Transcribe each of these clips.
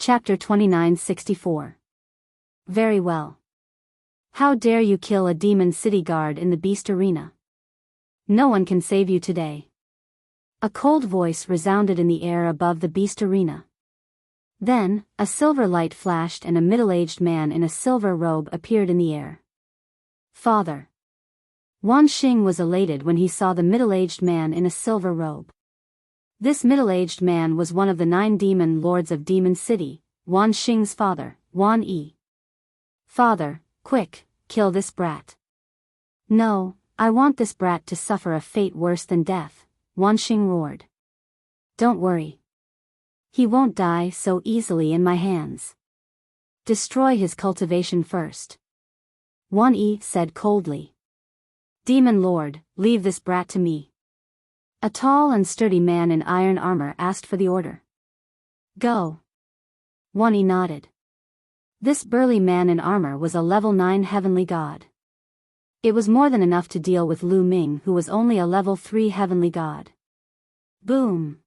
Chapter 2964. Very well. How dare you kill a demon city guard in the beast arena? No one can save you today. A cold voice resounded in the air above the beast arena. Then, a silver light flashed and a middle-aged man in a silver robe appeared in the air. Father. Wan Xing was elated when he saw the middle-aged man in a silver robe. This middle-aged man was one of the 9 demon lords of Demon City, Wan Xing's father, Wan Yi. Father, quick, kill this brat. No, I want this brat to suffer a fate worse than death, Wan Xing roared. Don't worry. He won't die so easily in my hands. Destroy his cultivation first. Wan Yi said coldly. Demon Lord, leave this brat to me. A tall and sturdy man in iron armor asked for the order. Go. Wan Yi nodded. This burly man in armor was a level 9 heavenly god. It was more than enough to deal with Lu Ming, who was only a level 3 heavenly god. Boom.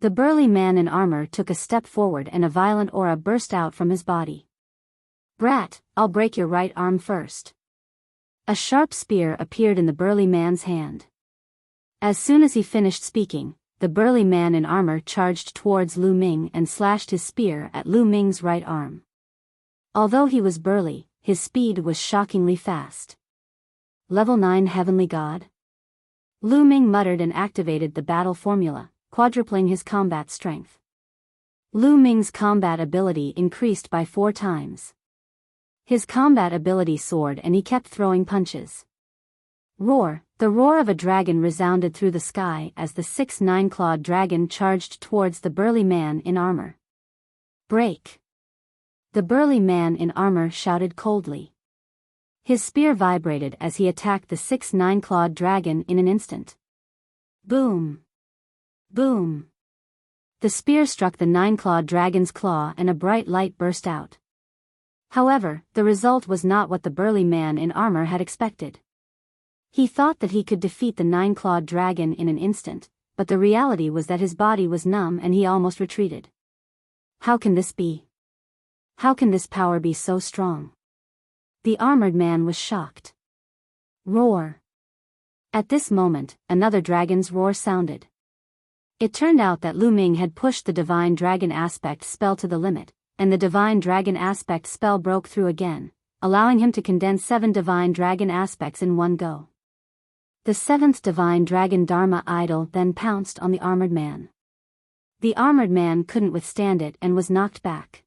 The burly man in armor took a step forward and a violent aura burst out from his body. Brat, I'll break your right arm first. A sharp spear appeared in the burly man's hand. As soon as he finished speaking, the burly man in armor charged towards Lu Ming and slashed his spear at Lu Ming's right arm. Although he was burly, his speed was shockingly fast. Level 9 Heavenly God? Lu Ming muttered and activated the battle formula, quadrupling his combat strength. Lu Ming's combat ability increased by 4 times. His combat ability soared and he kept throwing punches. Roar! The roar of a dragon resounded through the sky as the 6-9-clawed dragon charged towards the burly man in armor. Break! The burly man in armor shouted coldly. His spear vibrated as he attacked the 6-9-clawed dragon in an instant. Boom! Boom! The spear struck the 9-clawed dragon's claw and a bright light burst out. However, the result was not what the burly man in armor had expected. He thought that he could defeat the 9-clawed dragon in an instant, but the reality was that his body was numb and he almost retreated. How can this be? How can this power be so strong? The armored man was shocked. Roar! At this moment, another dragon's roar sounded. It turned out that Lu Ming had pushed the Divine Dragon Aspect spell to the limit, and the Divine Dragon Aspect spell broke through again, allowing him to condense 7 Divine Dragon Aspects in one go. The 7th Divine Dragon Dharma Idol then pounced on the armored man. The armored man couldn't withstand it and was knocked back.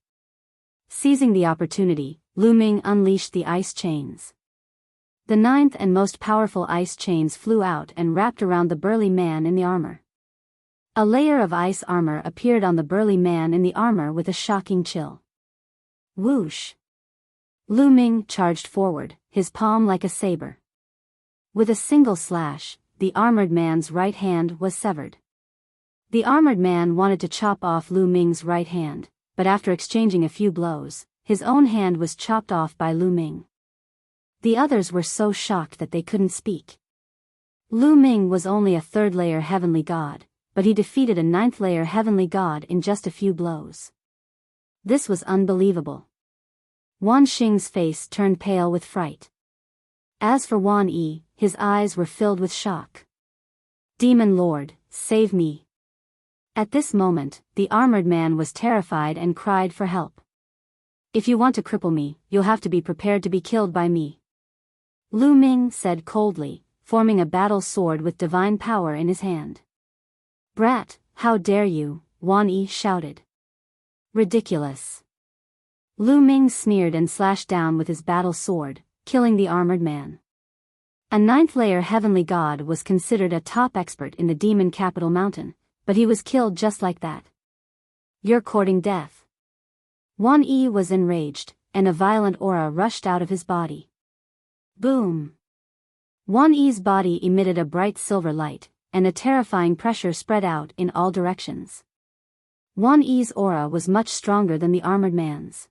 Seizing the opportunity, Lu Ming unleashed the ice chains. The 9th and most powerful ice chains flew out and wrapped around the burly man in the armor. A layer of ice armor appeared on the burly man in the armor with a shocking chill. Whoosh! Lu Ming charged forward, his palm like a saber. With a single slash, the armored man's right hand was severed. The armored man wanted to chop off Lu Ming's right hand, but after exchanging a few blows, his own hand was chopped off by Lu Ming. The others were so shocked that they couldn't speak. Lu Ming was only a 3rd-layer heavenly god, but he defeated a 9th-layer heavenly god in just a few blows. This was unbelievable. Wan Xing's face turned pale with fright. As for Wan Yi, his eyes were filled with shock. Demon Lord, save me. At this moment, the armored man was terrified and cried for help. If you want to cripple me, you'll have to be prepared to be killed by me. Lu Ming said coldly, forming a battle sword with divine power in his hand. Brat, how dare you, Wan Yi shouted. Ridiculous. Lu Ming sneered and slashed down with his battle sword, killing the armored man. A 9th-layer heavenly god was considered a top expert in the demon capital mountain, but he was killed just like that. You're courting death. Wan Yi was enraged, and a violent aura rushed out of his body. Boom! Wan Yi's body emitted a bright silver light, and a terrifying pressure spread out in all directions. Wan Yi's aura was much stronger than the armored man's.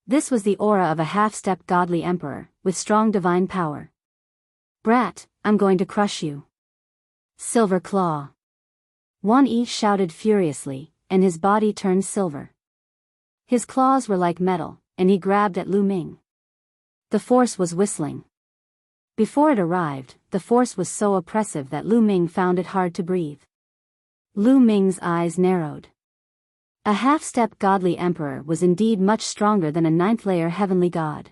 This was the aura of a half-step godly emperor, with strong divine power. Brat, I'm going to crush you. Silver Claw. Wan Yi shouted furiously, and his body turned silver. His claws were like metal, and he grabbed at Lu Ming. The force was whistling. Before it arrived, the force was so oppressive that Lu Ming found it hard to breathe. Lu Ming's eyes narrowed. A half-step godly emperor was indeed much stronger than a ninth-layer heavenly god.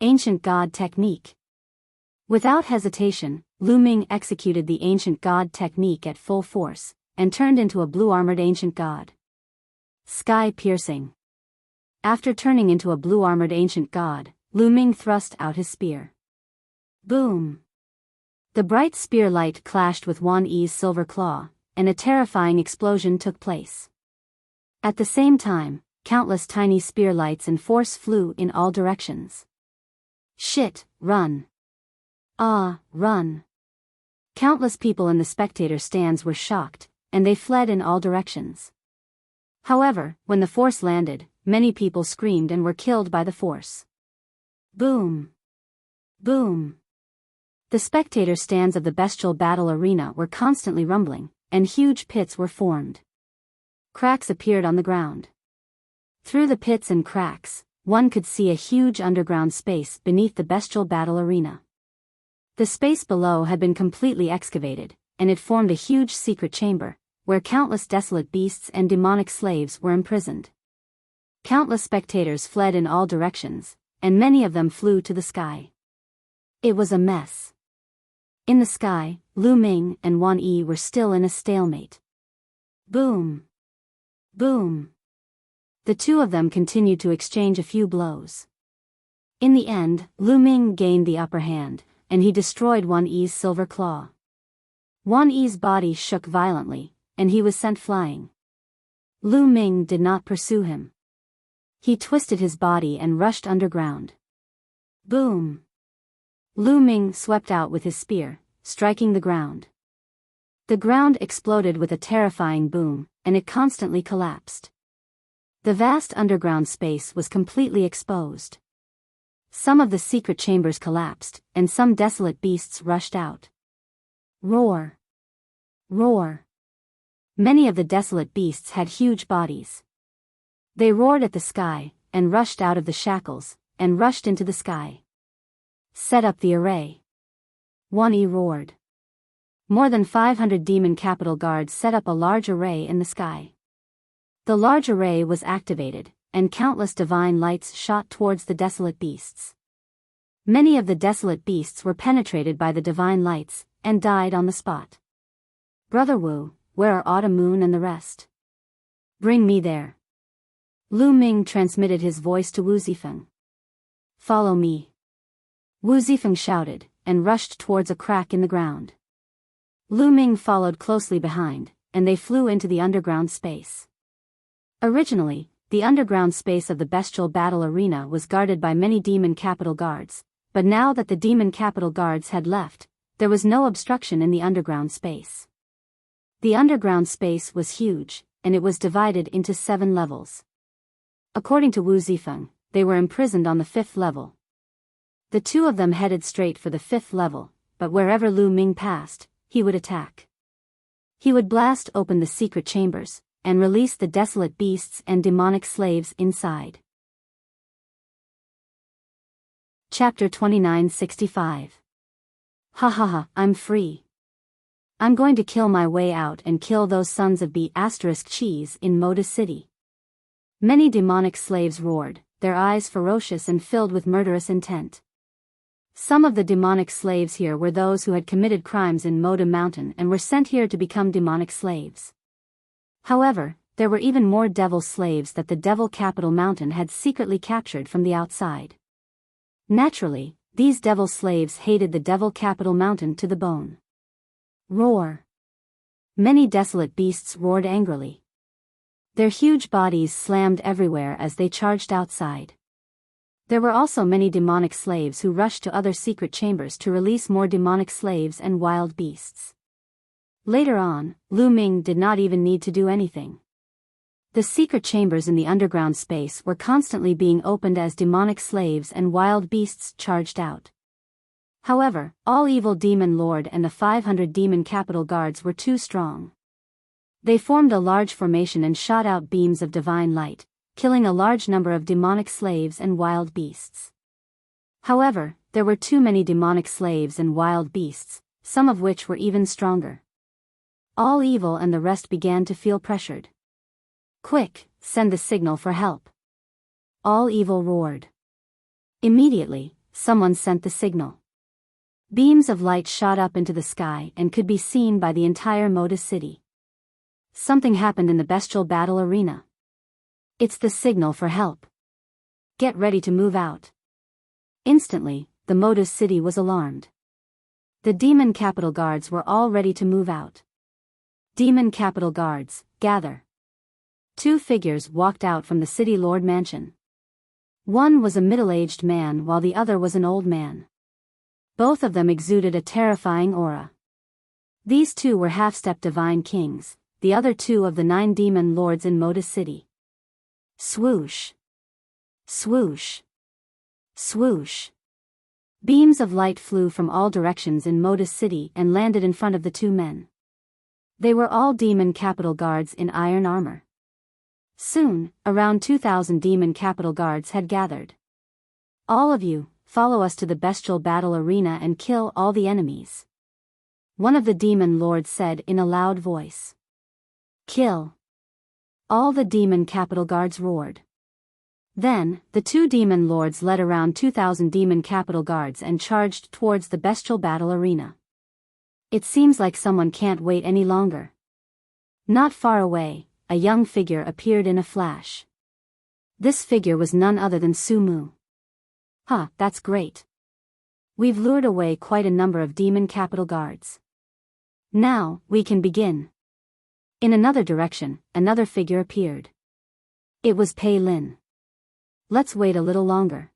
Ancient god technique. Without hesitation, Lu Ming executed the ancient god technique at full force, and turned into a blue-armored ancient god. Sky-piercing. After turning into a blue-armored ancient god, Lu Ming thrust out his spear. Boom! The bright spear light clashed with Wan Yi's silver claw, and a terrifying explosion took place. At the same time, countless tiny spear lights and force flew in all directions. Shit, run! Ah, run! Countless people in the spectator stands were shocked, and they fled in all directions. However, when the force landed, many people screamed and were killed by the force. Boom! Boom! The spectator stands of the bestial battle arena were constantly rumbling, and huge pits were formed. Cracks appeared on the ground. Through the pits and cracks, one could see a huge underground space beneath the bestial battle arena. The space below had been completely excavated, and it formed a huge secret chamber, where countless desolate beasts and demonic slaves were imprisoned. Countless spectators fled in all directions, and many of them flew to the sky. It was a mess. In the sky, Lu Ming and Wan Yi were still in a stalemate. Boom! Boom! The two of them continued to exchange a few blows. In the end, Lu Ming gained the upper hand, and he destroyed Wan Yi's silver claw. Wan Yi's body shook violently, and he was sent flying. Lu Ming did not pursue him. He twisted his body and rushed underground. Boom! Lu Ming swept out with his spear, striking the ground. The ground exploded with a terrifying boom, and it constantly collapsed. The vast underground space was completely exposed. Some of the secret chambers collapsed, and some desolate beasts rushed out. Roar! Roar! Many of the desolate beasts had huge bodies. They roared at the sky, and rushed out of the shackles, and rushed into the sky. Set up the array. Wan Yi roared. More than 500 demon capital guards set up a large array in the sky. The large array was activated, and countless divine lights shot towards the desolate beasts. Many of the desolate beasts were penetrated by the divine lights, and died on the spot. Brother Wu, where are Autumn Moon and the rest? Bring me there. Lu Ming transmitted his voice to Wu Zifeng. Follow me. Wu Zifeng shouted, and rushed towards a crack in the ground. Lu Ming followed closely behind, and they flew into the underground space. Originally, the underground space of the bestial battle arena was guarded by many demon capital guards, but now that the demon capital guards had left, there was no obstruction in the underground space. The underground space was huge, and it was divided into 7 levels. According to Wu Zifeng, they were imprisoned on the 5th level. The two of them headed straight for the 5th level, but wherever Lu Ming passed, he would attack. He would blast open the secret chambers, and release the desolate beasts and demonic slaves inside. Chapter 2965. Ha ha ha, I'm free. I'm going to kill my way out and kill those sons of B** cheese in Moda City. Many demonic slaves roared, their eyes ferocious and filled with murderous intent. Some of the demonic slaves here were those who had committed crimes in Moda Mountain and were sent here to become demonic slaves. However, there were even more devil slaves that the Devil Capital Mountain had secretly captured from the outside. Naturally, these devil slaves hated the Devil Capital Mountain to the bone. Roar! Many desolate beasts roared angrily. Their huge bodies slammed everywhere as they charged outside. There were also many demonic slaves who rushed to other secret chambers to release more demonic slaves and wild beasts. Later on, Lu Ming did not even need to do anything. The secret chambers in the underground space were constantly being opened as demonic slaves and wild beasts charged out. However, all evil demon lord and the 500 demon capital guards were too strong. They formed a large formation and shot out beams of divine light, killing a large number of demonic slaves and wild beasts. However, there were too many demonic slaves and wild beasts, some of which were even stronger. All evil and the rest began to feel pressured. "Quick, send the signal for help." All evil roared. Immediately, someone sent the signal. Beams of light shot up into the sky and could be seen by the entire Moda city. Something happened in the bestial battle arena. It's the signal for help. Get ready to move out. Instantly, the Moda city was alarmed. The demon capital guards were all ready to move out. Demon capital guards, gather. Two figures walked out from the city lord mansion. One was a middle-aged man while the other was an old man. Both of them exuded a terrifying aura. These two were half-step divine kings, the other two of the 9 demon lords in Moda city. Swoosh. Swoosh. Swoosh. Beams of light flew from all directions in Moda city and landed in front of the two men. They were all demon capital guards in iron armor. Soon, around 2,000 demon capital guards had gathered. "All of you, follow us to the bestial battle arena and kill all the enemies," one of the demon lords said in a loud voice. "Kill." All the demon capital guards roared. Then, the two demon lords led around 2,000 demon capital guards and charged towards the bestial battle arena. It seems like someone can't wait any longer. Not far away, a young figure appeared in a flash. This figure was none other than Sumu. "Huh, that's great. We've lured away quite a number of demon capital guards. Now, we can begin." In another direction, another figure appeared. It was Pei Lin. "Let's wait a little longer.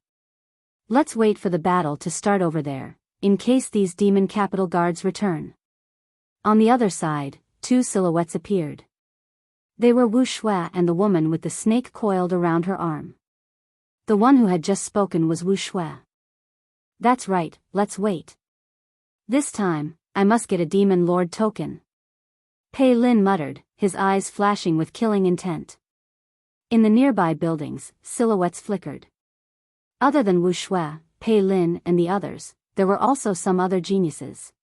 Let's wait for the battle to start over there, in case these demon capital guards return." On the other side, two silhouettes appeared. They were Wuxia and the woman with the snake coiled around her arm. The one who had just spoken was Wuxia. "That's right, let's wait. This time, I must get a demon lord token," Pei Lin muttered, his eyes flashing with killing intent. In the nearby buildings, silhouettes flickered. Other than Wuxia, Pei Lin and the others, there were also some other geniuses.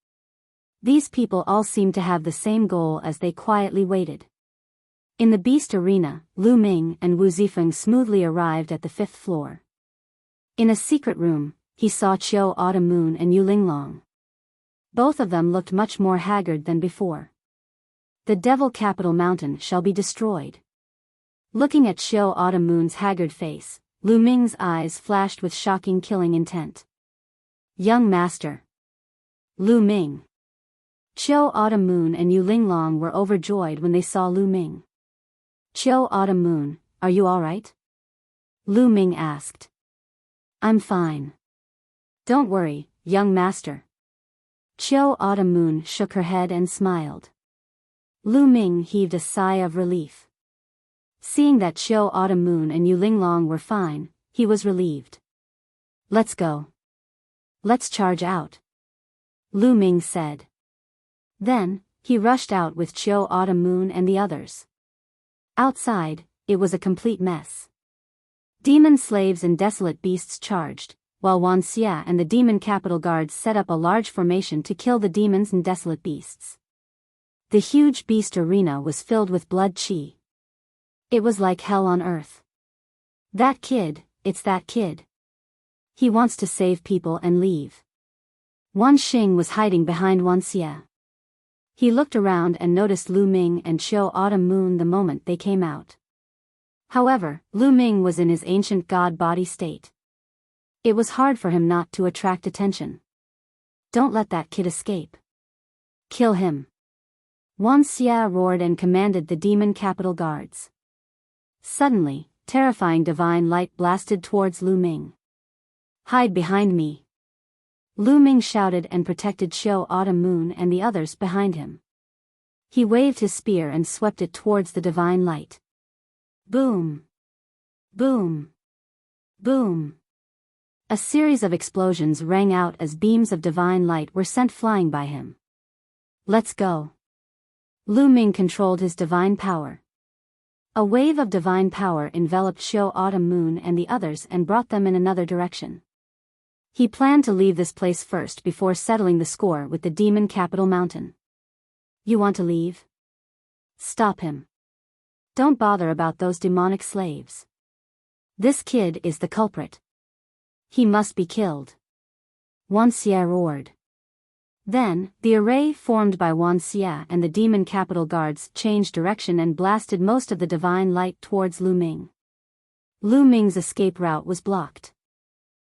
These people all seemed to have the same goal as they quietly waited. In the beast arena, Lu Ming and Wu Zifeng smoothly arrived at the 5th floor. In a secret room, he saw Qiu Autumn Moon and Yu Linglong. Both of them looked much more haggard than before. "The Devil Capital Mountain shall be destroyed." Looking at Qiu Autumn Moon's haggard face, Lu Ming's eyes flashed with shocking killing intent. "Young master." Lu Ming. Qiu Autumn Moon and Yu Linglong were overjoyed when they saw Lu Ming. "Qiu Autumn Moon, are you all right?" Lu Ming asked. "I'm fine. Don't worry, young master." Qiu Autumn Moon shook her head and smiled. Lu Ming heaved a sigh of relief. Seeing that Qiu Autumn Moon and Yu Linglong were fine, he was relieved. "Let's go. Let's charge out," Lu Ming said. Then, he rushed out with Qiu Autumn Moon and the others. Outside, it was a complete mess. Demon slaves and desolate beasts charged, while Wuxia and the demon capital guards set up a large formation to kill the demons and desolate beasts. The huge beast arena was filled with blood qi. It was like hell on earth. "That kid, it's that kid. He wants to save people and leave." Wan Xing was hiding behind Wuxia. He looked around and noticed Lu Ming and Qiu Autumn Moon the moment they came out. However, Lu Ming was in his ancient god body state. It was hard for him not to attract attention. "Don't let that kid escape. Kill him." Wuxia roared and commanded the demon capital guards. Suddenly, terrifying divine light blasted towards Lu Ming. "Hide behind me." Lu Ming shouted and protected Qiu Autumn Moon and the others behind him. He waved his spear and swept it towards the divine light. Boom! Boom! Boom! A series of explosions rang out as beams of divine light were sent flying by him. "Let's go." Lu Ming controlled his divine power. A wave of divine power enveloped Xiao Autumn Moon and the others and brought them in another direction. He planned to leave this place first before settling the score with the demon capital mountain. You want to leave? Stop him. Don't bother about those demonic slaves. This kid is the culprit. He must be killed. Wuxia roared. Then, the array formed by Wuxia and the demon capital guards changed direction and blasted most of the divine light towards Lu Ming. Lu Ming's escape route was blocked.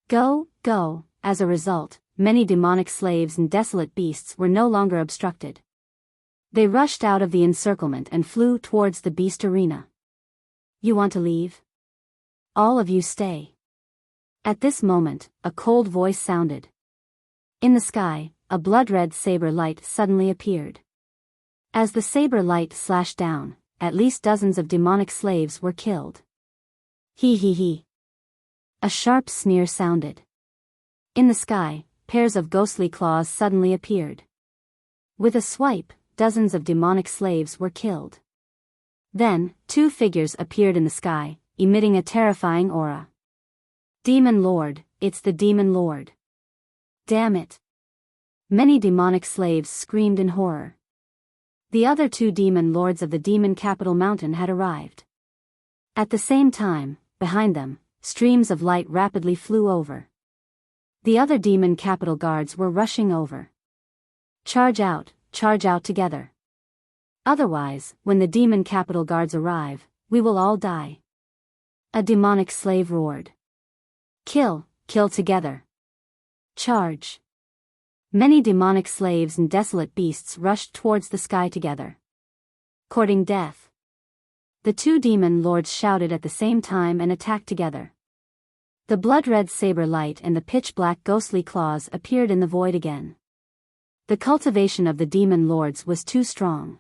Go, go, as a result, many demonic slaves and desolate beasts were no longer obstructed. They rushed out of the encirclement and flew towards the beast arena. You want to leave? All of you stay. At this moment, a cold voice sounded. In the sky, a blood-red saber light suddenly appeared. As the saber light slashed down, at least dozens of demonic slaves were killed. He he he. A sharp sneer sounded. In the sky, pairs of ghostly claws suddenly appeared. With a swipe, dozens of demonic slaves were killed. Then, two figures appeared in the sky, emitting a terrifying aura. Demon Lord, it's the Demon Lord. Damn it. Many demonic slaves screamed in horror. The other two demon lords of the demon capital mountain had arrived. At the same time, behind them, streams of light rapidly flew over. The other demon capital guards were rushing over. Charge out together. Otherwise, when the demon capital guards arrive, we will all die. A demonic slave roared. Kill together. Charge. Many demonic slaves and desolate beasts rushed towards the sky together. Courting death. The two demon lords shouted at the same time and attacked together. The blood-red saber light and the pitch-black ghostly claws appeared in the void again. The cultivation of the demon lords was too strong.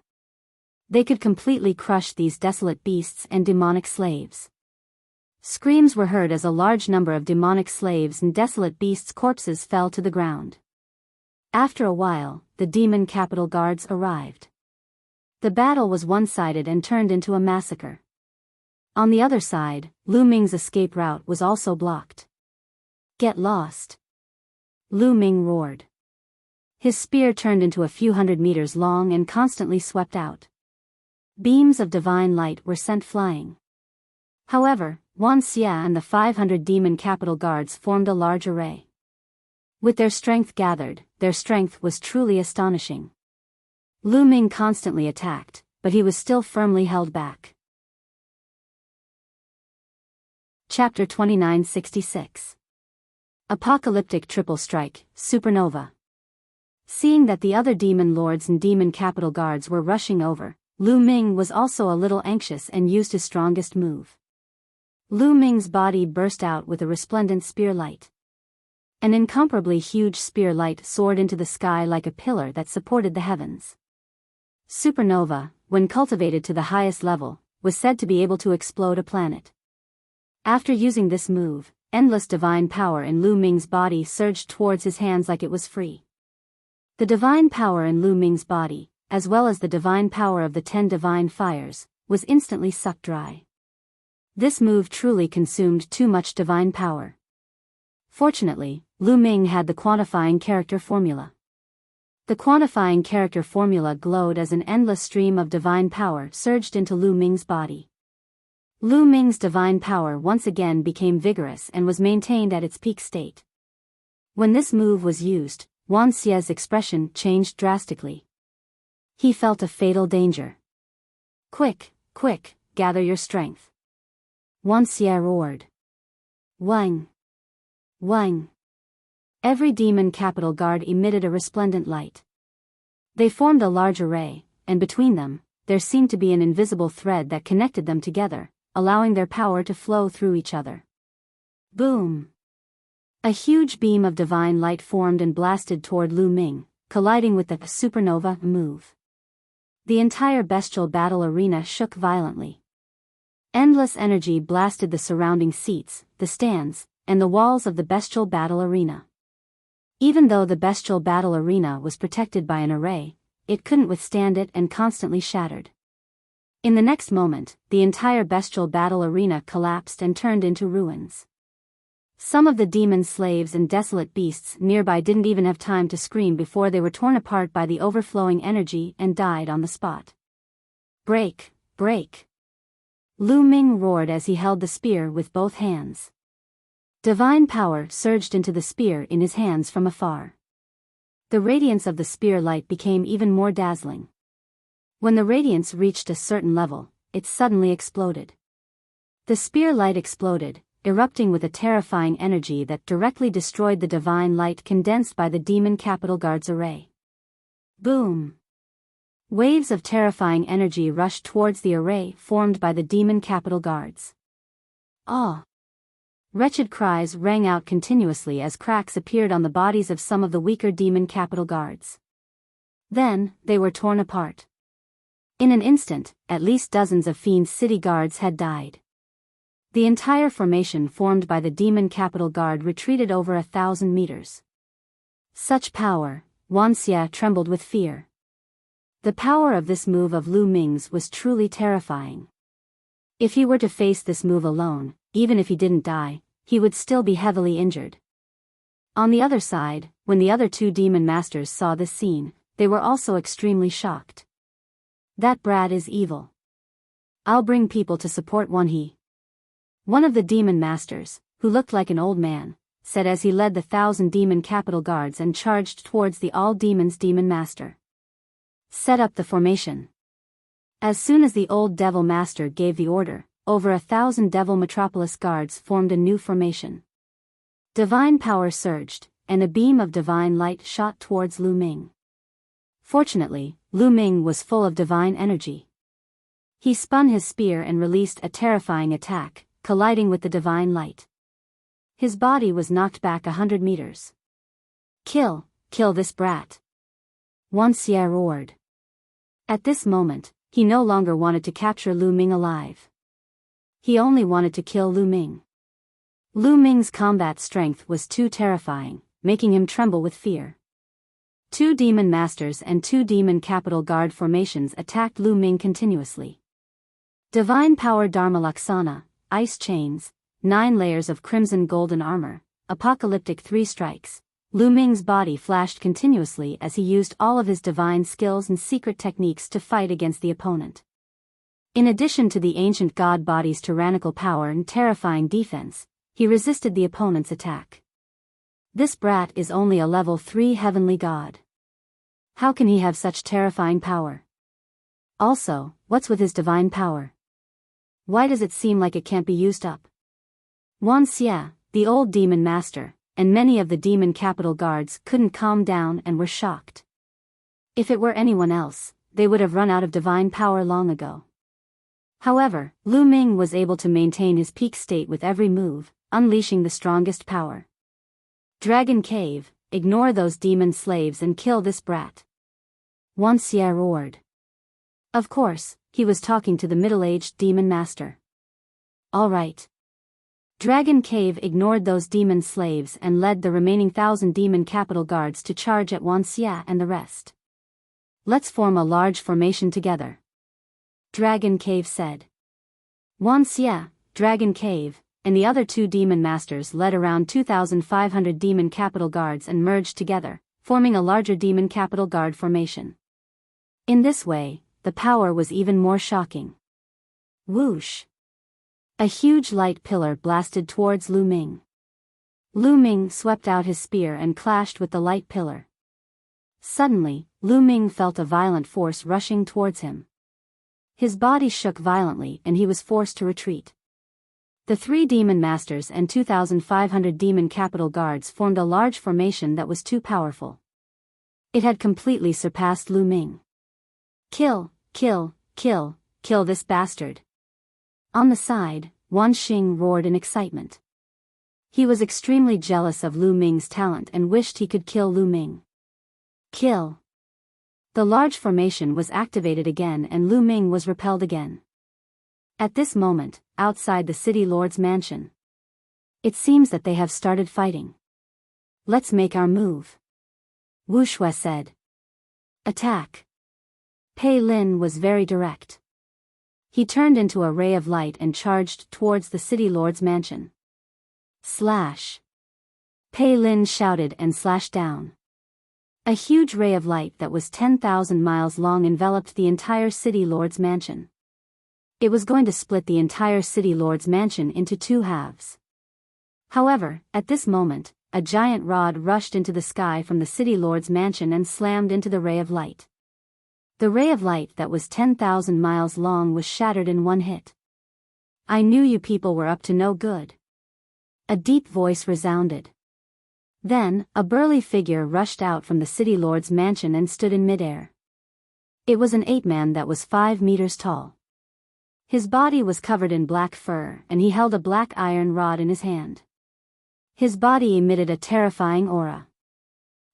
They could completely crush these desolate beasts and demonic slaves. Screams were heard as a large number of demonic slaves and desolate beasts' corpses fell to the ground. After a while, the demon capital guards arrived. The battle was one-sided and turned into a massacre. On the other side, Lu Ming's escape route was also blocked. Get lost. Lu Ming roared. His spear turned into a few hundred meters long and constantly swept out. Beams of divine light were sent flying. However, Wuxia and the 500 demon capital guards formed a large array. With their strength gathered, their strength was truly astonishing. Lu Ming constantly attacked, but he was still firmly held back. Chapter 2966. Apocalyptic Triple Strike, Supernova. Seeing that the other demon lords and demon capital guards were rushing over, Lu Ming was also a little anxious and used his strongest move. Lu Ming's body burst out with a resplendent spear light. An incomparably huge spear light soared into the sky like a pillar that supported the heavens. Supernova, when cultivated to the highest level, was said to be able to explode a planet. After using this move, endless divine power in Lu Ming's body surged towards his hands like it was free. The divine power in Lu Ming's body, as well as the divine power of the 10 divine fires, was instantly sucked dry. This move truly consumed too much divine power. Fortunately, Lu Ming had the quantifying character formula. The quantifying character formula glowed as an endless stream of divine power surged into Lu Ming's body. Lu Ming's divine power once again became vigorous and was maintained at its peak state. When this move was used, Wuxia's expression changed drastically. He felt a fatal danger. Quick, gather your strength. Wuxia roared. Wang. Wang. Every demon capital guard emitted a resplendent light. They formed a large array, and between them, there seemed to be an invisible thread that connected them together, allowing their power to flow through each other. Boom! A huge beam of divine light formed and blasted toward Lu Ming, colliding with the supernova move. The entire bestial battle arena shook violently. Endless energy blasted the surrounding seats, the stands, and the walls of the bestial battle arena. Even though the bestial battle arena was protected by an array, it couldn't withstand it and constantly shattered. In the next moment, the entire bestial battle arena collapsed and turned into ruins. Some of the demon slaves and desolate beasts nearby didn't even have time to scream before they were torn apart by the overflowing energy and died on the spot. Break, break! Lu Ming roared as he held the spear with both hands. Divine power surged into the spear in his hands from afar. The radiance of the spear light became even more dazzling. When the radiance reached a certain level, it suddenly exploded. The spear light exploded, erupting with a terrifying energy that directly destroyed the divine light condensed by the demon capital guard's array. Boom! Waves of terrifying energy rushed towards the array formed by the demon capital guards. Ah! Wretched cries rang out continuously as cracks appeared on the bodies of some of the weaker demon capital guards. Then, they were torn apart. In an instant, at least dozens of Fiend's city guards had died. The entire formation formed by the demon capital guard retreated over 1,000 meters. Such power, Wuxia trembled with fear. The power of this move of Lu Ming's was truly terrifying. If he were to face this move alone, even if he didn't die, he would still be heavily injured. On the other side, when the other two demon masters saw this scene, they were also extremely shocked. That brat is evil. I'll bring people to support One of the demon masters, who looked like an old man, said as he led the 1,000 demon capital guards and charged towards the all-demons demon master. Set up the formation. As soon as the old devil master gave the order, over 1,000 devil metropolis guards formed a new formation. Divine power surged, and a beam of divine light shot towards Lu Ming. Fortunately, Lu Ming was full of divine energy. He spun his spear and released a terrifying attack, colliding with the divine light. His body was knocked back 100 meters. Kill this brat! Wuxia roared. At this moment, he no longer wanted to capture Lu Ming alive. He only wanted to kill Lu Ming. Lu Ming's combat strength was too terrifying, making him tremble with fear. 2 demon masters and 2 demon capital guard formations attacked Lu Ming continuously. Divine power Dharma Laksana, ice chains, 9 layers of crimson golden armor, apocalyptic 3 strikes. Lu Ming's body flashed continuously as he used all of his divine skills and secret techniques to fight against the opponent. In addition to the ancient god body's tyrannical power and terrifying defense, he resisted the opponent's attack. This brat is only a level 3 heavenly god. How can he have such terrifying power? Also, what's with his divine power? Why does it seem like it can't be used up? Wuxia, the old demon master, and many of the demon capital guards couldn't calm down and were shocked. If it were anyone else, they would have run out of divine power long ago. However, Lu Ming was able to maintain his peak state with every move, unleashing the strongest power. Dragon Cave, ignore those demon slaves and kill this brat. Wuxia roared. Of course, he was talking to the middle-aged demon master. All right. Dragon Cave ignored those demon slaves and led the remaining 1,000 demon capital guards to charge at Wuxia and the rest. Let's form a large formation together. Dragon Cave said. Wuxia, Dragon Cave, and the other 2 demon masters led around 2,500 demon capital guards and merged together, forming a larger demon capital guard formation. In this way, the power was even more shocking. Whoosh! A huge light pillar blasted towards Lu Ming. Lu Ming swept out his spear and clashed with the light pillar. Suddenly, Lu Ming felt a violent force rushing towards him. His body shook violently and he was forced to retreat. The 3 demon masters and 2,500 demon capital guards formed a large formation that was too powerful. It had completely surpassed Lu Ming. Kill this bastard! On the side, Wan Xing roared in excitement. He was extremely jealous of Lu Ming's talent and wished he could kill Lu Ming. Kill! The large formation was activated again and Lu Ming was repelled again. At this moment, outside the city lord's mansion. It seems that they have started fighting. Let's make our move. Wuxia said. Attack! Pei Lin was very direct. He turned into a ray of light and charged towards the city lord's mansion. Slash! Pei Lin shouted and slashed down. A huge ray of light that was 10,000 miles long enveloped the entire city lord's mansion. It was going to split the entire city lord's mansion into two halves. However, at this moment, a giant rod rushed into the sky from the city lord's mansion and slammed into the ray of light. The ray of light that was 10,000 miles long was shattered in one hit. I knew you people were up to no good. A deep voice resounded. Then, a burly figure rushed out from the city lord's mansion and stood in midair. It was an ape-man that was 5 meters tall. His body was covered in black fur and he held a black iron rod in his hand. His body emitted a terrifying aura.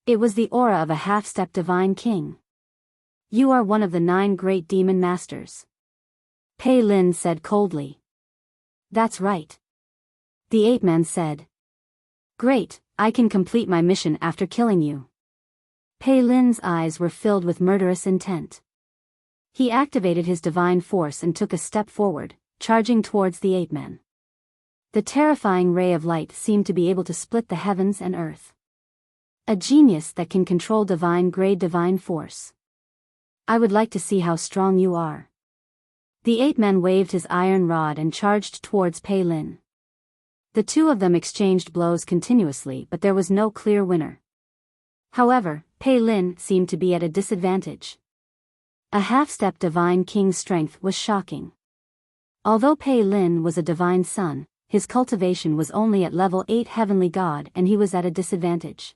It was the aura of a half-step divine king. You are one of the 9 great demon masters. Pei Lin said coldly. That's right. The ape-man said. Great, I can complete my mission after killing you. Pei Lin's eyes were filled with murderous intent. He activated his divine force and took a step forward, charging towards the ape-man. The terrifying ray of light seemed to be able to split the heavens and earth. A genius that can control divine-grade divine force. I would like to see how strong you are. The ape-man waved his iron rod and charged towards Pei Lin. The two of them exchanged blows continuously, but there was no clear winner. However, Pei Lin seemed to be at a disadvantage. A half-step divine king's strength was shocking. Although Pei Lin was a divine son, his cultivation was only at level 8 heavenly god and he was at a disadvantage.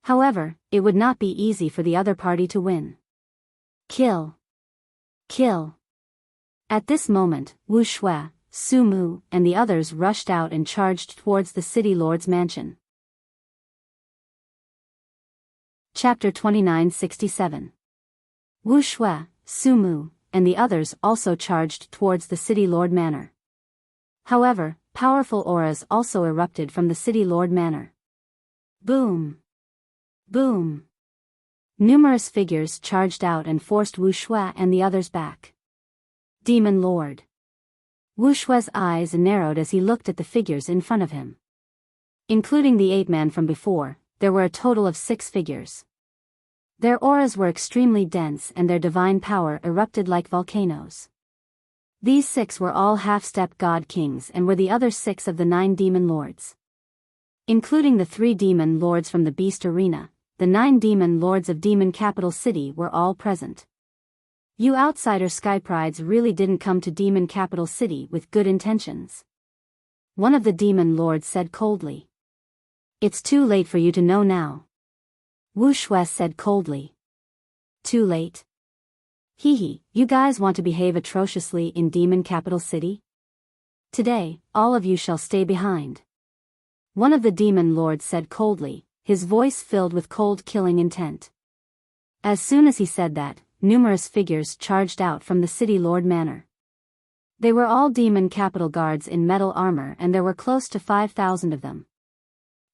However, it would not be easy for the other party to win. Kill! Kill! At this moment, Wuxia, Sumu, and the others rushed out and charged towards the city lord's mansion. Chapter 2967. Wuxia, Sumu, and the others also charged towards the city lord manor. However, powerful auras also erupted from the city lord manor. Boom! Boom! Numerous figures charged out and forced Wuxia and the others back. Demon Lord. Wuxia's eyes narrowed as he looked at the figures in front of him. Including the ape-man from before, there were a total of 6 figures. Their auras were extremely dense and their divine power erupted like volcanoes. These 6 were all half-step god kings and were the other 6 of the 9 demon lords. Including the 3 demon lords from the beast arena, the 9 demon lords of demon capital city were all present. You outsider sky prides really didn't come to demon capital city with good intentions. One of the demon lords said coldly. It's too late for you to know now. Wuxia said coldly. Too late? Hee, you guys want to behave atrociously in demon capital city? Today, all of you shall stay behind. One of the demon lords said coldly, his voice filled with cold killing intent. As soon as he said that, numerous figures charged out from the city lord manor. They were all demon capital guards in metal armor and there were close to 5,000 of them.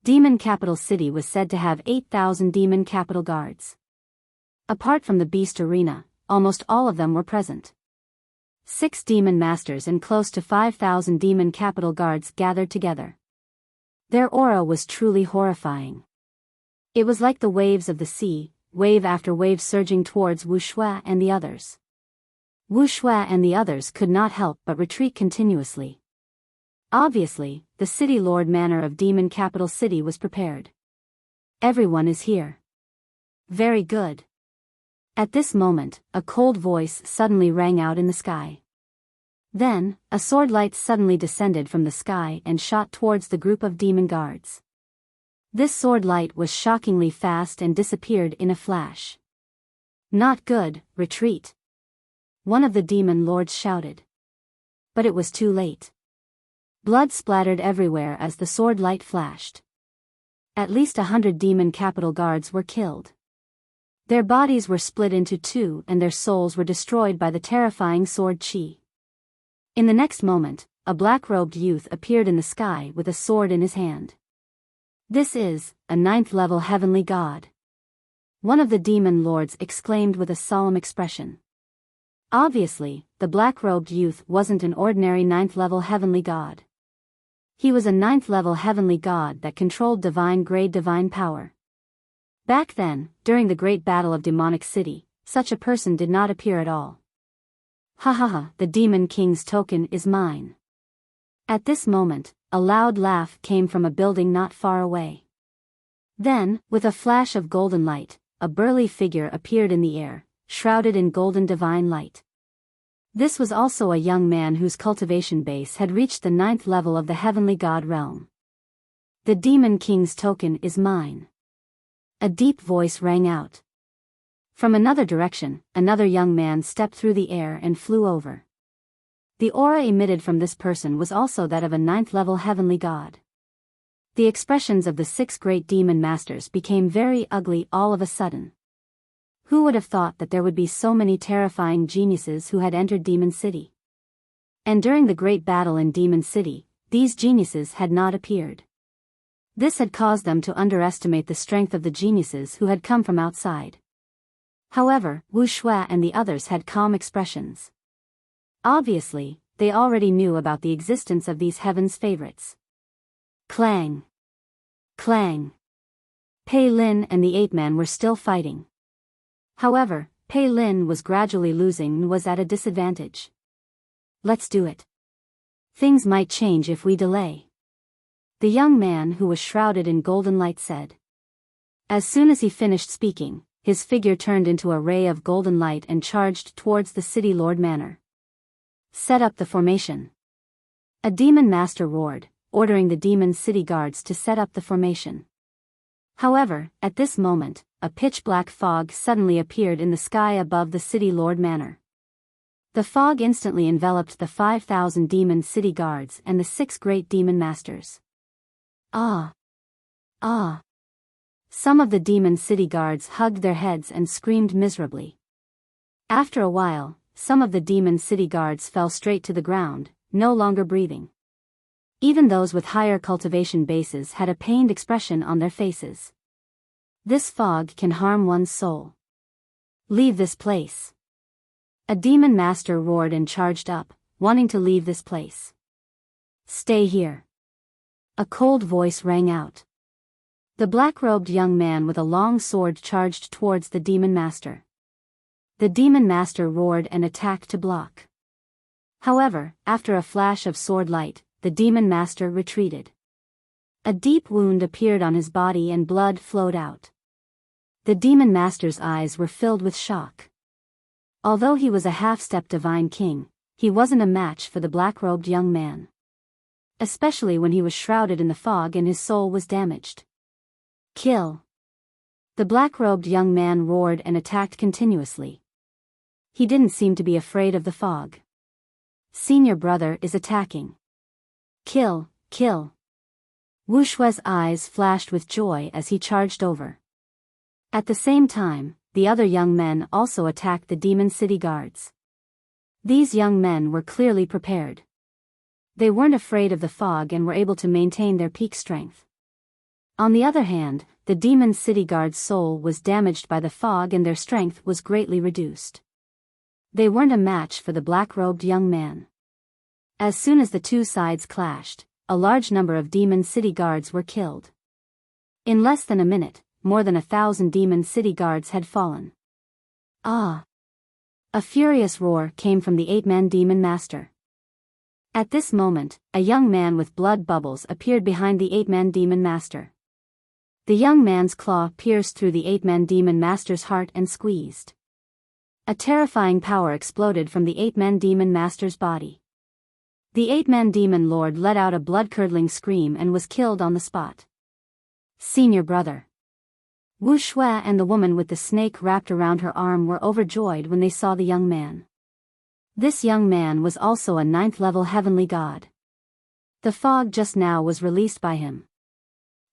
Demon capital city was said to have 8,000 demon capital guards. Apart from the beast arena, almost all of them were present. 6 demon masters and close to 5,000 demon capital guards gathered together. Their aura was truly horrifying. It was like the waves of the sea, wave after wave surging towards Wuxia and the others. Wuxia and the others could not help but retreat continuously. Obviously, the city lord manor of demon capital city was prepared. Everyone is here. Very good. At this moment, a cold voice suddenly rang out in the sky. Then, a sword light suddenly descended from the sky and shot towards the group of demon guards. This sword light was shockingly fast and disappeared in a flash. Not good, retreat. One of the demon lords shouted. But it was too late. Blood splattered everywhere as the sword light flashed. At least 100 demon capital guards were killed. Their bodies were split into 2 and their souls were destroyed by the terrifying sword chi. In the next moment, a black-robed youth appeared in the sky with a sword in his hand. This is a 9th level heavenly god. One of the demon lords exclaimed with a solemn expression. Obviously, the black-robed youth wasn't an ordinary ninth-level heavenly god. He was a ninth-level heavenly god that controlled divine-grade divine power. Back then, during the Great Battle of Demonic City, such a person did not appear at all. Ha ha ha, the Demon King's token is mine. At this moment, a loud laugh came from a building not far away. Then, with a flash of golden light, a burly figure appeared in the air, shrouded in golden divine light. This was also a young man whose cultivation base had reached the 9th level of the heavenly god realm. The Demon King's token is mine. A deep voice rang out. From another direction, another young man stepped through the air and flew over. The aura emitted from this person was also that of a 9th level heavenly god. The expressions of the 6 great demon masters became very ugly all of a sudden. Who would have thought that there would be so many terrifying geniuses who had entered Demon City? And during the great battle in Demon City, these geniuses had not appeared. This had caused them to underestimate the strength of the geniuses who had come from outside. However, Wuxia and the others had calm expressions. Obviously, they already knew about the existence of these heaven's favorites. Clang! Clang! Pei Lin and the 8 men were still fighting. However, Pei Lin was gradually losing and was at a disadvantage. Let's do it. Things might change if we delay. The young man who was shrouded in golden light said. As soon as he finished speaking, his figure turned into a ray of golden light and charged towards the City Lord Manor. Set up the formation. A demon master roared, ordering the demon city guards to set up the formation. However, at this moment, a pitch-black fog suddenly appeared in the sky above the City Lord Manor. The fog instantly enveloped the 5,000 demon city guards and the 6 great demon masters. Ah! Ah! Some of the demon city guards hugged their heads and screamed miserably. After a while, some of the demon city guards fell straight to the ground, no longer breathing. Even those with higher cultivation bases had a pained expression on their faces. This fog can harm one's soul. Leave this place. A demon master roared and charged up, wanting to leave this place. Stay here. A cold voice rang out. The black-robed young man with a long sword charged towards the demon master. The demon master roared and attacked to block. However, after a flash of sword light, the demon master retreated. A deep wound appeared on his body and blood flowed out. The demon master's eyes were filled with shock. Although he was a half-step divine king, he wasn't a match for the black-robed young man. Especially when he was shrouded in the fog and his soul was damaged. Kill! The black-robed young man roared and attacked continuously. He didn't seem to be afraid of the fog. Senior brother is attacking. Kill, kill! Wuxia's eyes flashed with joy as he charged over. At the same time, the other young men also attacked the demon city guards. These young men were clearly prepared. They weren't afraid of the fog and were able to maintain their peak strength. On the other hand, the demon city guard's soul was damaged by the fog and their strength was greatly reduced. They weren't a match for the black-robed young man. As soon as the two sides clashed, a large number of demon city guards were killed. In less than a minute, more than 1,000 demon city guards had fallen. Ah! A furious roar came from the 8-man demon master. At this moment, a young man with blood bubbles appeared behind the 8-man demon master. The young man's claw pierced through the 8-man demon master's heart and squeezed. A terrifying power exploded from the 8-man demon master's body. The 8-man demon lord let out a blood-curdling scream and was killed on the spot. Senior brother. Wuxia and the woman with the snake wrapped around her arm were overjoyed when they saw the young man. This young man was also a 9th-level heavenly god. The fog just now was released by him.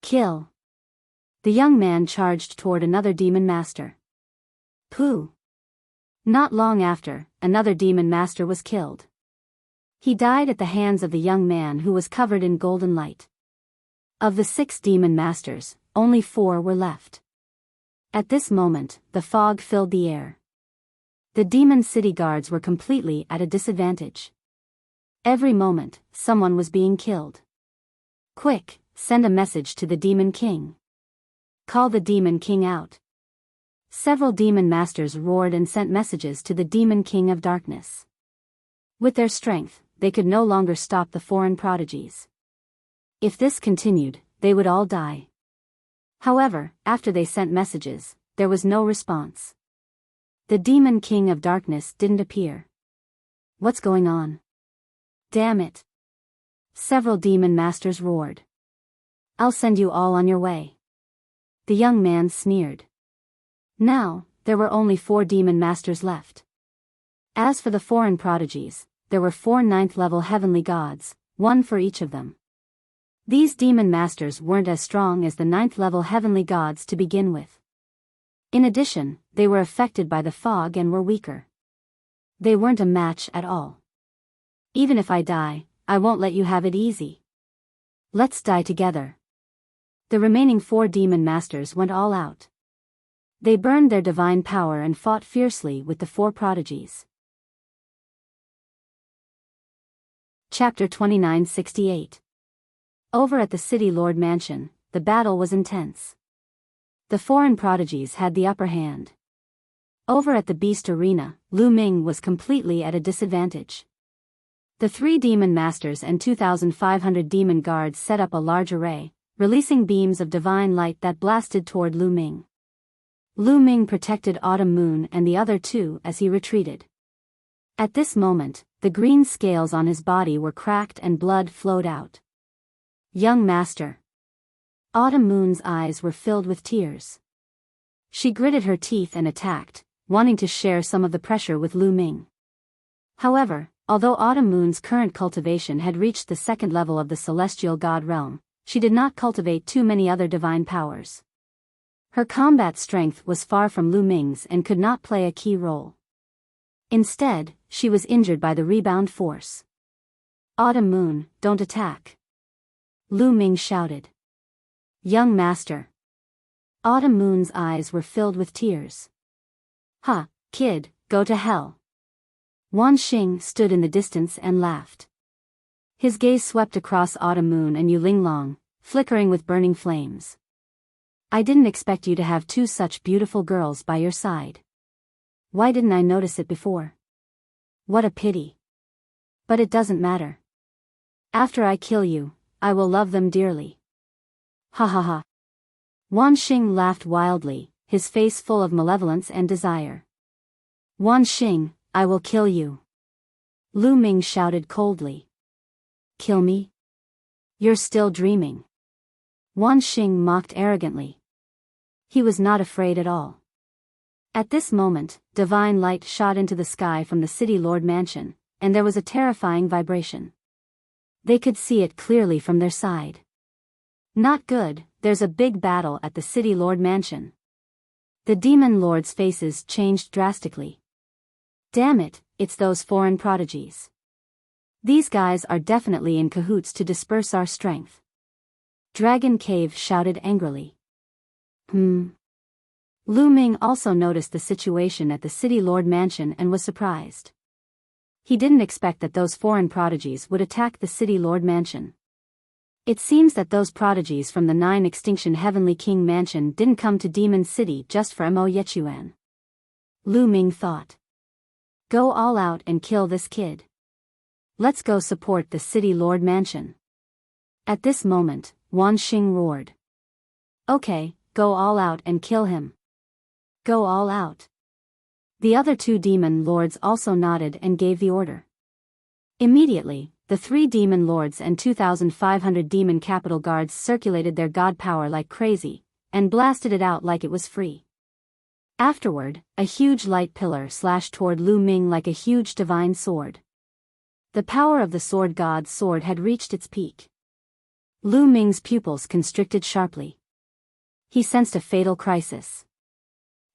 Kill! The young man charged toward another demon master. Pooh! Not long after, another demon master was killed. He died at the hands of the young man who was covered in golden light. Of the 6 demon masters, only 4 were left. At this moment, the fog filled the air. The demon city guards were completely at a disadvantage. Every moment, someone was being killed. Quick, send a message to the Demon King. Call the Demon King out. Several demon masters roared and sent messages to the Demon King of Darkness. With their strength, they could no longer stop the foreign prodigies. If this continued, they would all die. However, after they sent messages, there was no response. The Demon King of Darkness didn't appear. What's going on? Damn it! Several demon masters roared. I'll send you all on your way. The young man sneered. Now, there were only 4 demon masters left. As for the foreign prodigies, there were 4 ninth-level heavenly gods, 1 for each of them. These demon masters weren't as strong as the 9th-level heavenly gods to begin with. In addition, they were affected by the fog and were weaker. They weren't a match at all. Even if I die, I won't let you have it easy. Let's die together. The remaining 4 demon masters went all out. They burned their divine power and fought fiercely with the 4 prodigies. Chapter 2968. Over at the City Lord Mansion, the battle was intense. The foreign prodigies had the upper hand. Over at the Beast Arena, Lu Ming was completely at a disadvantage. The 3 demon masters and 2,500 demon guards set up a large array, releasing beams of divine light that blasted toward Lu Ming. Lu Ming protected Autumn Moon and the other 2 as he retreated. At this moment, the green scales on his body were cracked and blood flowed out. Young master. Autumn Moon's eyes were filled with tears. She gritted her teeth and attacked, wanting to share some of the pressure with Lu Ming. However, although Autumn Moon's current cultivation had reached the 2nd level of the celestial god realm, she did not cultivate too many other divine powers. Her combat strength was far from Lu Ming's and could not play a key role. Instead, she was injured by the rebound force. Autumn Moon, don't attack. Lu Ming shouted. Young master. Autumn Moon's eyes were filled with tears. Ha, kid, go to hell. Wan Xing stood in the distance and laughed. His gaze swept across Autumn Moon and Yu Linglong, flickering with burning flames. I didn't expect you to have 2 such beautiful girls by your side. Why didn't I notice it before? What a pity. But it doesn't matter. After I kill you, I will love them dearly. Ha ha ha. Wan Xing laughed wildly, his face full of malevolence and desire. Wan Xing, I will kill you. Lu Ming shouted coldly. Kill me? You're still dreaming. Wan Xing mocked arrogantly. He was not afraid at all. At this moment, divine light shot into the sky from the City Lord Mansion, and there was a terrifying vibration. They could see it clearly from their side. Not good, there's a big battle at the City Lord Mansion. The demon lords' faces changed drastically. Damn it, it's those foreign prodigies. These guys are definitely in cahoots to disperse our strength. Dragon Cave shouted angrily. Lu Ming also noticed the situation at the City Lord Mansion and was surprised. He didn't expect that those foreign prodigies would attack the City Lord Mansion. It seems that those prodigies from the 9 Extinction Heavenly King Mansion didn't come to Demon City just for Mo Yechuan. Lu Ming thought. Go all out and kill this kid. Let's go support the City Lord Mansion. At this moment, Wan Xing roared. Okay, go all out and kill him. Go all out. The other 2 demon lords also nodded and gave the order. Immediately, the 3 demon lords and 2,500 demon capital guards circulated their god power like crazy, and blasted it out like it was free. Afterward, a huge light pillar slashed toward Lu Ming like a huge divine sword. The power of the sword god's sword had reached its peak. Lu Ming's pupils constricted sharply. He sensed a fatal crisis.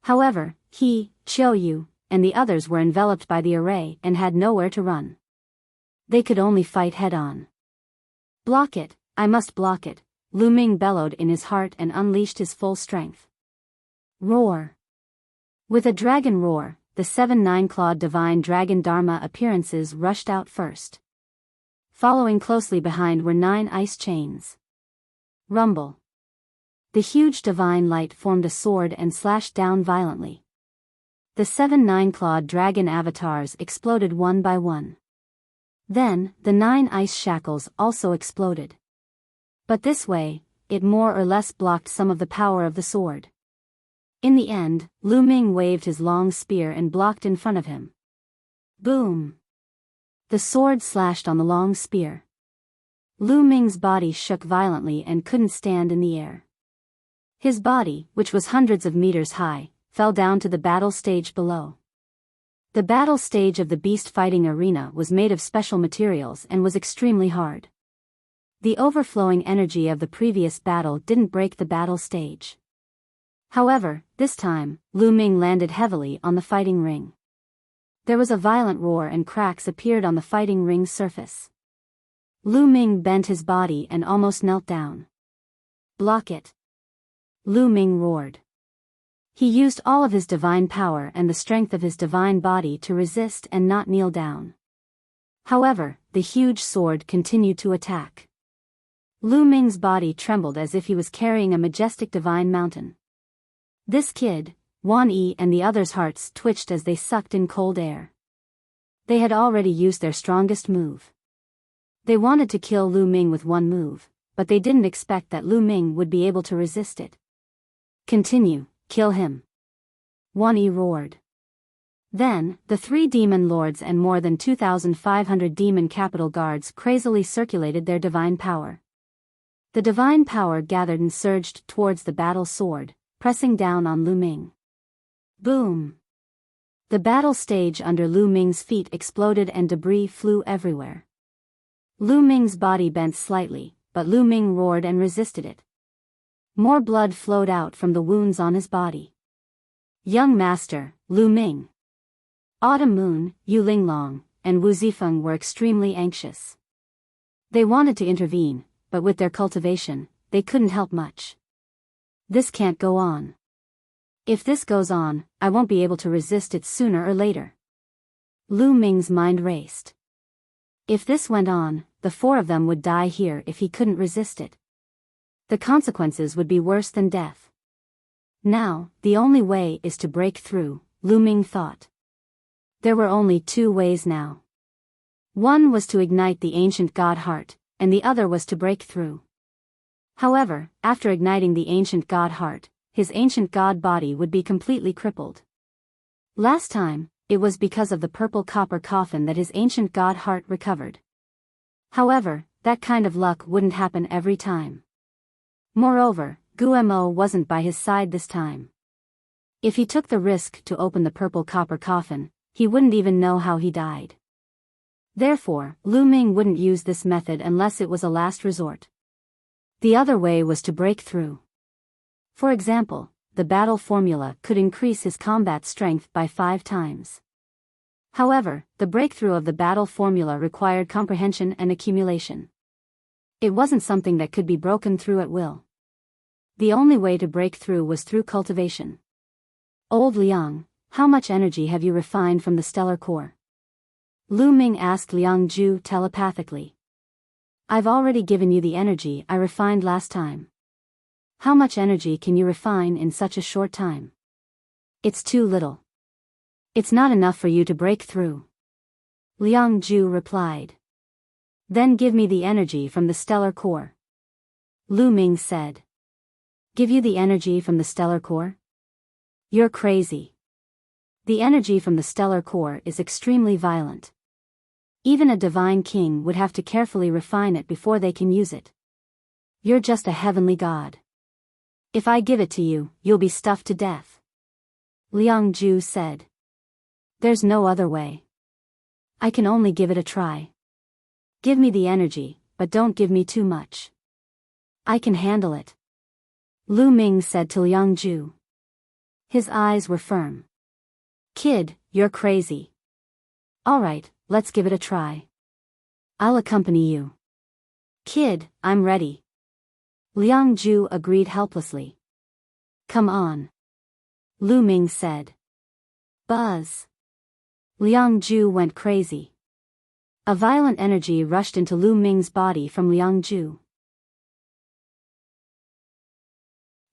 However, he, Qiu Yu, and the others were enveloped by the array and had nowhere to run. They could only fight head-on. Block it, I must block it, Lu Ming bellowed in his heart and unleashed his full strength. Roar. With a dragon roar, the 7 nine-clawed divine dragon Dharma appearances rushed out first. Following closely behind were 9 ice chains. Rumble. The huge divine light formed a sword and slashed down violently. The 7 nine-clawed dragon avatars exploded one by one. Then, the 9 ice shackles also exploded. But this way, it more or less blocked some of the power of the sword. In the end, Lu Ming waved his long spear and blocked in front of him. Boom! The sword slashed on the long spear. Lu Ming's body shook violently and couldn't stand in the air. His body, which was hundreds of meters high, fell down to the battle stage below. The battle stage of the beast fighting arena was made of special materials and was extremely hard. The overflowing energy of the previous battle didn't break the battle stage. However, this time, Lu Ming landed heavily on the fighting ring. There was a violent roar and cracks appeared on the fighting ring's surface. Lu Ming bent his body and almost knelt down. Block it! Lu Ming roared. He used all of his divine power and the strength of his divine body to resist and not kneel down. However, the huge sword continued to attack. Lu Ming's body trembled as if he was carrying a majestic divine mountain. This kid, Wan Yi and the others' hearts twitched as they sucked in cold air. They had already used their strongest move. They wanted to kill Lu Ming with one move, but they didn't expect that Lu Ming would be able to resist it. Continue. Kill him. Wan Yi roared. Then, the 3 demon lords and more than 2,500 demon capital guards crazily circulated their divine power. The divine power gathered and surged towards the battle sword, pressing down on Lu Ming. Boom! The battle stage under Lu Ming's feet exploded and debris flew everywhere. Lu Ming's body bent slightly, but Lu Ming roared and resisted it. More blood flowed out from the wounds on his body. Young Master, Lu Ming. Autumn Moon, Yu Linglong, and Wu Zifeng were extremely anxious. They wanted to intervene, but with their cultivation, they couldn't help much. This can't go on. If this goes on, I won't be able to resist it sooner or later. Lu Ming's mind raced. If this went on, the 4 of them would die here if he couldn't resist it. The consequences would be worse than death. Now, the only way is to break through, Lu Ming thought. There were only 2 ways now. One was to ignite the ancient god heart, and the other was to break through. However, after igniting the ancient god heart, his ancient god body would be completely crippled. Last time, it was because of the purple copper coffin that his ancient god heart recovered. However, that kind of luck wouldn't happen every time. Moreover, Guo wasn't by his side this time. If he took the risk to open the purple copper coffin, he wouldn't even know how he died. Therefore, Lu Ming wouldn't use this method unless it was a last resort. The other way was to break through. For example, the battle formula could increase his combat strength by 5 times. However, the breakthrough of the battle formula required comprehension and accumulation. It wasn't something that could be broken through at will. The only way to break through was through cultivation. Old Liang, how much energy have you refined from the stellar core? Lu Ming asked Liang Ju telepathically. I've already given you the energy I refined last time. How much energy can you refine in such a short time? It's too little. It's not enough for you to break through. Liang Ju replied. Then give me the energy from the stellar core. Lu Ming said. Give you the energy from the stellar core? You're crazy. The energy from the stellar core is extremely violent. Even a divine king would have to carefully refine it before they can use it. You're just a heavenly god. If I give it to you, you'll be stuffed to death. Liang Ju said. There's no other way. I can only give it a try. Give me the energy, but don't give me too much. I can handle it. Lu Ming said to Liang Ju. His eyes were firm. Kid, you're crazy. Alright, let's give it a try. I'll accompany you. Kid, I'm ready. Liang Ju agreed helplessly. Come on. Lu Ming said. Buzz! Liang Ju went crazy. A violent energy rushed into Lu Ming's body from Liang Ju.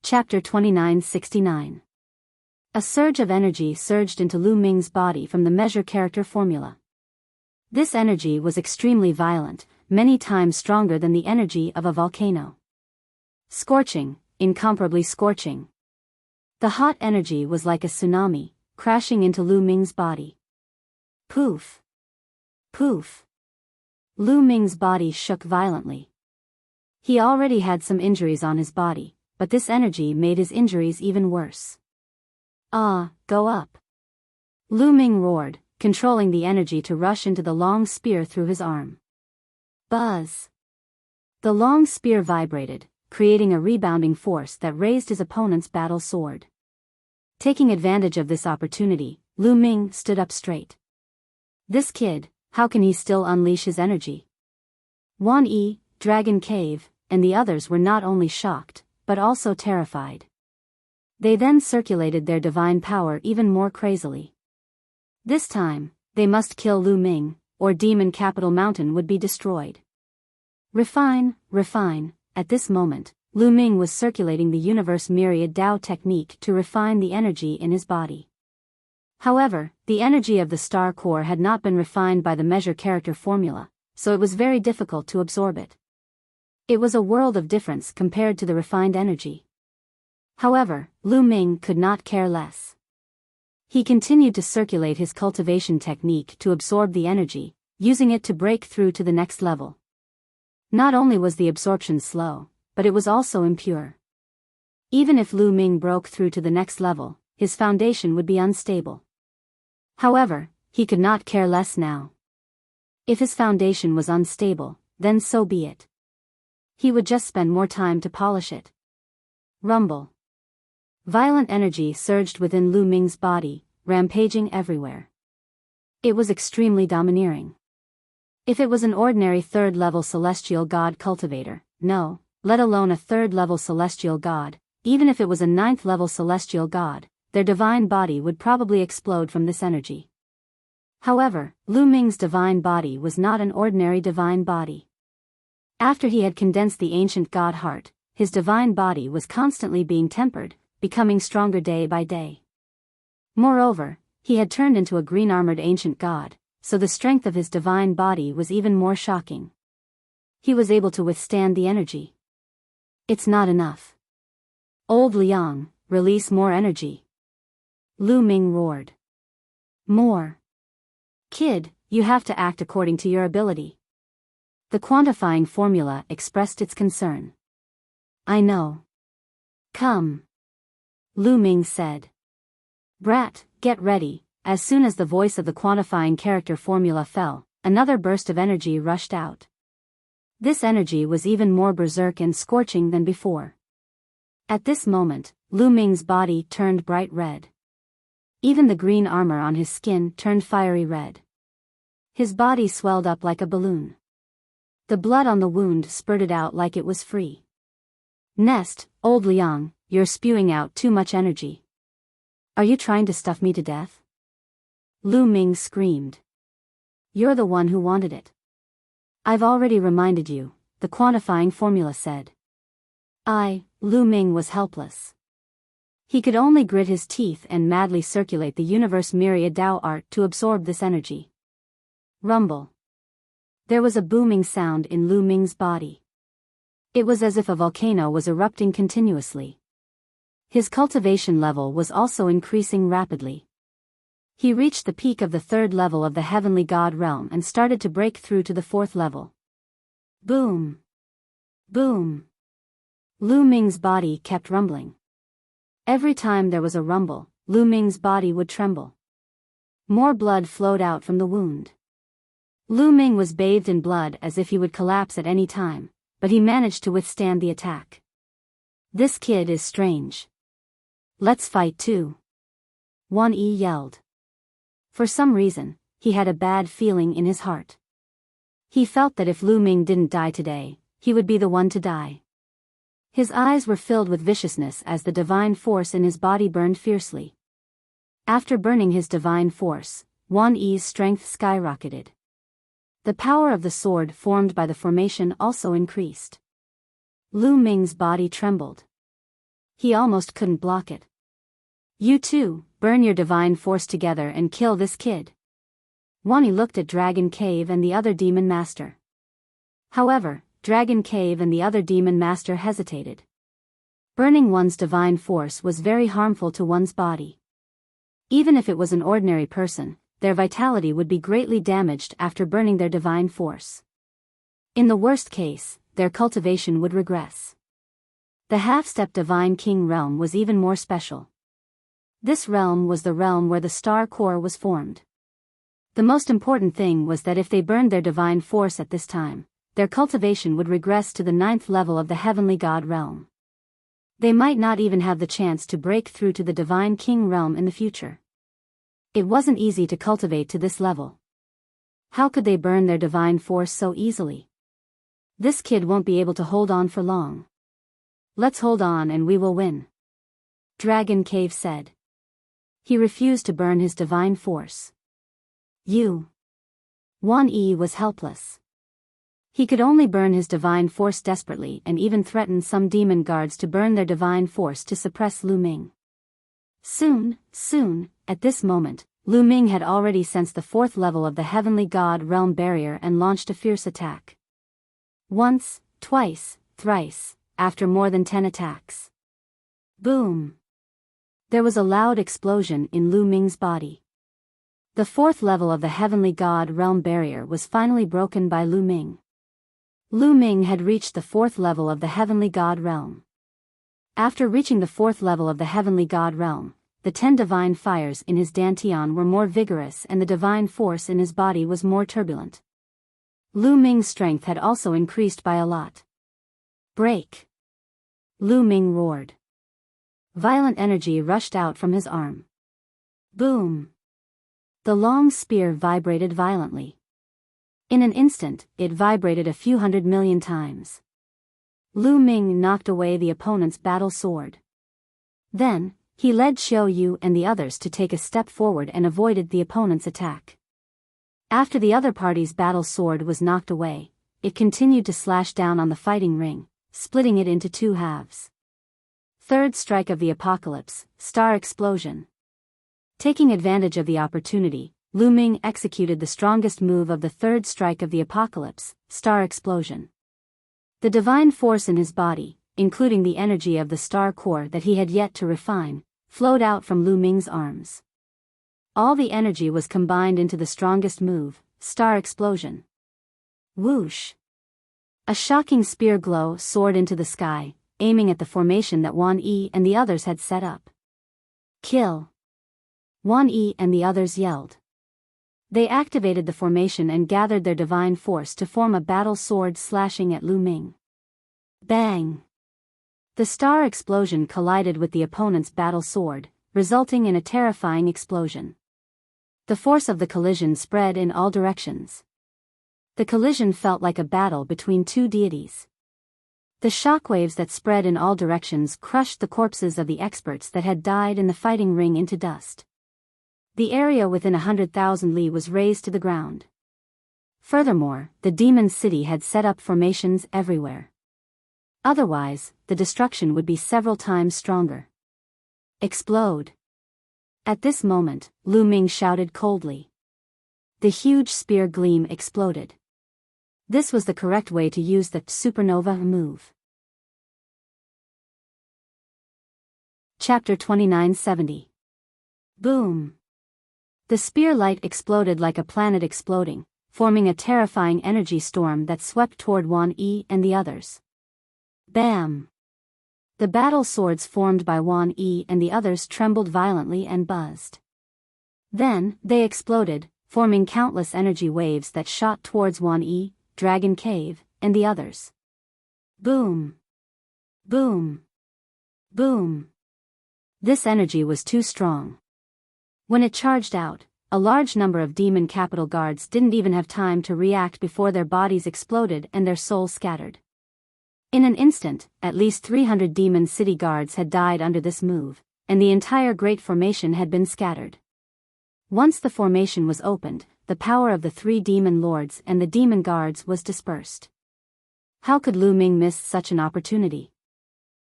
Chapter 2969. A surge of energy surged into Lu Ming's body from the measure character formula. This energy was extremely violent, many times stronger than the energy of a volcano. Scorching, incomparably scorching. The hot energy was like a tsunami, crashing into Lu Ming's body. Poof! Poof! Lu Ming's body shook violently. He already had some injuries on his body, but this energy made his injuries even worse. Ah, go up! Lu Ming roared, controlling the energy to rush into the long spear through his arm. Buzz! The long spear vibrated, creating a rebounding force that raised his opponent's battle sword. Taking advantage of this opportunity, Lu Ming stood up straight. This kid, how can he still unleash his energy? Wan Yi, Dragon Cave, and the others were not only shocked, but also terrified. They then circulated their divine power even more crazily. This time, they must kill Lu Ming, or Demon Capital Mountain would be destroyed. Refine. At this moment, Lu Ming was circulating the universe myriad Dao technique to refine the energy in his body. However, the energy of the star core had not been refined by the measure character formula, so it was very difficult to absorb it. It was a world of difference compared to the refined energy. However, Lu Ming could not care less. He continued to circulate his cultivation technique to absorb the energy, using it to break through to the next level. Not only was the absorption slow, but it was also impure. Even if Lu Ming broke through to the next level, his foundation would be unstable. However, he could not care less now. If his foundation was unstable, then so be it. He would just spend more time to polish it. Rumble. Violent energy surged within Lu Ming's body, rampaging everywhere. It was extremely domineering. If it was an ordinary third-level celestial god cultivator, no, let alone a third-level celestial god, even if it was a ninth-level celestial god, their divine body would probably explode from this energy. However, Lu Ming's divine body was not an ordinary divine body. After he had condensed the ancient god heart, his divine body was constantly being tempered, becoming stronger day by day. Moreover, he had turned into a green-armored ancient god, so the strength of his divine body was even more shocking. He was able to withstand the energy. It's not enough. Old Liang, release more energy. Lu Ming roared. More. Kid, you have to act according to your ability. The quantifying formula expressed its concern. I know. Come. Lu Ming said. Brat, get ready. As soon as the voice of the quantifying character formula fell, another burst of energy rushed out. This energy was even more berserk and scorching than before. At this moment, Lu Ming's body turned bright red. Even the green armor on his skin turned fiery red. His body swelled up like a balloon. The blood on the wound spurted out like it was free. Nest, old Liang, you're spewing out too much energy. Are you trying to stuff me to death? Lu Ming screamed. You're the one who wanted it. I've already reminded you, the quantifying formula said. Lu Ming was helpless. He could only grit his teeth and madly circulate the universe myriad Dao art to absorb this energy. Rumble. There was a booming sound in Lu Ming's body. It was as if a volcano was erupting continuously. His cultivation level was also increasing rapidly. He reached the peak of the third level of the heavenly god realm and started to break through to the fourth level. Boom. Boom. Lu Ming's body kept rumbling. Every time there was a rumble, Lu Ming's body would tremble. More blood flowed out from the wound. Lu Ming was bathed in blood as if he would collapse at any time, but he managed to withstand the attack. This kid is strange. Let's fight too. Wan Yi yelled. For some reason, he had a bad feeling in his heart. He felt that if Lu Ming didn't die today, he would be the one to die. His eyes were filled with viciousness as the divine force in his body burned fiercely. After burning his divine force, Wan Yi's strength skyrocketed. The power of the sword formed by the formation also increased. Lu Ming's body trembled. He almost couldn't block it. You too, burn your divine force together and kill this kid. Wan Yi looked at Dragon Cave and the other demon master. However, Dragon Cave and the other demon master hesitated. Burning one's divine force was very harmful to one's body. Even if it was an ordinary person, their vitality would be greatly damaged after burning their divine force. In the worst case, their cultivation would regress. The half-step Divine King realm was even more special. This realm was the realm where the star core was formed. The most important thing was that if they burned their divine force at this time, their cultivation would regress to the 9th level of the heavenly god realm. They might not even have the chance to break through to the Divine King realm in the future. It wasn't easy to cultivate to this level. How could they burn their divine force so easily? This kid won't be able to hold on for long. Let's hold on and we will win. Dragon Cave said. He refused to burn his divine force. Wan Yi was helpless. He could only burn his divine force desperately and even threaten some demon guards to burn their divine force to suppress Lu Ming. Soon, at this moment, Lu Ming had already sensed the 4th level of the heavenly god realm barrier and launched a fierce attack. Once, twice, thrice, after more than 10 attacks. Boom! There was a loud explosion in Lu Ming's body. The 4th level of the heavenly god realm barrier was finally broken by Lu Ming. Lu Ming had reached the 4th level of the heavenly god realm. After reaching the 4th level of the heavenly god realm, the 10 divine fires in his dantian were more vigorous and the divine force in his body was more turbulent. Lu Ming's strength had also increased by a lot. Break! Lu Ming roared. Violent energy rushed out from his arm. Boom! The long spear vibrated violently. In an instant, it vibrated a few 100 million times. Lu Ming knocked away the opponent's battle sword. Then, he led Xiao Yu and the others to take a step forward and avoided the opponent's attack. After the other party's battle sword was knocked away, it continued to slash down on the fighting ring, splitting it into 2 halves. Third strike of the apocalypse, star explosion. Taking advantage of the opportunity, Lu Ming executed the strongest move of the third strike of the apocalypse, star explosion. The divine force in his body, including the energy of the star core that he had yet to refine, flowed out from Lu Ming's arms. All the energy was combined into the strongest move, star explosion. Whoosh! A shocking spear glow soared into the sky, aiming at the formation that Wan Yi and the others had set up. Kill! Wan Yi and the others yelled. They activated the formation and gathered their divine force to form a battle sword slashing at Lu Ming. Bang! The star explosion collided with the opponent's battle sword, resulting in a terrifying explosion. The force of the collision spread in all directions. The collision felt like a battle between 2 deities. The shockwaves that spread in all directions crushed the corpses of the experts that had died in the fighting ring into dust. The area within 100,000 li was razed to the ground. Furthermore, the demon city had set up formations everywhere. Otherwise, the destruction would be several times stronger. Explode! At this moment, Lu Ming shouted coldly. The huge spear gleam exploded. This was the correct way to use the supernova move. Chapter 2970. Boom! The spear light exploded like a planet exploding, forming a terrifying energy storm that swept toward Wan Yi and the others. Bam! The battle swords formed by Wan Yi and the others trembled violently and buzzed. Then, they exploded, forming countless energy waves that shot towards Wan Yi, Dragon Cave, and the others. Boom! Boom! Boom! This energy was too strong. When it charged out, a large number of demon capital guards didn't even have time to react before their bodies exploded and their souls scattered. In an instant, at least 300 demon city guards had died under this move, and the entire great formation had been scattered. Once the formation was opened, the power of the three demon lords and the demon guards was dispersed. How could Lu Ming miss such an opportunity?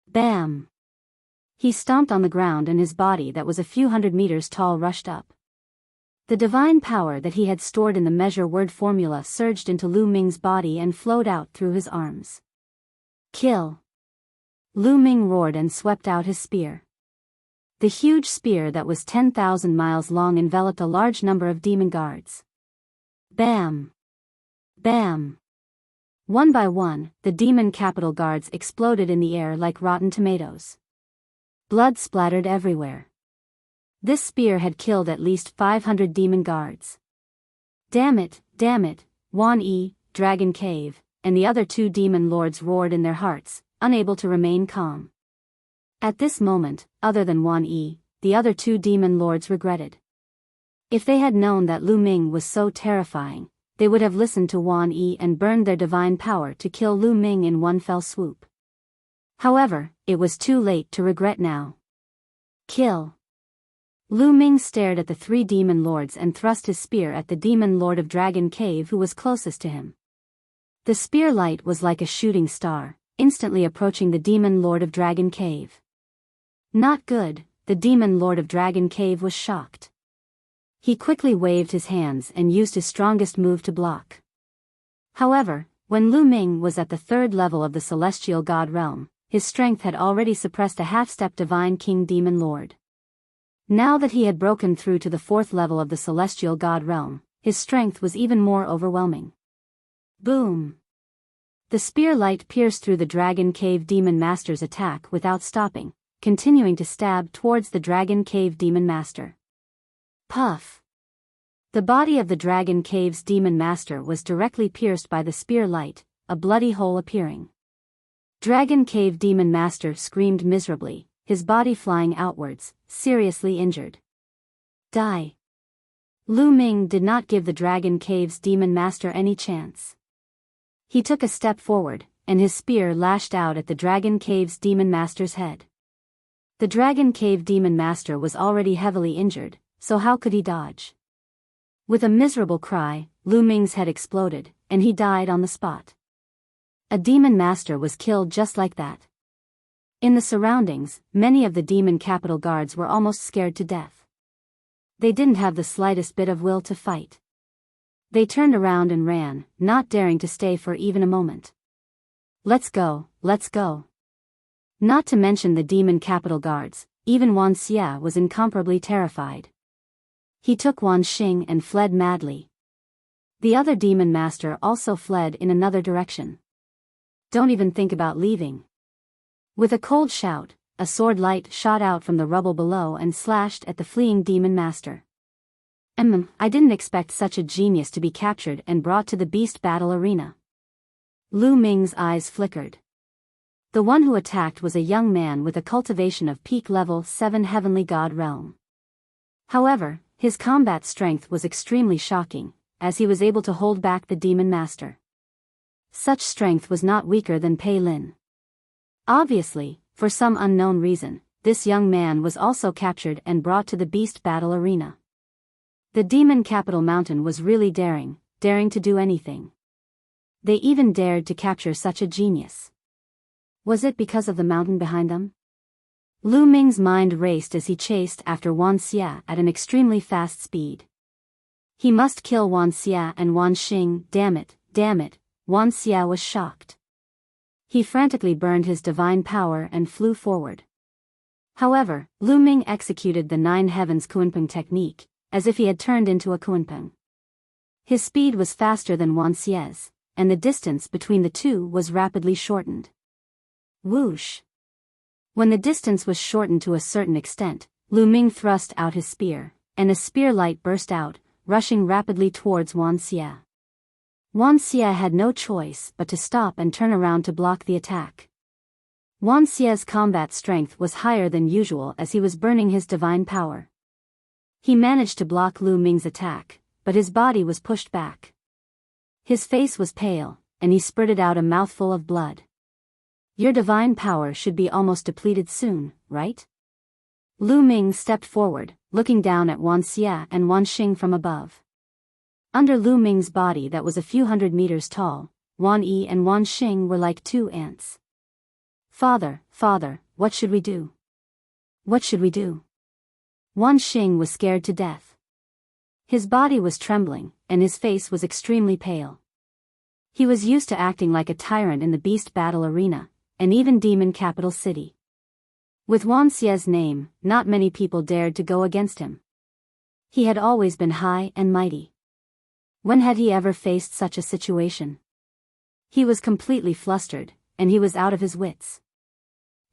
Bam! He stomped on the ground and his body that was a few hundred meters tall rushed up. The divine power that he had stored in the measure word formula surged into Lu Ming's body and flowed out through his arms. Kill! Lu Ming roared and swept out his spear. The huge spear that was 10,000 miles long enveloped a large number of demon guards. Bam! Bam! One by one, the demon capital guards exploded in the air like rotten tomatoes. Blood splattered everywhere. This spear had killed at least 500 demon guards. Damn it, Wan Yi, Dragon Cave, and the other two demon lords roared in their hearts, unable to remain calm. At this moment, other than Wan Yi, the other two demon lords regretted. If they had known that Lu Ming was so terrifying, they would have listened to Wan Yi and burned their divine power to kill Lu Ming in one fell swoop. However, it was too late to regret now. Kill! Lu Ming stared at the three demon lords and thrust his spear at the demon lord of Dragon Cave who was closest to him. The spear light was like a shooting star, instantly approaching the demon lord of Dragon Cave. Not good, the demon lord of Dragon Cave was shocked. He quickly waved his hands and used his strongest move to block. However, when Lu Ming was at the third level of the celestial god realm, his strength had already suppressed a half-step divine king demon lord. Now that he had broken through to the fourth level of the celestial god realm, his strength was even more overwhelming. Boom! The spear light pierced through the Dragon Cave demon master's attack without stopping, continuing to stab towards the Dragon Cave demon master. Puff! The body of the Dragon Cave's demon master was directly pierced by the spear light, a bloody hole appearing. Dragon Cave demon master screamed miserably, his body flying outwards, seriously injured. Die! Lu Ming did not give the Dragon Cave's demon master any chance. He took a step forward, and his spear lashed out at the Dragon Cave's demon master's head. The Dragon Cave demon master was already heavily injured, so how could he dodge? With a miserable cry, Lu Ming's head exploded, and he died on the spot. A demon master was killed just like that. In the surroundings, many of the demon capital guards were almost scared to death. They didn't have the slightest bit of will to fight. They turned around and ran, not daring to stay for even a moment. Let's go, let's go. Not to mention the demon capital guards, even Wan Xia was incomparably terrified. He took Wan Xing and fled madly. The other demon master also fled in another direction. Don't even think about leaving. With a cold shout, a sword light shot out from the rubble below and slashed at the fleeing demon master. I didn't expect such a genius to be captured and brought to the beast battle arena. Lu Ming's eyes flickered. The one who attacked was a young man with a cultivation of peak level 7 heavenly god realm. However, his combat strength was extremely shocking, as he was able to hold back the demon master. Such strength was not weaker than Pei Lin. Obviously, for some unknown reason, this young man was also captured and brought to the beast battle arena. The demon capital mountain was really daring to do anything. They even dared to capture such a genius. Was it because of the mountain behind them? Lu Ming's mind raced as he chased after Wan Xia at an extremely fast speed. He must kill Wan Xia and Wan Xing, damn it, Wan Xia was shocked. He frantically burned his divine power and flew forward. However, Lu Ming executed the 9 heavens Kunpeng technique, as if he had turned into a Kunpeng. His speed was faster than Wan Xia's, and the distance between the two was rapidly shortened. Whoosh! When the distance was shortened to a certain extent, Lu Ming thrust out his spear, and a spear light burst out, rushing rapidly towards Wan Xia. Wan Xia had no choice but to stop and turn around to block the attack. Wan Xia's combat strength was higher than usual as he was burning his divine power. He managed to block Lu Ming's attack, but his body was pushed back. His face was pale, and he spurted out a mouthful of blood. Your divine power should be almost depleted soon, right? Lu Ming stepped forward, looking down at Wuxia and Wanxing from above. Under Lu Ming's body that was a few hundred meters tall, Wan Yi and Wanxing were like two ants. Father, what should we do? What should we do? Wanxing was scared to death. His body was trembling, and his face was extremely pale. He was used to acting like a tyrant in the beast battle arena, and even demon capital city. With Wuxia's name, not many people dared to go against him. He had always been high and mighty. When had he ever faced such a situation? He was completely flustered, and he was out of his wits.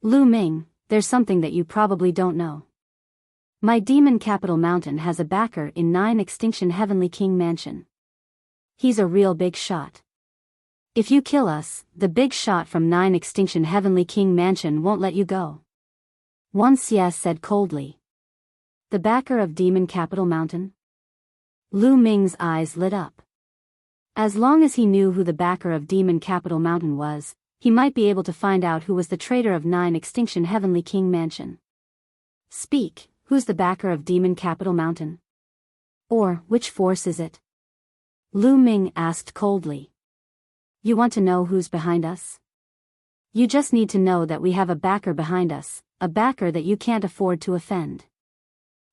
Lu Ming, there's something that you probably don't know. My demon capital mountain has a backer in 9 Extinction Heavenly King Mansion. He's a real big shot. If you kill us, the big shot from 9 Extinction Heavenly King Mansion won't let you go. Wuxia said coldly. The backer of Demon Capital Mountain? Lu Ming's eyes lit up. As long as he knew who the backer of Demon Capital Mountain was, he might be able to find out who was the traitor of 9 Extinction Heavenly King Mansion. Speak, who's the backer of Demon Capital Mountain? Or, which force is it? Lu Ming asked coldly. You want to know who's behind us? You just need to know that we have a backer behind us, a backer that you can't afford to offend.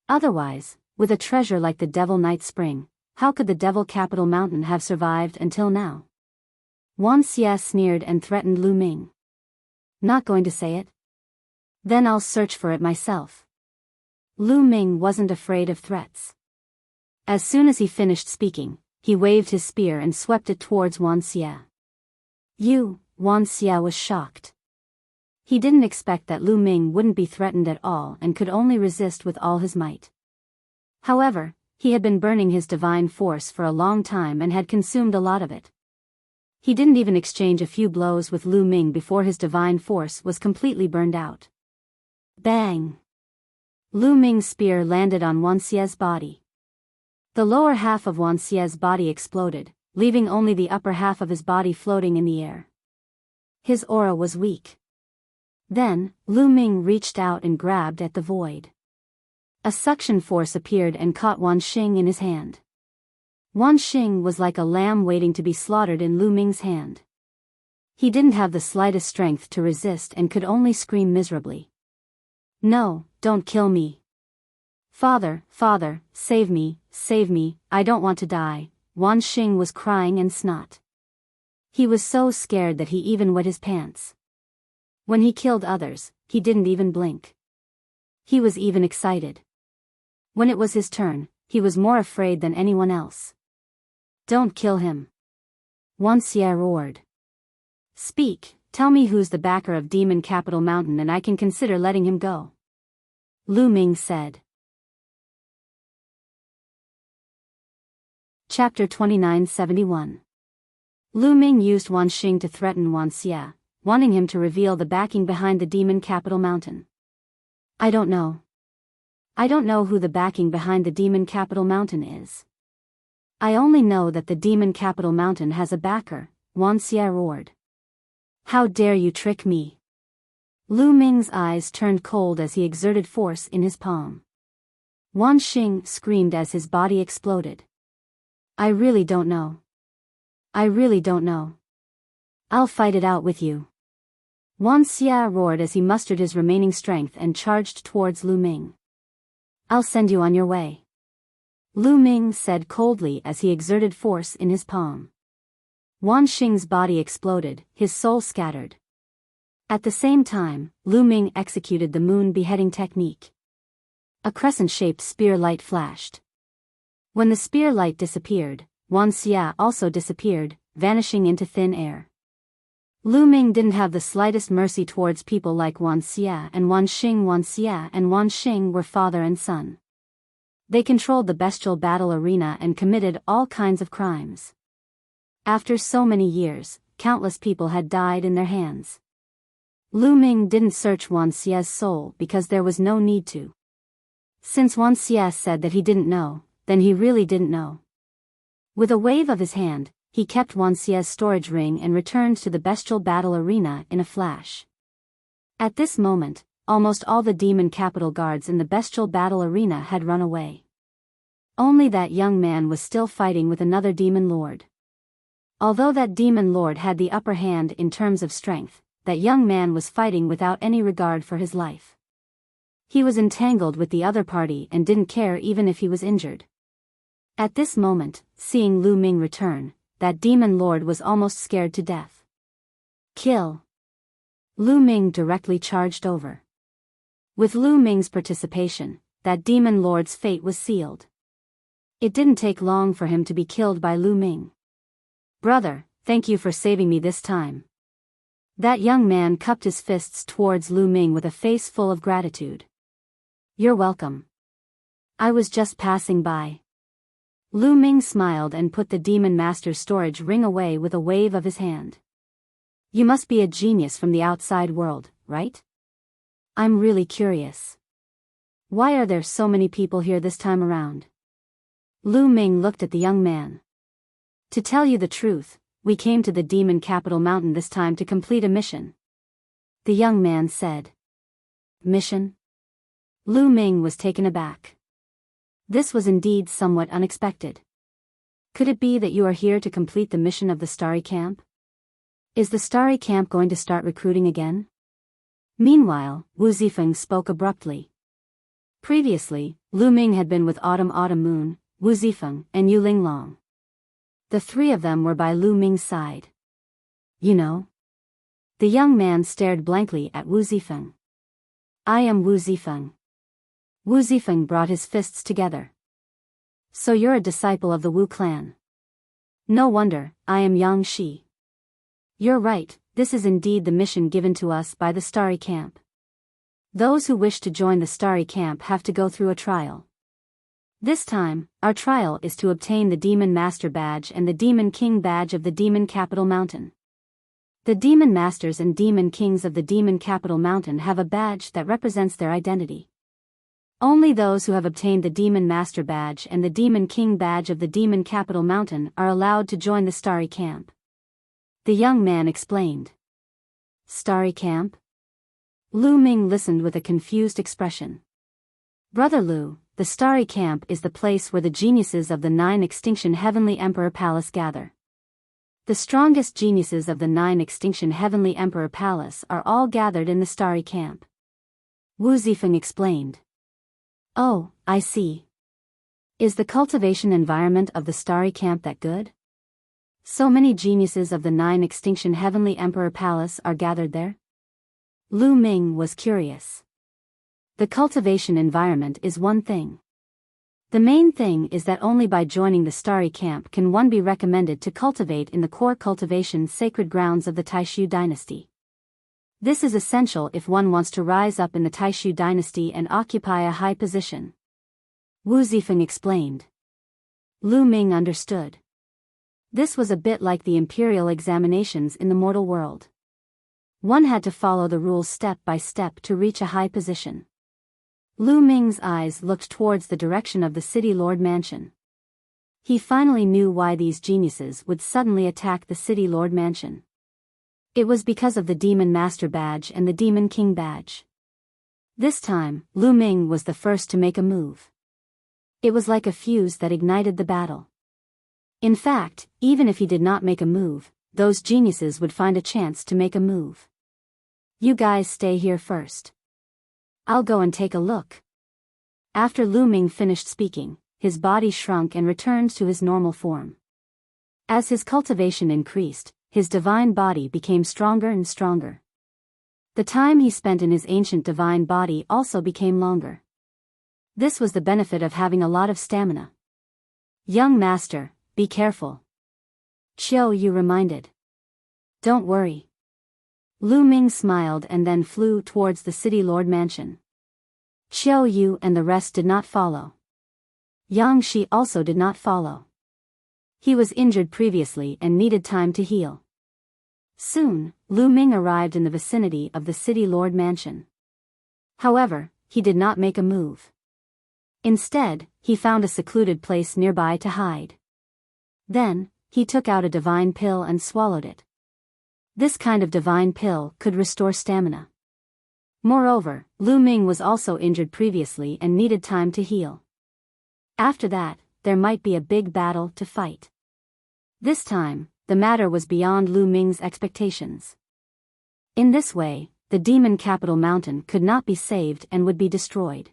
Otherwise, with a treasure like the Devil Night Spring, how could the Devil Capital Mountain have survived until now? Wuxia sneered and threatened Lu Ming. Not going to say it? Then I'll search for it myself. Lu Ming wasn't afraid of threats. As soon as he finished speaking, he waved his spear and swept it towards Wuxia. Wuxia was shocked. He didn't expect that Lu Ming wouldn't be threatened at all and could only resist with all his might. However, he had been burning his divine force for a long time and had consumed a lot of it. He didn't even exchange a few blows with Lu Ming before his divine force was completely burned out. Bang! Lu Ming's spear landed on Wuxia's body. The lower half of Wuxia's body exploded, leaving only the upper half of his body floating in the air. His aura was weak. Then, Lu Ming reached out and grabbed at the void. A suction force appeared and caught Wanxing in his hand. Wanxing was like a lamb waiting to be slaughtered in Lu Ming's hand. He didn't have the slightest strength to resist and could only scream miserably. No, don't kill me. Father, save me, I don't want to die. Wanxing was crying and snot. He was so scared that he even wet his pants. When he killed others, he didn't even blink. He was even excited. When it was his turn, he was more afraid than anyone else. Don't kill him. Wuxia roared. Speak, tell me who's the backer of Demon Capital Mountain and I can consider letting him go. Lu Ming said. Chapter 2971. Lu Ming used Wanxing to threaten Wuxia, wanting him to reveal the backing behind the Demon Capital Mountain. I don't know. I don't know who the backing behind the Demon Capital Mountain is. I only know that the Demon Capital Mountain has a backer, Wuxia roared. How dare you trick me? Lu Ming's eyes turned cold as he exerted force in his palm. Wanxing screamed as his body exploded. I really don't know. I really don't know. I'll fight it out with you. Wuxia roared as he mustered his remaining strength and charged towards Lu Ming. I'll send you on your way. Lu Ming said coldly as he exerted force in his palm. Wanxing's body exploded, his soul scattered. At the same time, Lu Ming executed the moon beheading technique. A crescent-shaped spear light flashed. When the spear light disappeared, Wuxia also disappeared, vanishing into thin air. Lu Ming didn't have the slightest mercy towards people like Wuxia and Wanxing. Wuxia and Wanxing were father and son. They controlled the bestial battle arena and committed all kinds of crimes. After so many years, countless people had died in their hands. Lu Ming didn't search Wuxia's soul because there was no need to. Since Wuxia said that he didn't know, then he really didn't know. With a wave of his hand, he kept Wuxia's storage ring and returned to the bestial battle arena in a flash. At this moment, almost all the demon capital guards in the bestial battle arena had run away. Only that young man was still fighting with another demon lord. Although that demon lord had the upper hand in terms of strength, that young man was fighting without any regard for his life. He was entangled with the other party and didn't care even if he was injured. At this moment, seeing Lu Ming return, that demon lord was almost scared to death. Kill! Lu Ming directly charged over. With Lu Ming's participation, that demon lord's fate was sealed. It didn't take long for him to be killed by Lu Ming. Brother, thank you for saving me this time. That young man cupped his fists towards Lu Ming with a face full of gratitude. You're welcome. I was just passing by. Lu Ming smiled and put the demon master's storage ring away with a wave of his hand. You must be a genius from the outside world, right? I'm really curious. Why are there so many people here this time around? Lu Ming looked at the young man. To tell you the truth, we came to the demon capital mountain this time to complete a mission. The young man said. Mission? Lu Ming was taken aback. This was indeed somewhat unexpected. Could it be that you are here to complete the mission of the Starry Camp? Is the Starry Camp going to start recruiting again? Meanwhile, Wu Zifeng spoke abruptly. Previously, Lu Ming had been with Autumn Moon, Wu Zifeng, and Yu Linglong. The three of them were by Lu Ming's side. You know? The young man stared blankly at Wu Zifeng. I am Wu Zifeng. Wu Zifeng brought his fists together. So you're a disciple of the Wu clan. No wonder, I am Yang Shi. You're right, this is indeed the mission given to us by the Starry Camp. Those who wish to join the Starry Camp have to go through a trial. This time, our trial is to obtain the Demon Master Badge and the Demon King Badge of the Demon Capital Mountain. The Demon Masters and Demon Kings of the Demon Capital Mountain have a badge that represents their identity. Only those who have obtained the Demon Master Badge and the Demon King Badge of the Demon Capital Mountain are allowed to join the Starry Camp. The young man explained. Starry Camp? Lu Ming listened with a confused expression. Brother Lu, the Starry Camp is the place where the geniuses of the 9 Extinction Heavenly Emperor Palace gather. The strongest geniuses of the 9 Extinction Heavenly Emperor Palace are all gathered in the Starry Camp. Wu Zifeng explained. Oh, I see. Is the cultivation environment of the Starry Camp that good? So many geniuses of the 9 Extinction Heavenly Emperor Palace are gathered there? Lu Ming was curious. The cultivation environment is one thing. The main thing is that only by joining the Starry Camp can one be recommended to cultivate in the core cultivation sacred grounds of the Taishu dynasty. This is essential if one wants to rise up in the Taishu dynasty and occupy a high position. Wu Zifeng explained. Lu Ming understood. This was a bit like the imperial examinations in the mortal world. One had to follow the rules step by step to reach a high position. Lu Ming's eyes looked towards the direction of the City Lord Mansion. He finally knew why these geniuses would suddenly attack the City Lord Mansion. It was because of the Demon Master Badge and the Demon King Badge. This time, Lu Ming was the first to make a move. It was like a fuse that ignited the battle. In fact, even if he did not make a move, those geniuses would find a chance to make a move. You guys stay here first. I'll go and take a look. After Lu Ming finished speaking, his body shrunk and returned to his normal form. As his cultivation increased, his divine body became stronger and stronger. The time he spent in his ancient divine body also became longer. This was the benefit of having a lot of stamina. Young master, be careful. Qiu Yu reminded. Don't worry. Lu Ming smiled and then flew towards the City Lord Mansion. Qiu Yu and the rest did not follow. Yang Shi also did not follow. He was injured previously and needed time to heal. Soon, Lu Ming arrived in the vicinity of the City Lord Mansion. However, he did not make a move. Instead, he found a secluded place nearby to hide. Then, he took out a divine pill and swallowed it. This kind of divine pill could restore stamina. Moreover, Lu Ming was also injured previously and needed time to heal. After that, there might be a big battle to fight. This time, the matter was beyond Lu Ming's expectations. In this way, the demon capital mountain could not be saved and would be destroyed.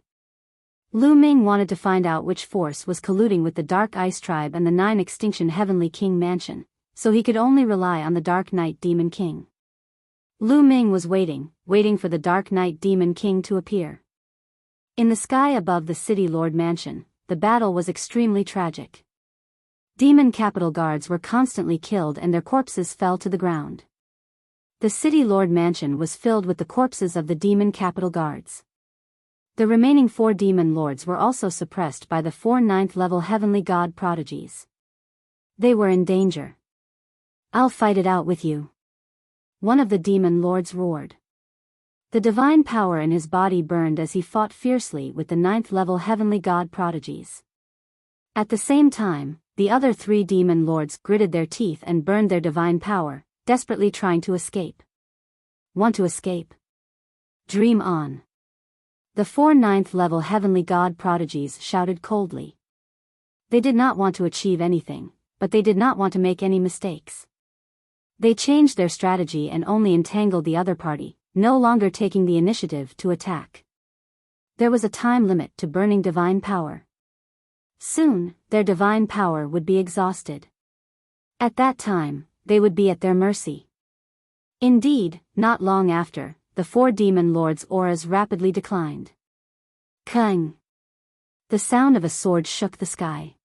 Lu Ming wanted to find out which force was colluding with the Dark Ice Tribe and the 9 Extinction Heavenly King Mansion, so he could only rely on the Dark Knight Demon King. Lu Ming was waiting for the Dark Knight Demon King to appear. In the sky above the City Lord Mansion, the battle was extremely tragic. Demon capital guards were constantly killed and their corpses fell to the ground. The City Lord Mansion was filled with the corpses of the demon capital guards. The remaining 4 demon lords were also suppressed by the 4 9th-level heavenly god prodigies. They were in danger. "I'll fight it out with you," one of the demon lords roared. The divine power in his body burned as he fought fiercely with the 9th-level heavenly god prodigies. At the same time, the other 3 demon lords gritted their teeth and burned their divine power, desperately trying to escape. Want to escape? Dream on. The 4 9th-level heavenly god prodigies shouted coldly. They did not want to achieve anything, but they did not want to make any mistakes. They changed their strategy and only entangled the other party, no longer taking the initiative to attack. There was a time limit to burning divine power. Soon, their divine power would be exhausted. At that time, they would be at their mercy. Indeed, not long after, the 4 demon lords' auras rapidly declined. Kang! The sound of a sword shook the sky.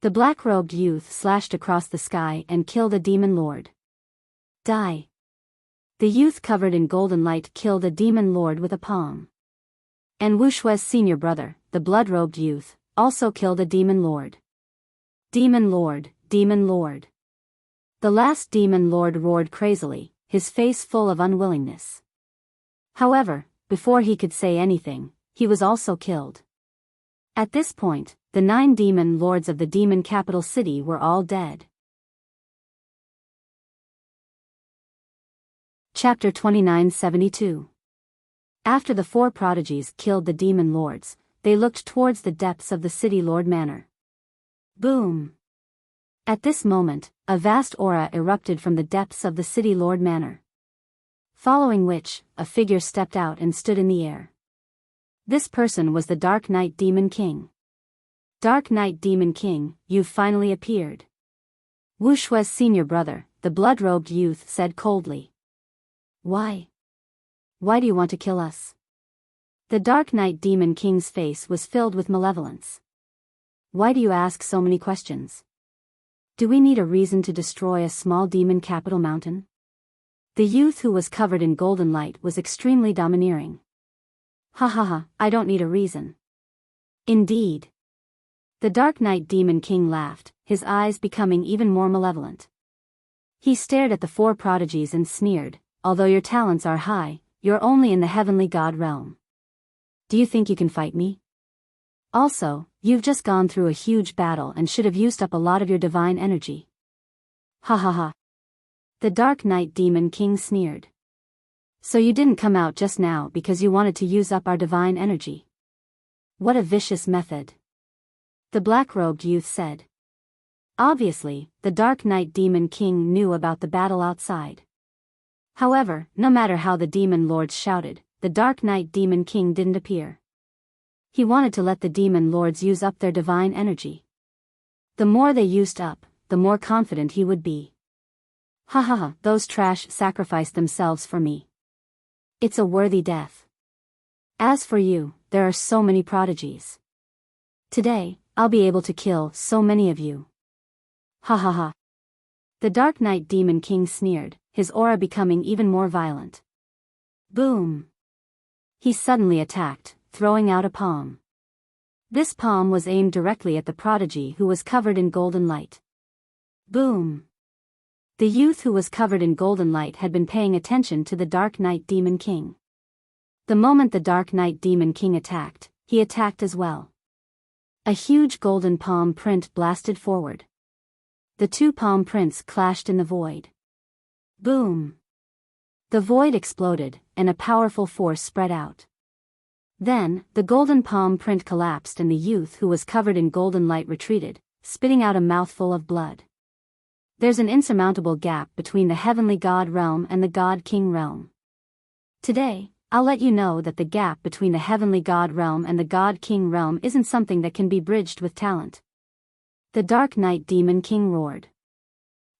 The black-robed youth slashed across the sky and killed a demon lord. Die! The youth covered in golden light killed a demon lord with a palm. And Wushua's senior brother, the blood-robed youth, also killed a demon lord. Demon lord, demon lord. The last demon lord roared crazily, his face full of unwillingness. However, before he could say anything, he was also killed. At this point, the 9 demon lords of the demon capital city were all dead. Chapter 2972. After the 4 prodigies killed the demon lords, they looked towards the depths of the City Lord Manor. Boom! At this moment, a vast aura erupted from the depths of the City Lord Manor. Following which, a figure stepped out and stood in the air. This person was the Dark Knight Demon King. Dark Knight Demon King, you've finally appeared. Wushua's senior brother, the blood-robed youth, said coldly. Why? Why do you want to kill us? The Dark Knight Demon King's face was filled with malevolence. Why do you ask so many questions? Do we need a reason to destroy a small demon capital mountain? The youth who was covered in golden light was extremely domineering. Ha ha ha, I don't need a reason. Indeed. The Dark Knight Demon King laughed, his eyes becoming even more malevolent. He stared at the 4 prodigies and sneered, although your talents are high, you're only in the heavenly god realm. Do you think you can fight me? Also, you've just gone through a huge battle and should have used up a lot of your divine energy. Ha ha ha. The Dark Knight Demon King sneered. So you didn't come out just now because you wanted to use up our divine energy. What a vicious method. The black-robed youth said. Obviously, the Dark Knight Demon King knew about the battle outside. However, no matter how the demon lords shouted, the Dark Knight Demon King didn't appear. He wanted to let the demon lords use up their divine energy. The more they used up, the more confident he would be. Ha ha ha, those trash sacrificed themselves for me. It's a worthy death. As for you, there are so many prodigies. Today, I'll be able to kill so many of you. Ha ha ha. The Dark Knight Demon King sneered, his aura becoming even more violent. Boom! He suddenly attacked, throwing out a palm. This palm was aimed directly at the prodigy who was covered in golden light. Boom! The youth who was covered in golden light had been paying attention to the Dark Knight Demon King. The moment the Dark Knight Demon King attacked, he attacked as well. A huge golden palm print blasted forward. The 2 palm prints clashed in the void. Boom! The void exploded, and a powerful force spread out. Then, the golden palm print collapsed and the youth who was covered in golden light retreated, spitting out a mouthful of blood. There's an insurmountable gap between the heavenly god realm and the god-king realm. Today, I'll let you know that the gap between the heavenly god realm and the god-king realm isn't something that can be bridged with talent. The Dark Knight Demon King roared.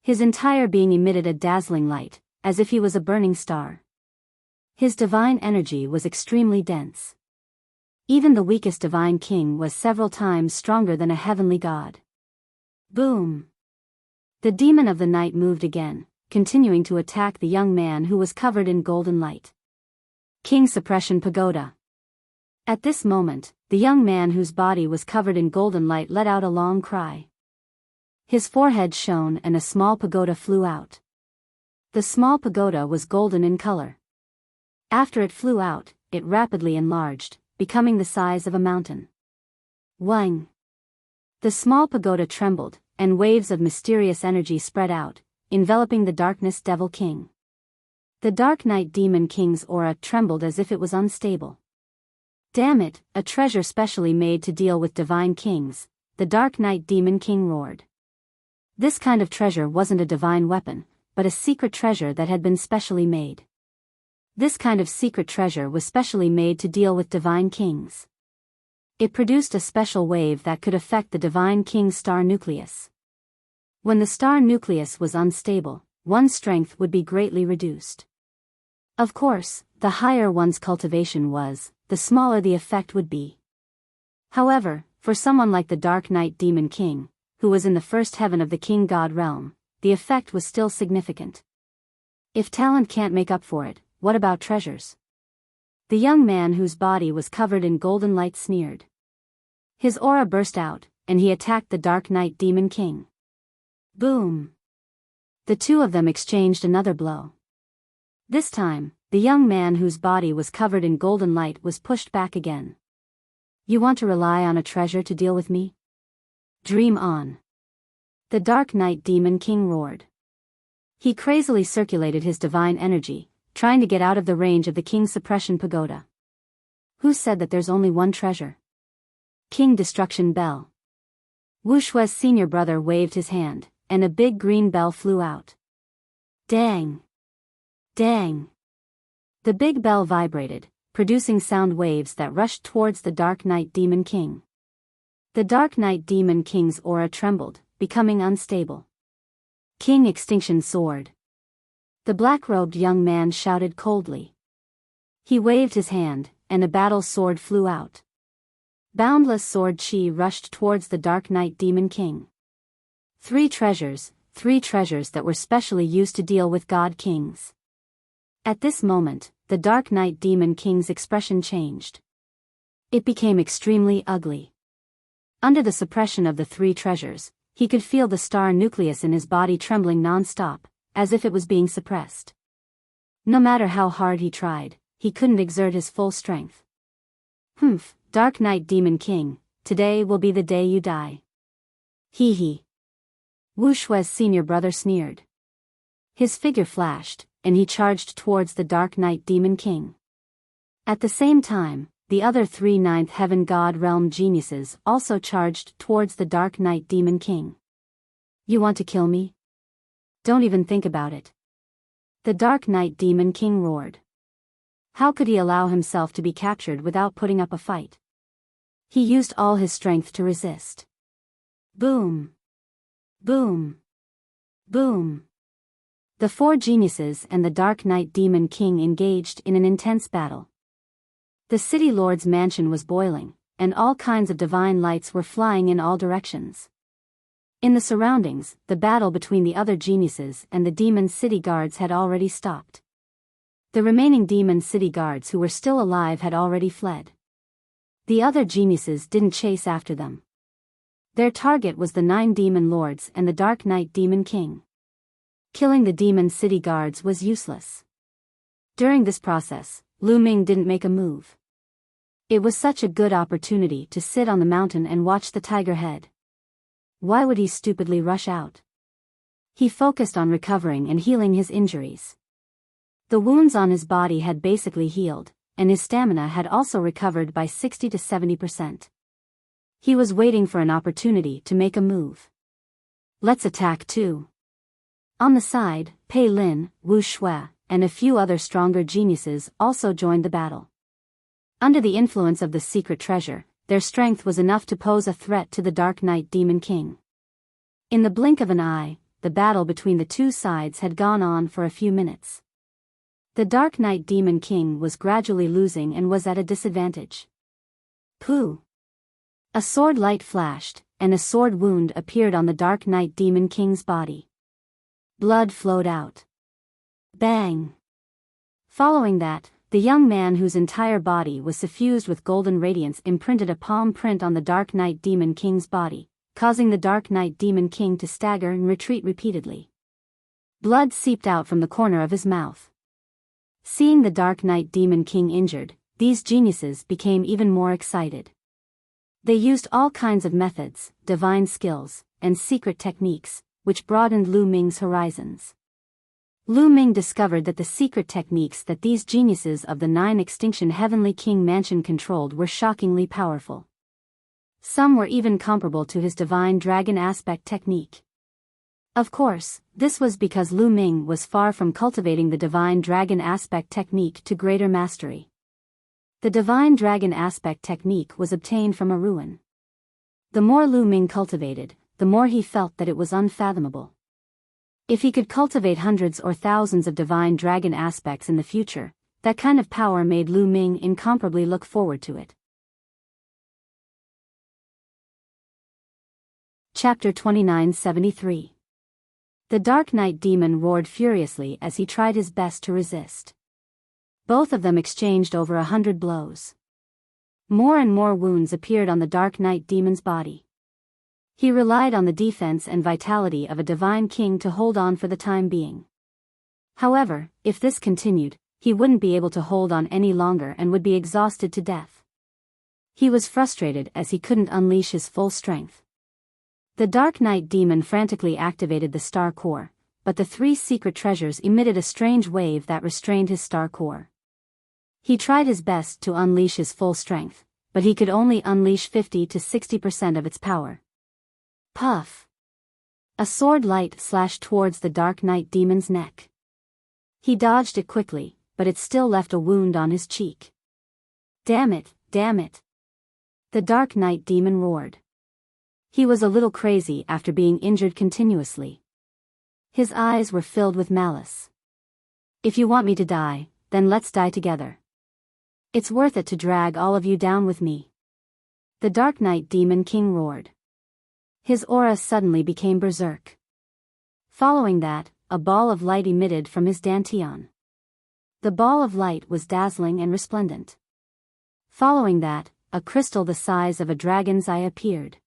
His entire being emitted a dazzling light, as if he was a burning star. His divine energy was extremely dense. Even the weakest divine king was several times stronger than a heavenly god. Boom! The demon of the night moved again, continuing to attack the young man who was covered in golden light. King Suppression Pagoda. At this moment, the young man whose body was covered in golden light let out a long cry. His forehead shone and a small pagoda flew out. The small pagoda was golden in color. After it flew out, it rapidly enlarged, becoming the size of a mountain. Wang! The small pagoda trembled, and waves of mysterious energy spread out, enveloping the Darkness Devil King. The Dark Knight Demon King's aura trembled as if it was unstable. Damn it, a treasure specially made to deal with divine kings, the Dark Knight Demon King roared. This kind of treasure wasn't a divine weapon, but a secret treasure that had been specially made. This kind of secret treasure was specially made to deal with divine kings. It produced a special wave that could affect the divine king's star nucleus. When the star nucleus was unstable, one's strength would be greatly reduced. Of course, the higher one's cultivation was, the smaller the effect would be. However, for someone like the Dark Knight Demon King, who was in the first heaven of the King God realm, the effect was still significant. If talent can't make up for it, what about treasures? The young man whose body was covered in golden light sneered. His aura burst out, and he attacked the Dark Knight Demon King. Boom! The two of them exchanged another blow. This time, the young man whose body was covered in golden light was pushed back again. You want to rely on a treasure to deal with me? Dream on. The Dark Knight Demon King roared. He crazily circulated his divine energy, trying to get out of the range of the King's Suppression Pagoda. Who said that there's only one treasure? King Destruction Bell. Wuxia's senior brother waved his hand, and a big green bell flew out. Dang! Dang! The big bell vibrated, producing sound waves that rushed towards the Dark Knight Demon King. The Dark Knight Demon King's aura trembled, becoming unstable. King Extinction soared. The black-robed young man shouted coldly. He waved his hand, and a battle sword flew out. Boundless sword chi rushed towards the Dark Knight Demon King. Three treasures that were specially used to deal with god kings. At this moment, the Dark Knight Demon King's expression changed. It became extremely ugly. Under the suppression of the three treasures, he could feel the star nucleus in his body trembling non-stop, as if it was being suppressed. No matter how hard he tried, he couldn't exert his full strength. Humph, Dark Knight Demon King, today will be the day you die. Hee hee. Wuxia's senior brother sneered. His figure flashed, and he charged towards the Dark Knight Demon King. At the same time, the other three Ninth Heaven God Realm geniuses also charged towards the Dark Knight Demon King. You want to kill me? Don't even think about it. The Dark Knight Demon King roared. How could he allow himself to be captured without putting up a fight? He used all his strength to resist. Boom! Boom! Boom! The four geniuses and the Dark Knight Demon King engaged in an intense battle. The city lord's mansion was boiling, and all kinds of divine lights were flying in all directions. In the surroundings, the battle between the other geniuses and the demon city guards had already stopped. The remaining demon city guards who were still alive had already fled. The other geniuses didn't chase after them. Their target was the 9 demon lords and the Dark Knight Demon King. Killing the demon city guards was useless. During this process, Lu Ming didn't make a move. It was such a good opportunity to sit on the mountain and watch the tiger head. Why would he stupidly rush out? He focused on recovering and healing his injuries. The wounds on his body had basically healed, and his stamina had also recovered by 60 to 70%. He was waiting for an opportunity to make a move. Let's attack too. On the side, Pei Lin, Wu Shui, and a few other stronger geniuses also joined the battle. Under the influence of the secret treasure, their strength was enough to pose a threat to the Dark Knight Demon King. In the blink of an eye, the battle between the two sides had gone on for a few minutes. The Dark Knight Demon King was gradually losing and was at a disadvantage. Pooh! A sword light flashed, and a sword wound appeared on the Dark Knight Demon King's body. Blood flowed out. Bang! Following that, the young man whose entire body was suffused with golden radiance imprinted a palm print on the Dark Knight Demon King's body, causing the Dark Knight Demon King to stagger and retreat repeatedly. Blood seeped out from the corner of his mouth. Seeing the Dark Knight Demon King injured, these geniuses became even more excited. They used all kinds of methods, divine skills, and secret techniques, which broadened Lu Ming's horizons. Lu Ming discovered that the secret techniques that these geniuses of the Nine Extinction Heavenly King Mansion controlled were shockingly powerful. Some were even comparable to his Divine Dragon Aspect technique. Of course, this was because Lu Ming was far from cultivating the Divine Dragon Aspect technique to greater mastery. The Divine Dragon Aspect technique was obtained from a ruin. The more Lu Ming cultivated, the more he felt that it was unfathomable. If he could cultivate hundreds or thousands of Divine Dragon Aspects in the future, that kind of power made Lu Ming incomparably look forward to it. Chapter 2973. The Dark Knight Demon roared furiously as he tried his best to resist. Both of them exchanged over 100 blows. More and more wounds appeared on the Dark Knight Demon's body. He relied on the defense and vitality of a divine king to hold on for the time being. However, if this continued, he wouldn't be able to hold on any longer and would be exhausted to death. He was frustrated as he couldn't unleash his full strength. The Dark Knight Demon frantically activated the Star Core, but the three secret treasures emitted a strange wave that restrained his Star Core. He tried his best to unleash his full strength, but he could only unleash 50 to 60% of its power. Puff! A sword light slashed towards the Dark Knight Demon's neck. He dodged it quickly, but it still left a wound on his cheek. Damn it, damn it! The Dark Knight Demon roared. He was a little crazy after being injured continuously. His eyes were filled with malice. If you want me to die, then let's die together. It's worth it to drag all of you down with me. The Dark Knight Demon King roared. His aura suddenly became berserk. Following that, a ball of light emitted from his dantian. The ball of light was dazzling and resplendent. Following that, a crystal the size of a dragon's eye appeared.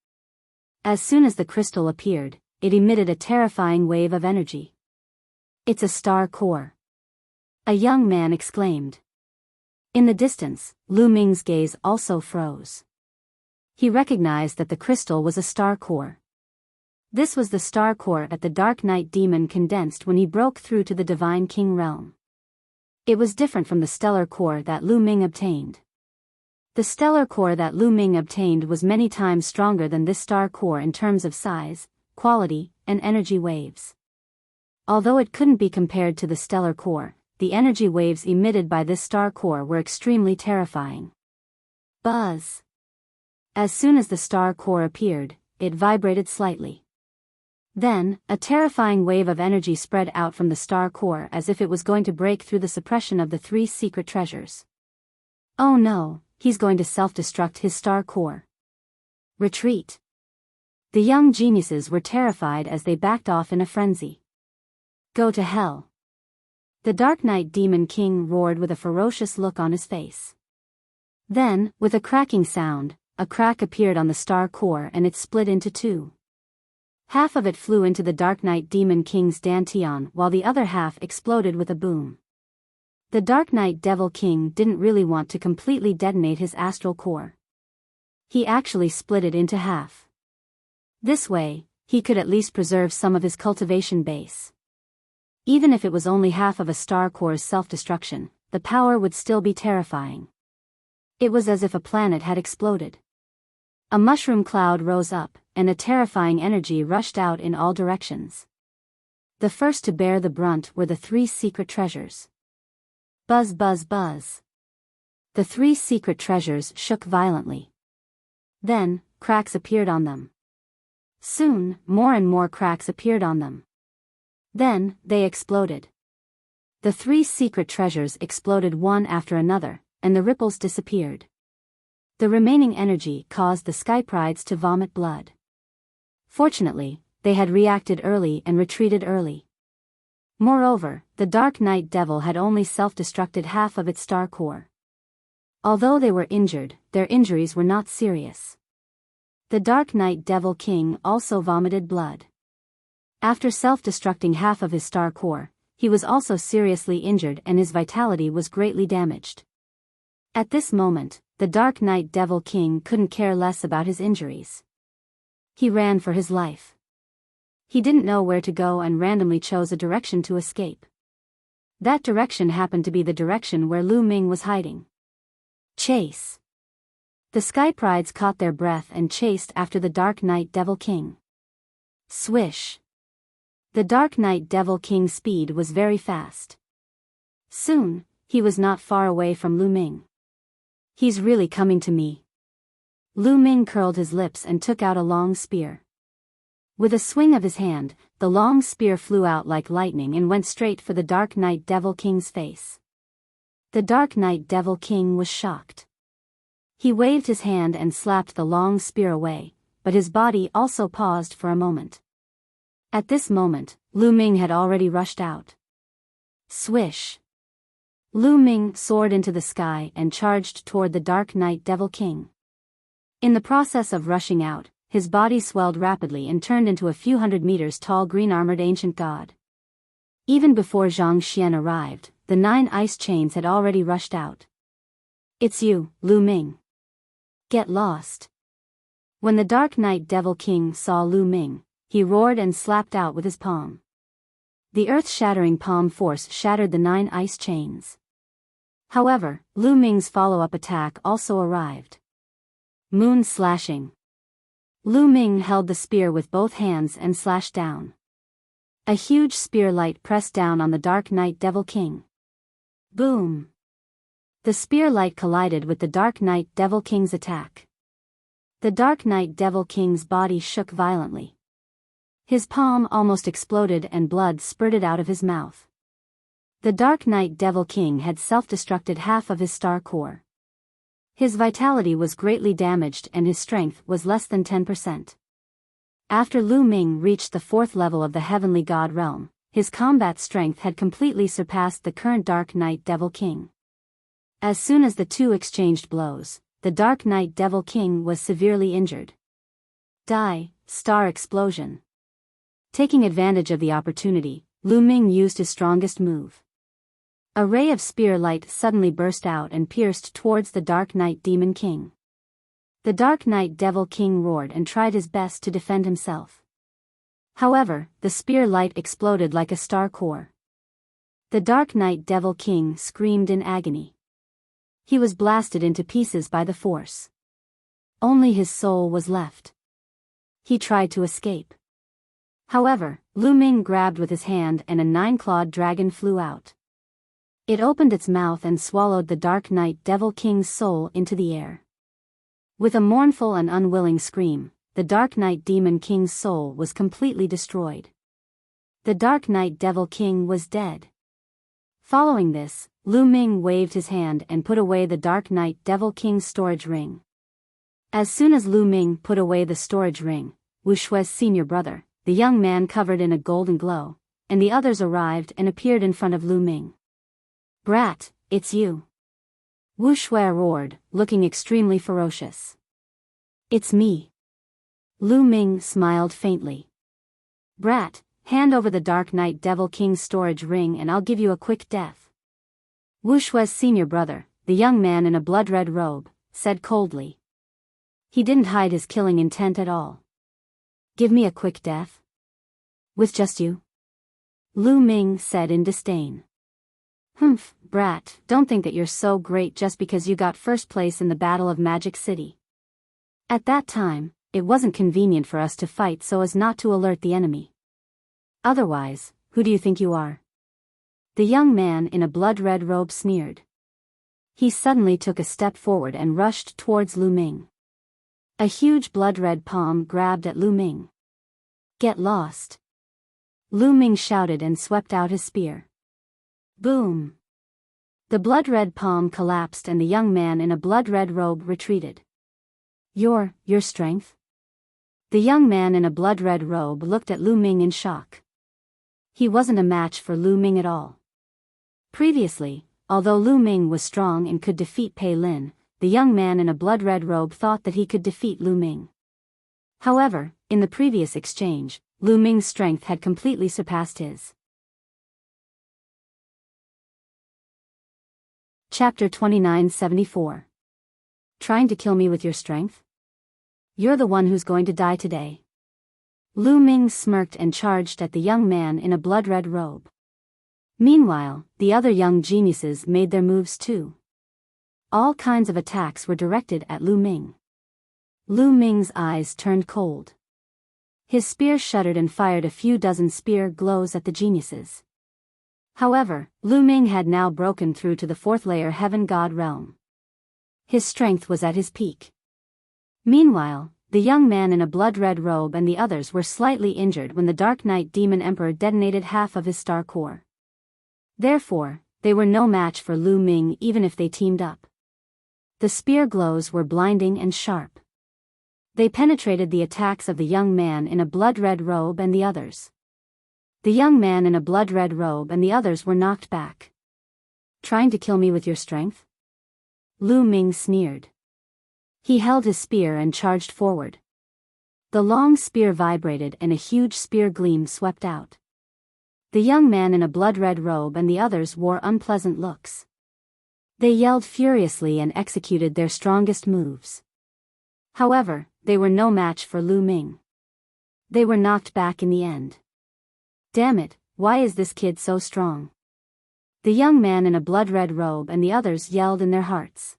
As soon as the crystal appeared, it emitted a terrifying wave of energy. It's a star core. A young man exclaimed. In the distance, Lu Ming's gaze also froze. He recognized that the crystal was a star core. This was the star core that the Dark Knight Demon condensed when he broke through to the Divine King realm. It was different from the stellar core that Lu Ming obtained. The stellar core that Lu Ming obtained was many times stronger than this star core in terms of size, quality, and energy waves. Although it couldn't be compared to the stellar core, the energy waves emitted by this star core were extremely terrifying. Buzz! As soon as the star core appeared, it vibrated slightly. Then, a terrifying wave of energy spread out from the star core as if it was going to break through the suppression of the three secret treasures. Oh no, he's going to self-destruct his star core. Retreat! The young geniuses were terrified as they backed off in a frenzy. Go to hell! The Dark Knight Demon King roared with a ferocious look on his face. Then, with a cracking sound, a crack appeared on the star core and it split into two. Half of it flew into the Dark Knight Demon King's dantian while the other half exploded with a boom. The Dark Knight Devil King didn't really want to completely detonate his astral core. He actually split it into half. This way, he could at least preserve some of his cultivation base. Even if it was only half of a star core's self-destruction, the power would still be terrifying. It was as if a planet had exploded. A mushroom cloud rose up, and a terrifying energy rushed out in all directions. The first to bear the brunt were the 3 secret treasures. Buzz, buzz, buzz. The 3 secret treasures shook violently. Then, cracks appeared on them. Soon, more and more cracks appeared on them. Then, they exploded. The 3 secret treasures exploded one after another, and the ripples disappeared. The remaining energy caused the Skyprides to vomit blood. Fortunately, they had reacted early and retreated early. Moreover, the Dark Knight Devil had only self-destructed half of its star core. Although they were injured, their injuries were not serious. The Dark Knight Devil King also vomited blood. After self-destructing half of his star core, he was also seriously injured and his vitality was greatly damaged. At this moment, the Dark Knight Devil King couldn't care less about his injuries. He ran for his life. He didn't know where to go and randomly chose a direction to escape. That direction happened to be the direction where Lu Ming was hiding. Chase. The Skyprides caught their breath and chased after the Dark Knight Devil King. Swish. The Dark Knight Devil King's speed was very fast. Soon, he was not far away from Lu Ming. He's really coming to me. Lu Ming curled his lips and took out a long spear. With a swing of his hand, the long spear flew out like lightning and went straight for the Dark Knight Devil King's face. The Dark Knight Devil King was shocked. He waved his hand and slapped the long spear away, but his body also paused for a moment. At this moment, Lu Ming had already rushed out. Swish. Lu Ming soared into the sky and charged toward the Dark Knight Devil King. In the process of rushing out, his body swelled rapidly and turned into a few hundred meters tall green-armored ancient god. Even before Zhang Xian arrived, the 9 ice chains had already rushed out. It's you, Lu Ming. Get lost. When the Dark Knight Devil King saw Lu Ming, he roared and slapped out with his palm. The earth-shattering palm force shattered the 9 ice chains. However, Lu Ming's follow-up attack also arrived. Moon slashing. Lu Ming held the spear with both hands and slashed down. A huge spear light pressed down on the Dark Knight Devil King. Boom! The spear light collided with the Dark Knight Devil King's attack. The Dark Knight Devil King's body shook violently. His palm almost exploded and blood spurted out of his mouth. The Dark Knight Devil King had self-destructed half of his star core. His vitality was greatly damaged and his strength was less than 10%. After Lu Ming reached the 4th level of the Heavenly God realm, his combat strength had completely surpassed the current Dark Knight Devil King. As soon as the two exchanged blows, the Dark Knight Devil King was severely injured. Die, star explosion. Taking advantage of the opportunity, Lu Ming used his strongest move. A ray of spear light suddenly burst out and pierced towards the Dark Knight Demon King. The Dark Knight Devil King roared and tried his best to defend himself. However, the spear light exploded like a star core. The Dark Knight Devil King screamed in agony. He was blasted into pieces by the force. Only his soul was left. He tried to escape. However, Lu Ming grabbed with his hand and a 9-clawed dragon flew out. It opened its mouth and swallowed the Dark Knight Devil King's soul into the air. With a mournful and unwilling scream, the Dark Knight Demon King's soul was completely destroyed. The Dark Knight Devil King was dead. Following this, Lu Ming waved his hand and put away the Dark Knight Devil King's storage ring. As soon as Lu Ming put away the storage ring, Wu Shui's senior brother, the young man covered in a golden glow, and the others arrived and appeared in front of Lu Ming. Brat, it's you. Wu Shui roared, looking extremely ferocious. It's me. Lu Ming smiled faintly. Brat, hand over the Dark Knight Devil King's storage ring and I'll give you a quick death. Wu Shui's senior brother, the young man in a blood-red robe, said coldly. He didn't hide his killing intent at all. Give me a quick death? With just you? Lu Ming said in disdain. Humph, brat, don't think that you're so great just because you got first place in the Battle of Magic City. At that time, it wasn't convenient for us to fight so as not to alert the enemy. Otherwise, who do you think you are? The young man in a blood-red robe sneered. He suddenly took a step forward and rushed towards Lu Ming. A huge blood-red palm grabbed at Lu Ming. Get lost! Lu Ming shouted and swept out his spear. Boom! The blood-red palm collapsed and the young man in a blood-red robe retreated. Your strength? The young man in a blood-red robe looked at Lu Ming in shock. He wasn't a match for Lu Ming at all. Previously, although Lu Ming was strong and could defeat Pei Lin, the young man in a blood-red robe thought that he could defeat Lu Ming. However, in the previous exchange, Lu Ming's strength had completely surpassed his. Chapter 2974. Trying to kill me with your strength? You're the one who's going to die today. Lu Ming smirked and charged at the young man in a blood-red robe. Meanwhile, the other young geniuses made their moves too. All kinds of attacks were directed at Lu Ming. Lu Ming's eyes turned cold. His spear shuddered and fired a few dozen spear glows at the geniuses. However, Lu Ming had now broken through to the fourth layer Heaven God realm. His strength was at his peak. Meanwhile, the young man in a blood-red robe and the others were slightly injured when the Dark Knight Demon Emperor detonated half of his star core. Therefore, they were no match for Lu Ming even if they teamed up. The spear glows were blinding and sharp. They penetrated the attacks of the young man in a blood-red robe and the others. The young man in a blood-red robe and the others were knocked back. Trying to kill me with your strength? Lu Ming sneered. He held his spear and charged forward. The long spear vibrated and a huge spear gleam swept out. The young man in a blood-red robe and the others wore unpleasant looks. They yelled furiously and executed their strongest moves. However, they were no match for Lu Ming. They were knocked back in the end. Damn it, why is this kid so strong? The young man in a blood-red robe and the others yelled in their hearts.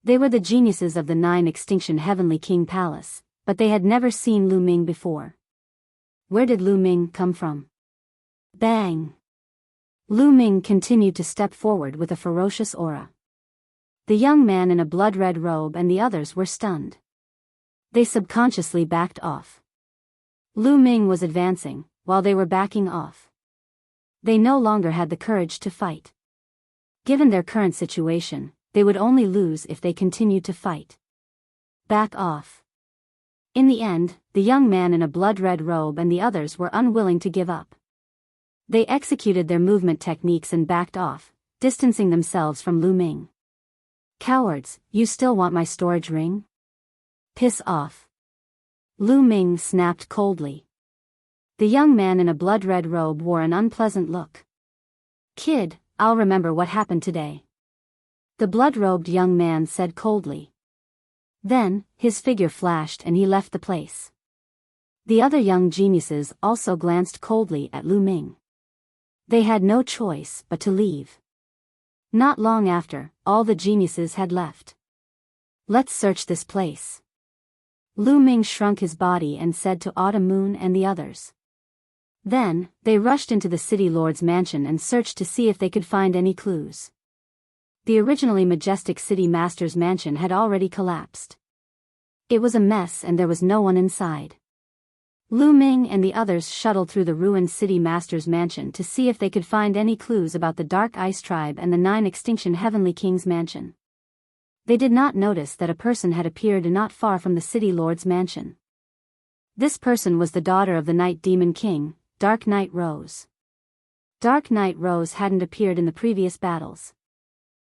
They were the geniuses of the 9 Extinction Heavenly King Palace, but they had never seen Lu Ming before. Where did Lu Ming come from? Bang! Lu Ming continued to step forward with a ferocious aura. The young man in a blood-red robe and the others were stunned. They subconsciously backed off. Lu Ming was advancing, while they were backing off. They no longer had the courage to fight. Given their current situation, they would only lose if they continued to fight. Back off. In the end, the young man in a blood-red robe and the others were unwilling to give up. They executed their movement techniques and backed off, distancing themselves from Lu Ming. Cowards, you still want my storage ring? Piss off. Lu Ming snapped coldly. The young man in a blood-red robe wore an unpleasant look. Kid, I'll remember what happened today. The blood-robed young man said coldly. Then, his figure flashed and he left the place. The other young geniuses also glanced coldly at Lu Ming. They had no choice but to leave. Not long after, all the geniuses had left. Let's search this place. Lu Ming shrunk his body and said to Autumn Moon and the others. Then, they rushed into the city lord's mansion and searched to see if they could find any clues. The originally majestic city master's mansion had already collapsed. It was a mess and there was no one inside. Lu Ming and the others shuttled through the ruined city master's mansion to see if they could find any clues about the Dark Ice Tribe and the 9 Extinction Heavenly King's mansion. They did not notice that a person had appeared not far from the city lord's mansion. This person was the daughter of the Night Demon King, Dark Knight Rose. Dark Knight Rose hadn't appeared in the previous battles.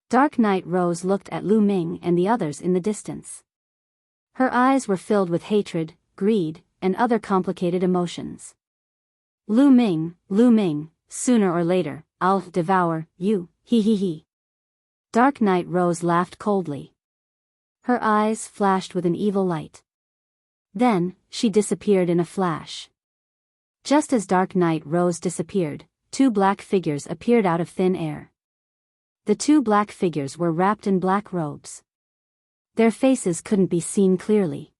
Dark Knight Rose looked at Lu Ming and the others in the distance. Her eyes were filled with hatred, greed, and other complicated emotions. Lu Ming, sooner or later, I'll devour you, he he he. Dark Knight Rose laughed coldly. Her eyes flashed with an evil light. Then, she disappeared in a flash. Just as dark night rose disappeared, two black figures appeared out of thin air. The two black figures were wrapped in black robes. Their faces couldn't be seen clearly.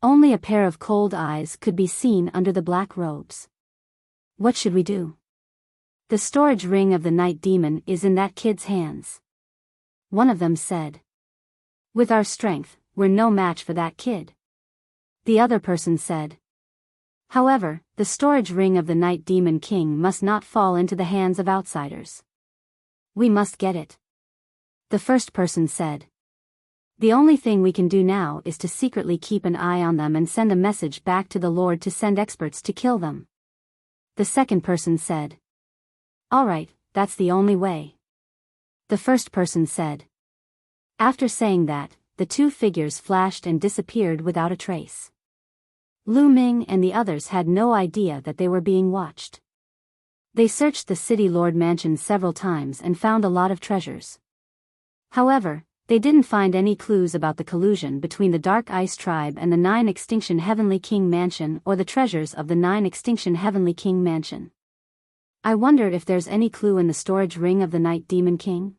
Only a pair of cold eyes could be seen under the black robes. What should we do? The storage ring of the night demon is in that kid's hands. One of them said. With our strength, we're no match for that kid. The other person said. However, the storage ring of the Night Demon King must not fall into the hands of outsiders. We must get it. The first person said. The only thing we can do now is to secretly keep an eye on them and send a message back to the Lord to send experts to kill them. The second person said. All right, that's the only way. The first person said. After saying that, the two figures flashed and disappeared without a trace. Lu Ming and the others had no idea that they were being watched. They searched the City Lord mansion several times and found a lot of treasures. However, they didn't find any clues about the collusion between the Dark Ice Tribe and the Nine Extinction Heavenly King Mansion or the treasures of the Nine Extinction Heavenly King Mansion. I wondered if there's any clue in the storage ring of the Night Demon King?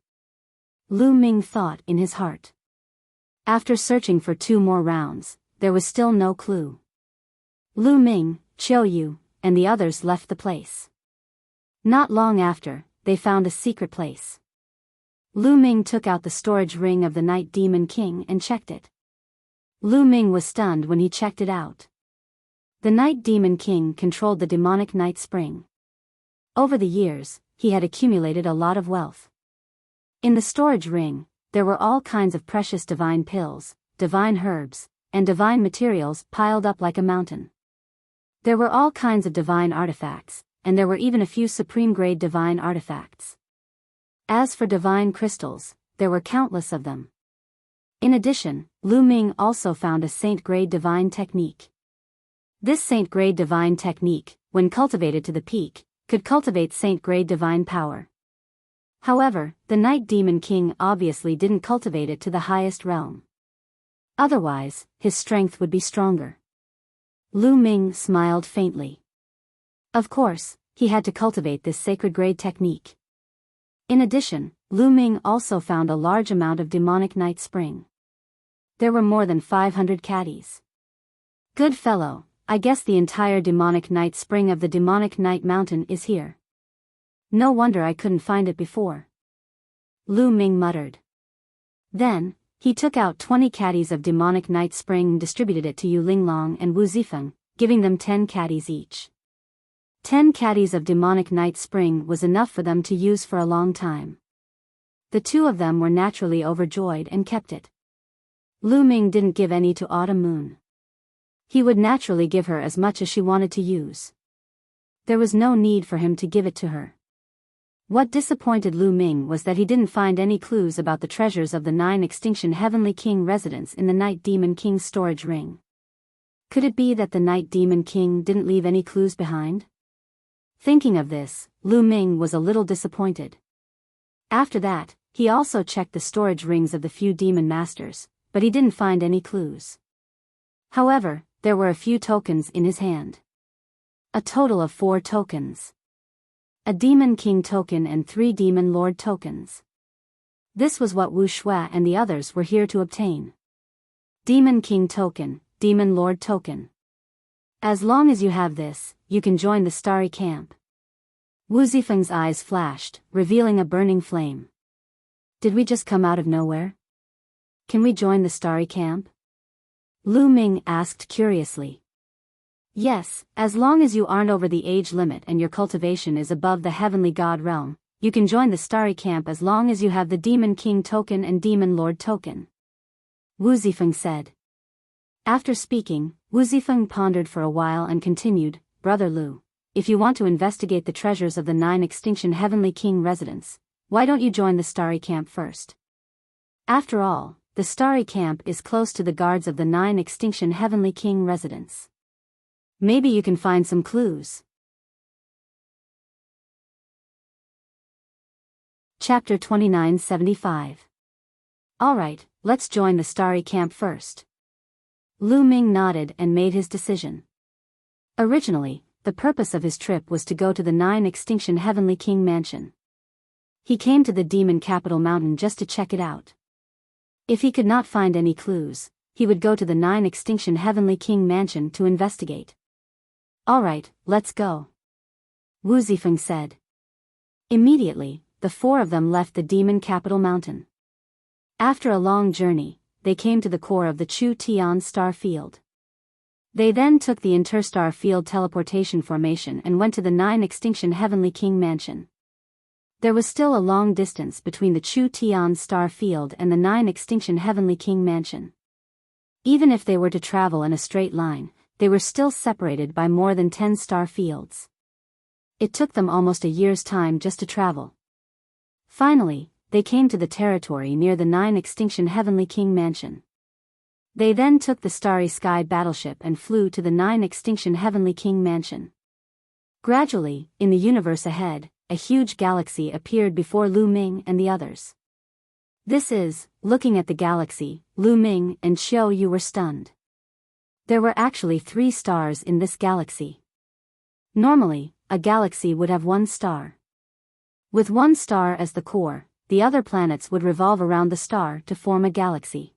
Lu Ming thought in his heart. After searching for 2 more rounds, there was still no clue. Lu Ming, Qiu Yu, and the others left the place. Not long after, they found a secret place. Lu Ming took out the storage ring of the Night Demon King and checked it. Lu Ming was stunned when he checked it out. The Night Demon King controlled the demonic night spring. Over the years, he had accumulated a lot of wealth. In the storage ring, there were all kinds of precious divine pills, divine herbs, and divine materials piled up like a mountain. There were all kinds of divine artifacts, and there were even a few supreme-grade divine artifacts. As for divine crystals, there were countless of them. In addition, Lu Ming also found a saint-grade divine technique. This saint-grade divine technique, when cultivated to the peak, could cultivate saint-grade divine power. However, the Night Demon King obviously didn't cultivate it to the highest realm. Otherwise, his strength would be stronger. Lu Ming smiled faintly. Of course, he had to cultivate this sacred grade technique. In addition, Lu Ming also found a large amount of demonic night spring. There were more than 500 caddies. Good fellow, I guess the entire demonic night spring of the demonic night mountain is here. No wonder I couldn't find it before. Lu Ming muttered. Then, he took out 20 caddies of demonic night spring and distributed it to Yu Linglong and Wu Zifeng, giving them 10 caddies each. 10 caddies of demonic night spring was enough for them to use for a long time. The two of them were naturally overjoyed and kept it. Lu Ming didn't give any to Autumn Moon. He would naturally give her as much as she wanted to use. There was no need for him to give it to her. What disappointed Lu Ming was that he didn't find any clues about the treasures of the Nine Extinction Heavenly King residence in the Night Demon King's storage ring. Could it be that the Night Demon King didn't leave any clues behind? Thinking of this, Lu Ming was a little disappointed. After that, he also checked the storage rings of the few demon masters, but he didn't find any clues. However, there were a few tokens in his hand. A total of 4 tokens. A Demon King token and 3 Demon Lord tokens. This was what Wu Shui and the others were here to obtain. Demon King token, Demon Lord token. As long as you have this, you can join the Starry Camp. Wu Zifeng's eyes flashed, revealing a burning flame. Did we just come out of nowhere? Can we join the Starry Camp? Lu Ming asked curiously. Yes, as long as you aren't over the age limit and your cultivation is above the Heavenly God realm, you can join the Starry Camp as long as you have the Demon King token and Demon Lord token. Wu Zifeng said. After speaking, Wu Zifeng pondered for a while and continued, Brother Lu, if you want to investigate the treasures of the Nine Extinction Heavenly King residence, why don't you join the Starry Camp first? After all, the Starry Camp is close to the guards of the Nine Extinction Heavenly King residence. Maybe you can find some clues. Chapter 2975. Alright, let's join the Starry Camp first. Lu Ming nodded and made his decision. Originally, the purpose of his trip was to go to the 9 Extinction Heavenly King Mansion. He came to the demon capital mountain just to check it out. If he could not find any clues, he would go to the 9 Extinction Heavenly King Mansion to investigate. "Alright, let's go," Wu Zifeng said. Immediately, the four of them left the demon capital mountain. After a long journey, they came to the core of the Chu Tian star field. They then took the interstar field teleportation formation and went to the 9 Extinction Heavenly King Mansion. There was still a long distance between the Chu Tian star field and the 9 Extinction Heavenly King Mansion. Even if they were to travel in a straight line, they were still separated by more than 10 star fields. It took them almost a year's time just to travel. Finally, they came to the territory near the 9 Extinction Heavenly King Mansion. They then took the Starry Sky battleship and flew to the 9 Extinction Heavenly King Mansion. Gradually, in the universe ahead, a huge galaxy appeared before Lu Ming and the others. Looking at the galaxy, Lu Ming and Xiao Yu were stunned. There were actually 3 stars in this galaxy. Normally, a galaxy would have 1 star. With 1 star as the core, the other planets would revolve around the star to form a galaxy.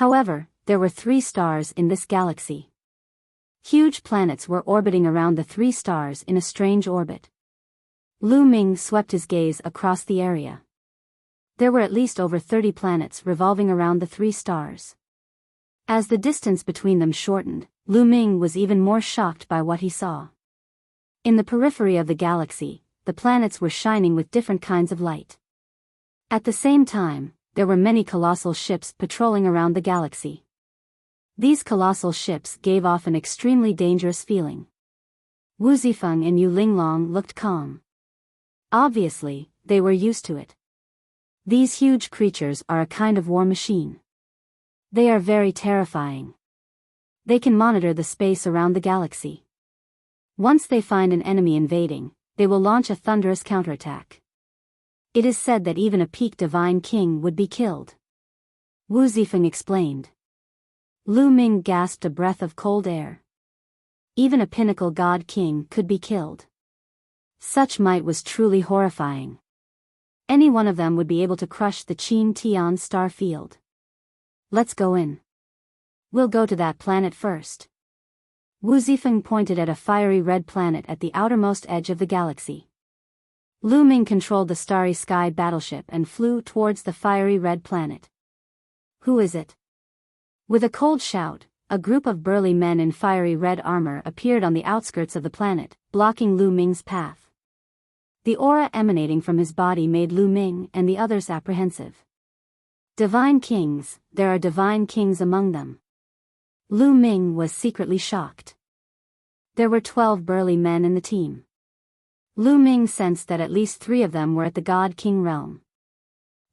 However, there were 3 stars in this galaxy. Huge planets were orbiting around the 3 stars in a strange orbit. Lu Ming swept his gaze across the area. There were at least over 30 planets revolving around the 3 stars. As the distance between them shortened, Lu Ming was even more shocked by what he saw. In the periphery of the galaxy, the planets were shining with different kinds of light. At the same time, there were many colossal ships patrolling around the galaxy. These colossal ships gave off an extremely dangerous feeling. Wu Zifeng and Yu Linglong looked calm. Obviously, they were used to it. These huge creatures are a kind of war machine. They are very terrifying. They can monitor the space around the galaxy. Once they find an enemy invading, they will launch a thunderous counterattack. It is said that even a peak divine king would be killed. Wu Zifeng explained. Lu Ming gasped a breath of cold air. Even a pinnacle god king could be killed. Such might was truly horrifying. Any one of them would be able to crush the Qin Tian star field. "Let's go in. We'll go to that planet first." Wu Zifeng pointed at a fiery red planet at the outermost edge of the galaxy. Lu Ming controlled the Starry Sky battleship and flew towards the fiery red planet. "Who is it?" With a cold shout, a group of burly men in fiery red armor appeared on the outskirts of the planet, blocking Lu Ming's path. The aura emanating from his body made Lu Ming and the others apprehensive. Divine kings, there are divine kings among them. Lu Ming was secretly shocked. There were 12 burly men in the team. Lu Ming sensed that at least 3 of them were at the God King realm.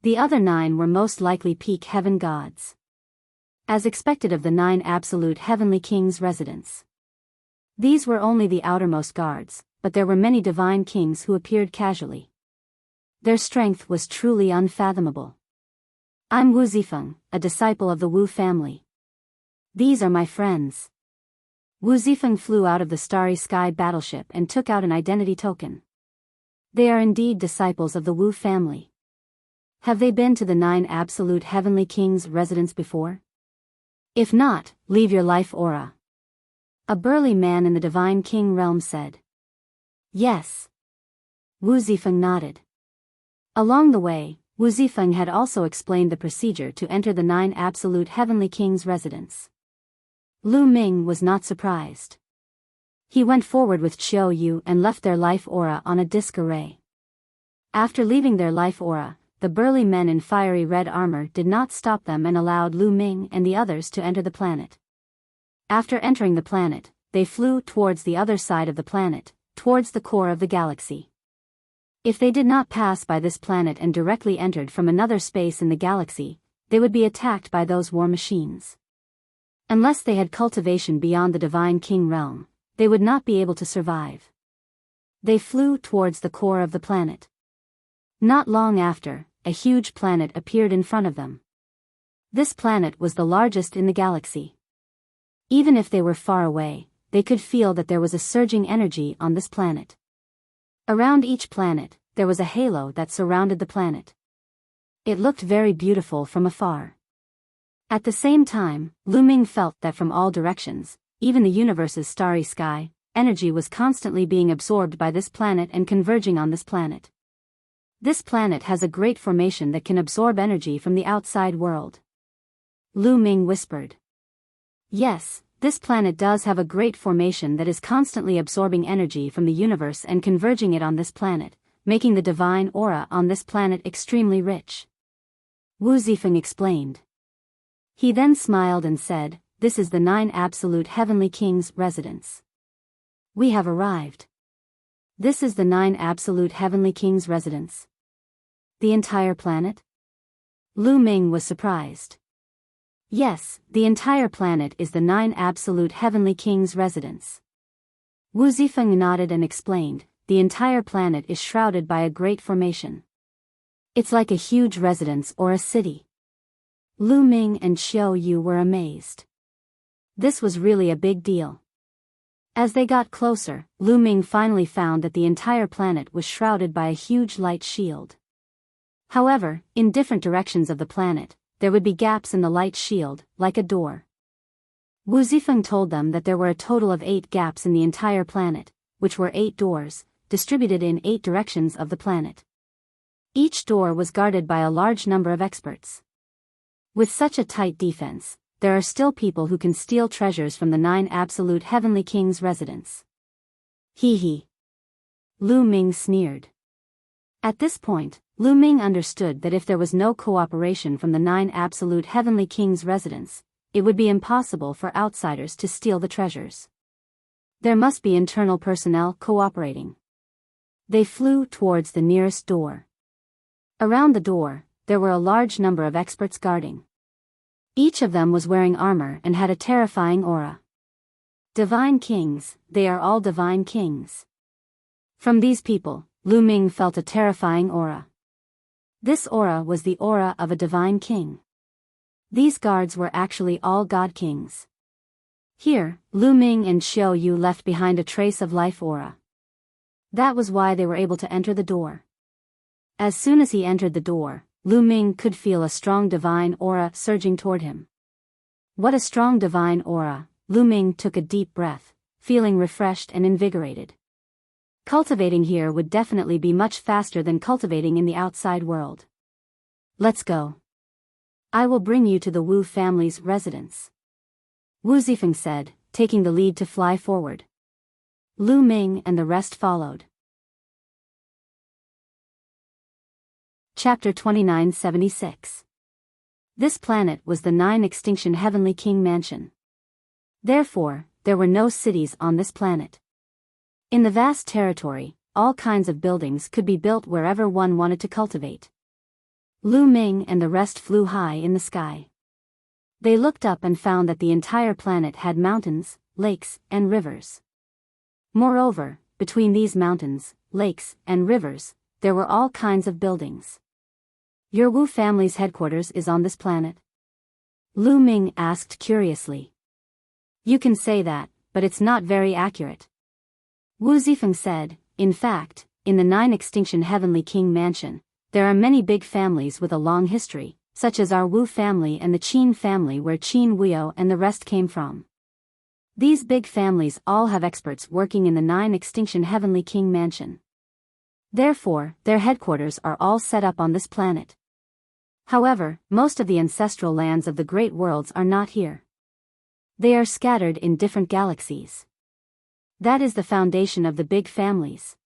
The other 9 were most likely peak heaven gods. As expected of the 9 absolute heavenly kings' residents. These were only the outermost guards, but there were many divine kings who appeared casually. Their strength was truly unfathomable. "I'm Wu Zifeng, a disciple of the Wu family. These are my friends." Wu Zifeng flew out of the Starry Sky battleship and took out an identity token. They are indeed disciples of the Wu family. Have they been to the 9 absolute heavenly kings' residence before? If not, leave your life aura. A burly man in the divine king realm said. Yes. Wu Zifeng nodded. Along the way, Wu Zifeng had also explained the procedure to enter the 9 absolute heavenly kings' residence. Lu Ming was not surprised. He went forward with Xiao Yu and left their life aura on a disc array. After leaving their life aura, the burly men in fiery red armor did not stop them and allowed Lu Ming and the others to enter the planet. After entering the planet, they flew towards the other side of the planet, towards the core of the galaxy. If they did not pass by this planet and directly entered from another space in the galaxy, they would be attacked by those war machines. Unless they had cultivation beyond the divine king realm, they would not be able to survive. They flew towards the core of the planet. Not long after, a huge planet appeared in front of them. This planet was the largest in the galaxy. Even if they were far away, they could feel that there was a surging energy on this planet. Around each planet, there was a halo that surrounded the planet. It looked very beautiful from afar. At the same time, Lu Ming felt that from all directions, even the universe's starry sky, energy was constantly being absorbed by this planet and converging on this planet. This planet has a great formation that can absorb energy from the outside world. Lu Ming whispered. Yes, this planet does have a great formation that is constantly absorbing energy from the universe and converging it on this planet, making the divine aura on this planet extremely rich. Wu Zifeng explained. He then smiled and said, "This is the 9 Absolute Heavenly Kings' residence. We have arrived." This is the 9 Absolute Heavenly Kings' residence. The entire planet? Lu Ming was surprised. Yes, the entire planet is the 9 Absolute Heavenly Kings' residence. Wu Zifeng nodded and explained, the entire planet is shrouded by a great formation. It's like a huge residence or a city. Lu Ming and Xiao Yu were amazed. This was really a big deal. As they got closer, Lu Ming finally found that the entire planet was shrouded by a huge light shield. However, in different directions of the planet, there would be gaps in the light shield, like a door. Wu Zifeng told them that there were a total of 8 gaps in the entire planet, which were 8 doors, distributed in 8 directions of the planet. Each door was guarded by a large number of experts. With such a tight defense, there are still people who can steal treasures from the 9 Absolute Heavenly Kings' residence. Hee hee. Lu Ming sneered. At this point, Lu Ming understood that if there was no cooperation from the 9 Absolute Heavenly Kings' residence, it would be impossible for outsiders to steal the treasures. There must be internal personnel cooperating. They flew towards the nearest door. Around the door, there were a large number of experts guarding. Each of them was wearing armor and had a terrifying aura. Divine kings, they are all divine kings. From these people, Lu Ming felt a terrifying aura. This aura was the aura of a divine king. These guards were actually all god kings. Here, Lu Ming and Xiao Yu left behind a trace of life aura. That was why they were able to enter the door. As soon as he entered the door, Lu Ming could feel a strong divine aura surging toward him. What a strong divine aura! Lu Ming took a deep breath, feeling refreshed and invigorated. Cultivating here would definitely be much faster than cultivating in the outside world. Let's go. I will bring you to the Wu family's residence. Wu Zifeng said, taking the lead to fly forward. Lu Ming and the rest followed. Chapter 2976. This planet was the 9 Extinction Heavenly King Mansion. Therefore, there were no cities on this planet. In the vast territory, all kinds of buildings could be built wherever one wanted to cultivate. Lu Ming and the rest flew high in the sky. They looked up and found that the entire planet had mountains, lakes, and rivers. Moreover, between these mountains, lakes, and rivers, there were all kinds of buildings. Your Wu family's headquarters is on this planet? Lu Ming asked curiously. You can say that, but it's not very accurate. Wu Zifeng said, in fact, in the 9 Extinction Heavenly King Mansion, there are many big families with a long history, such as our Wu family and the Qin family where Qin Biyao and the rest came from. These big families all have experts working in the 9 Extinction Heavenly King Mansion. Therefore, their headquarters are all set up on this planet. However, most of the ancestral lands of the great worlds are not here. They are scattered in different galaxies. That is the foundation of the big families.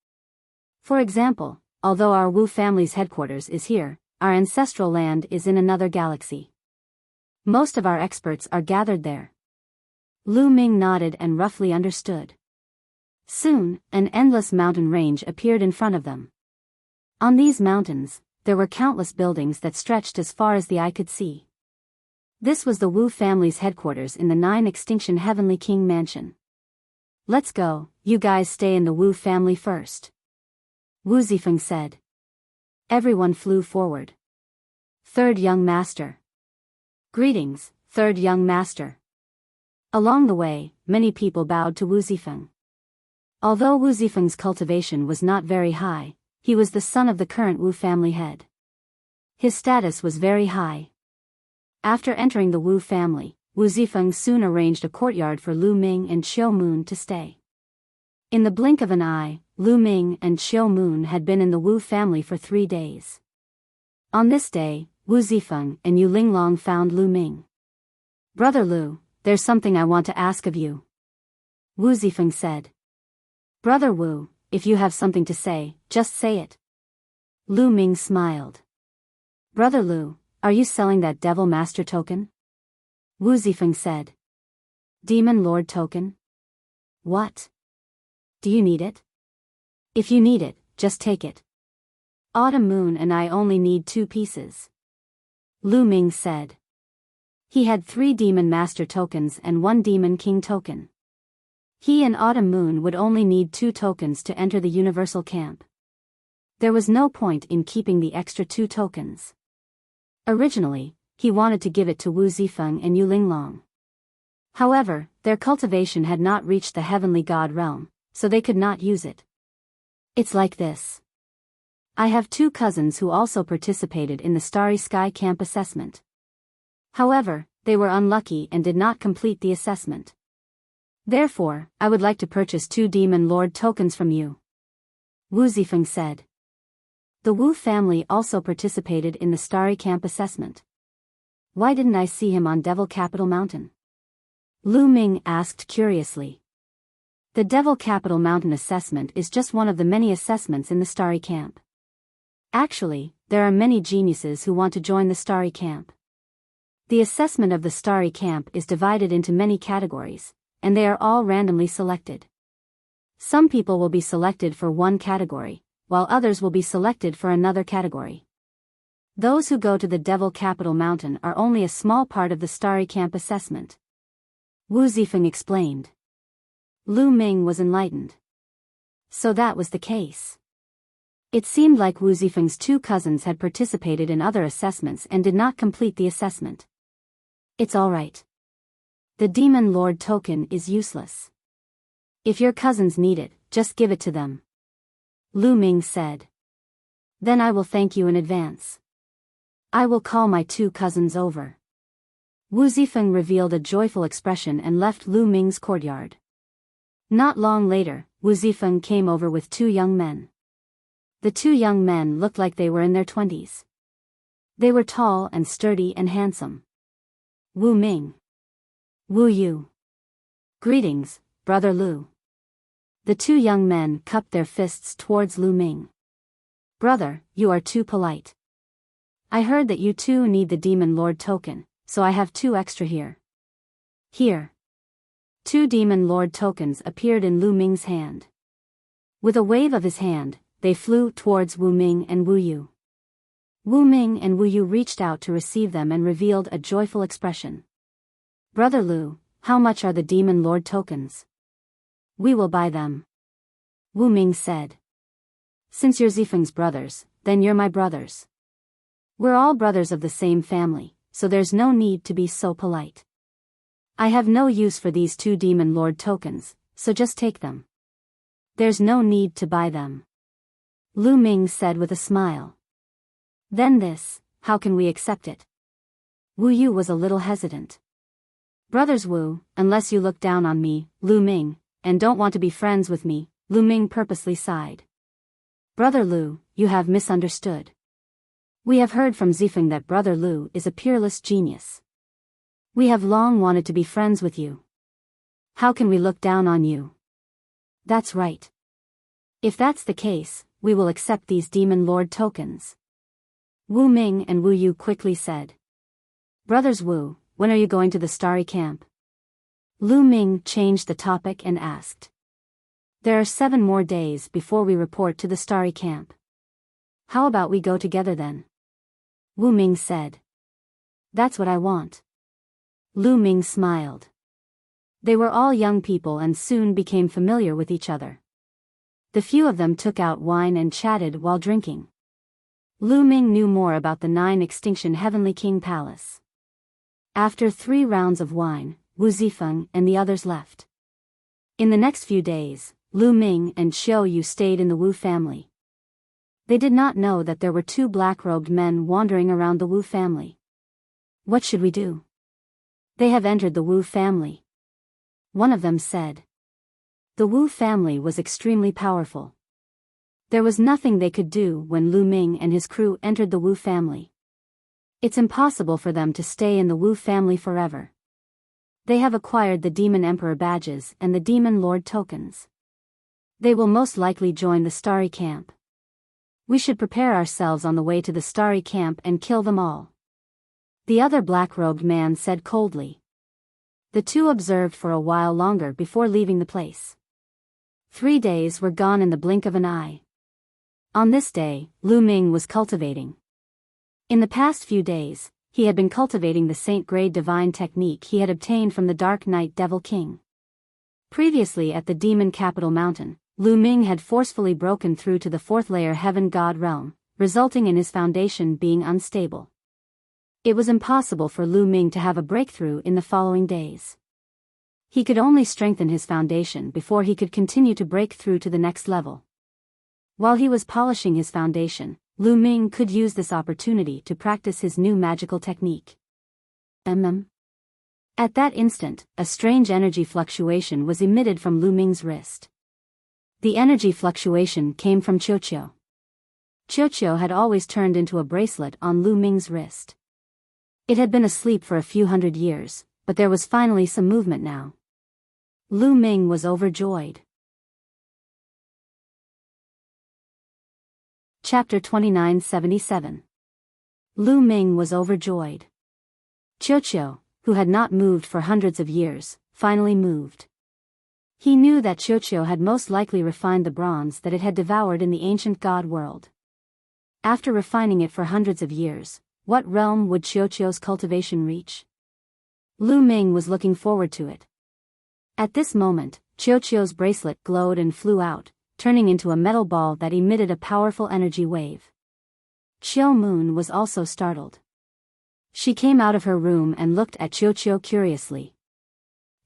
For example, although our Wu family's headquarters is here, our ancestral land is in another galaxy. Most of our experts are gathered there. Lu Ming nodded and roughly understood. Soon, an endless mountain range appeared in front of them. On these mountains, there were countless buildings that stretched as far as the eye could see. This was the Wu family's headquarters in the 9 Extinction Heavenly King Mansion. Let's go, you guys stay in the Wu family first. Wu Zifeng said. Everyone flew forward. Third young master. Greetings, third young master. Along the way, many people bowed to Wu Zifeng. Although Wu Zifeng's cultivation was not very high, he was the son of the current Wu family head. His status was very high. After entering the Wu family, Wu Zifeng soon arranged a courtyard for Lu Ming and Qiu Moon to stay. In the blink of an eye, Lu Ming and Qiu Moon had been in the Wu family for 3 days. On this day, Wu Zifeng and Yu Linglong found Lu Ming. "Brother Lu, there's something I want to ask of you," Wu Zifeng said. "Brother Wu, if you have something to say, just say it." Lu Ming smiled. "Brother Lu, are you selling that Devil Master token?" Wu Zifeng said. "Demon Lord token? What? Do you need it? If you need it, just take it. Autumn Moon and I only need 2 pieces." Lu Ming said. He had 3 Demon Master tokens and 1 Demon King token. He and Autumn Moon would only need 2 tokens to enter the Universal Camp. There was no point in keeping the extra 2 tokens. Originally, he wanted to give it to Wu Zifeng and Yu Linglong. However, their cultivation had not reached the heavenly god realm, so they could not use it. It's like this. I have 2 cousins who also participated in the Starry Sky Camp assessment. However, they were unlucky and did not complete the assessment. Therefore, I would like to purchase 2 Demon Lord tokens from you," Wu Zifeng said. The Wu family also participated in the Starry Camp assessment. "Why didn't I see him on Devil Capital Mountain?" Lu Ming asked curiously. The Devil Capital Mountain assessment is just one of the many assessments in the Starry Camp. Actually, there are many geniuses who want to join the Starry Camp. The assessment of the Starry Camp is divided into many categories, and they are all randomly selected. Some people will be selected for one category, while others will be selected for another category. Those who go to the Devil Capital Mountain are only a small part of the Starry Camp assessment. Wu Zifeng explained. Lu Ming was enlightened. So that was the case. It seemed like Wu Zifeng's 2 cousins had participated in other assessments and did not complete the assessment. It's alright. The Demon Lord token is useless. If your cousins need it, just give it to them, Lu Ming said. Then I will thank you in advance. I will call my 2 cousins over. Wu Zifeng revealed a joyful expression and left Lu Ming's courtyard. Not long later, Wu Zifeng came over with 2 young men. The 2 young men looked like they were in their 20s. They were tall and sturdy and handsome. Wu Ming. Wu Yu. Greetings, Brother Lu. The 2 young men cupped their fists towards Lu Ming. Brother, you are too polite. I heard that you too need the Demon Lord token, so I have 2 extra here. Here. 2 Demon Lord tokens appeared in Lu Ming's hand. With a wave of his hand, they flew towards Wu Ming and Wu Yu. Wu Ming and Wu Yu reached out to receive them and revealed a joyful expression. Brother Lu, how much are the Demon Lord tokens? We will buy them, Wu Ming said. Since you're Zifeng's brothers, then you're my brothers. We're all brothers of the same family, so there's no need to be so polite. I have no use for these 2 Demon Lord tokens, so just take them. There's no need to buy them, Lu Ming said with a smile. Then this, how can we accept it? Wu Yu was a little hesitant. Brothers Wu, unless you look down on me, Lu Ming, and don't want to be friends with me, Lu Ming purposely sighed. Brother Lu, you have misunderstood. We have heard from Zifeng that Brother Lu is a peerless genius. We have long wanted to be friends with you. How can we look down on you? That's right. If that's the case, we will accept these Demon Lord tokens, Wu Ming and Wu Yu quickly said. Brothers Wu, when are you going to the Starry Camp? Lu Ming changed the topic and asked. There are 7 more days before we report to the Starry Camp. How about we go together then? Wu Ming said. That's what I want. Lu Ming smiled. They were all young people and soon became familiar with each other. The few of them took out wine and chatted while drinking. Lu Ming knew more about the 9 Extinction Heavenly King Palace. After 3 rounds of wine, Wu Zifeng and the others left. In the next few days, Lu Ming and Xiao Yu stayed in the Wu family. They did not know that there were two black-robed men wandering around the Wu family. What should we do? They have entered the Wu family. One of them said. The Wu family was extremely powerful. There was nothing they could do when Lu Ming and his crew entered the Wu family. It's impossible for them to stay in the Wu family forever. They have acquired the Demon Emperor badges and the Demon Lord tokens. They will most likely join the Starry Camp. We should prepare ourselves on the way to the Starry Camp and kill them all. The other black-robed man said coldly. The two observed for a while longer before leaving the place. 3 days were gone in the blink of an eye. On this day, Lu Ming was cultivating. In the past few days, he had been cultivating the Saint-grade divine technique he had obtained from the Dark Knight Devil King. Previously at the Demon Capital Mountain, Lu Ming had forcefully broken through to the 4th layer Heaven God realm, resulting in his foundation being unstable. It was impossible for Lu Ming to have a breakthrough in the following days. He could only strengthen his foundation before he could continue to break through to the next level. While he was polishing his foundation, Lu Ming could use this opportunity to practice his new magical technique. At that instant, a strange energy fluctuation was emitted from Lu Ming's wrist. The energy fluctuation came from Qiuqiu. Qiuqiu had always turned into a bracelet on Lu Ming's wrist. It had been asleep for a few hundred years, but there was finally some movement now. Lu Ming was overjoyed. Chapter 2977. Lu Ming was overjoyed. Qiuqiu, who had not moved for hundreds of years, finally moved. He knew that Qiuqiu had most likely refined the bronze that it had devoured in the ancient god world. After refining it for hundreds of years, what realm would Qiuqiu's cultivation reach? Lu Ming was looking forward to it. At this moment, Qiuqiu's bracelet glowed and flew out, turning into a metal ball that emitted a powerful energy wave. Qiu Moon was also startled. She came out of her room and looked at Qiuqiu curiously.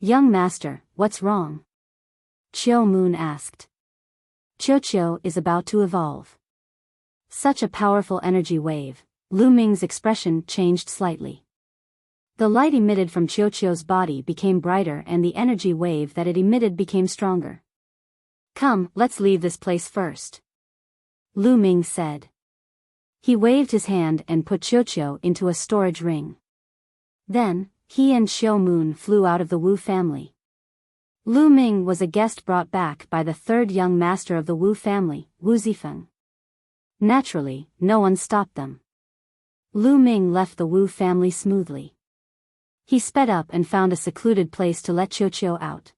"Young master, what's wrong?" Qiu Moon asked. "Qiuqiu is about to evolve." Such a powerful energy wave, Lu Ming's expression changed slightly. The light emitted from Qiuqiu's body became brighter and the energy wave that it emitted became stronger. "Come, let's leave this place first," Lu Ming said. He waved his hand and put Qiuqiu into a storage ring. Then, he and Qiu Moon flew out of the Wu family. Lu Ming was a guest brought back by the third young master of the Wu family, Wu Zifeng. Naturally, no one stopped them. Lu Ming left the Wu family smoothly. He sped up and found a secluded place to let Qiuqiu out.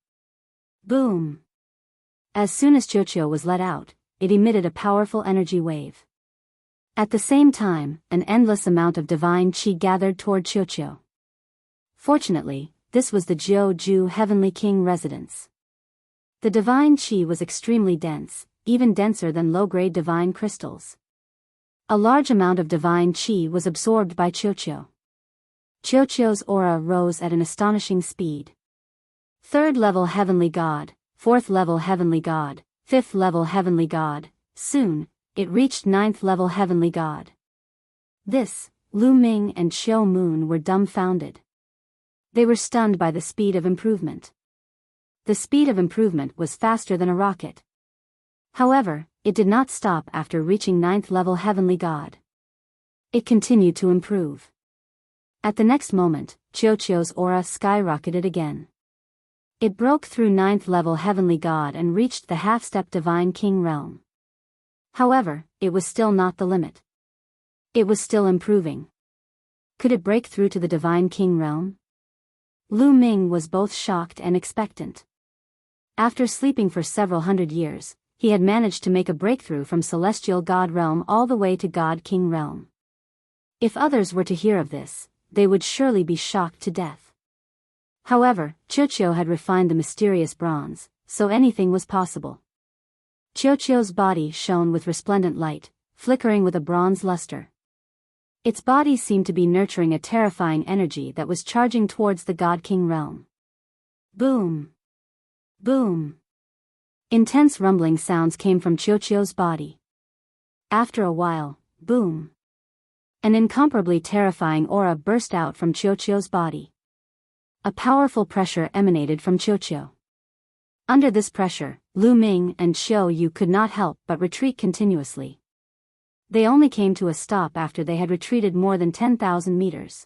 Boom! As soon as Qiuqiu was let out, it emitted a powerful energy wave. At the same time, an endless amount of divine qi gathered toward Qiuqiu. Fortunately, this was the Jiu Heavenly King residence. The divine qi was extremely dense, even denser than low-grade divine crystals. A large amount of divine qi was absorbed by Qiuqiu. Qiuqiu's aura rose at an astonishing speed. 3rd level Heavenly God, 4th level Heavenly God, 5th level Heavenly God, soon, it reached 9th level Heavenly God. This, Lu Ming and Qiu Moon were dumbfounded. They were stunned by the speed of improvement. The speed of improvement was faster than a rocket. However, it did not stop after reaching 9th level Heavenly God. It continued to improve. At the next moment, Qiuqiu's aura skyrocketed again. It broke through 9th level Heavenly God and reached the half-step Divine King realm. However, it was still not the limit. It was still improving. Could it break through to the Divine King realm? Lu Ming was both shocked and expectant. After sleeping for several hundred years, he had managed to make a breakthrough from Celestial God realm all the way to God King realm. If others were to hear of this, they would surely be shocked to death. However, Qiuqiu had refined the mysterious bronze, so anything was possible. Qiuqiu's body shone with resplendent light, flickering with a bronze luster. Its body seemed to be nurturing a terrifying energy that was charging towards the God King realm. Boom! Boom! Intense rumbling sounds came from Qiuqiu's body. After a while, boom! An incomparably terrifying aura burst out from Qiuqiu's body. A powerful pressure emanated from Qiuqiu. Under this pressure, Lu Ming and Xiao Yu could not help but retreat continuously. They only came to a stop after they had retreated more than 10,000 meters.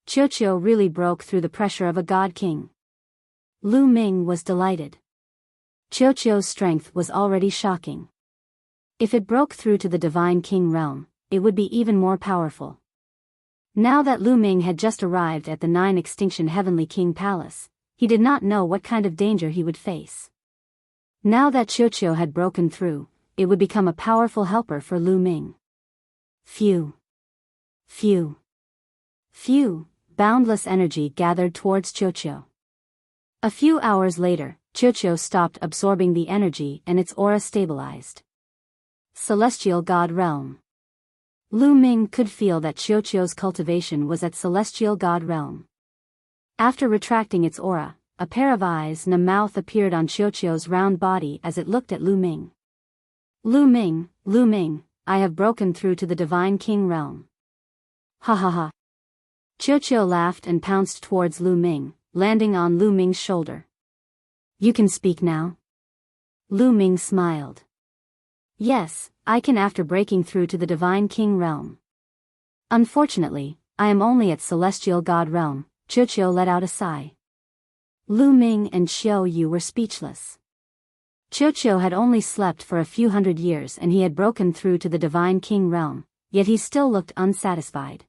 Qiuqiu really broke through the pressure of a god king. Lu Ming was delighted. Qiuqiu's strength was already shocking. If it broke through to the divine king realm, it would be even more powerful. Now that Lu Ming had just arrived at the 9 Extinction Heavenly King Palace, he did not know what kind of danger he would face. Now that Qiuqiu had broken through, it would become a powerful helper for Lu Ming. Phew! Phew! Phew! Boundless energy gathered towards Qiuqiu. A few hours later, Qiuqiu stopped absorbing the energy and its aura stabilized. Celestial God Realm. Lu Ming could feel that Qiuqiu's cultivation was at Celestial God Realm. After retracting its aura, a pair of eyes and a mouth appeared on Qiuqiu's round body as it looked at Lu Ming. Lu Ming, I have broken through to the Divine King Realm. Ha ha ha. Qiuqiu laughed and pounced towards Lu Ming, landing on Lu Ming's shoulder. You can speak now? Lu Ming smiled. Yes, I can after breaking through to the Divine King Realm. Unfortunately, I am only at Celestial God Realm. Qiuqiu let out a sigh. Lu Ming and Xiao Yu were speechless. Qiuqiu had only slept for a few hundred years and he had broken through to the Divine King Realm, yet he still looked unsatisfied.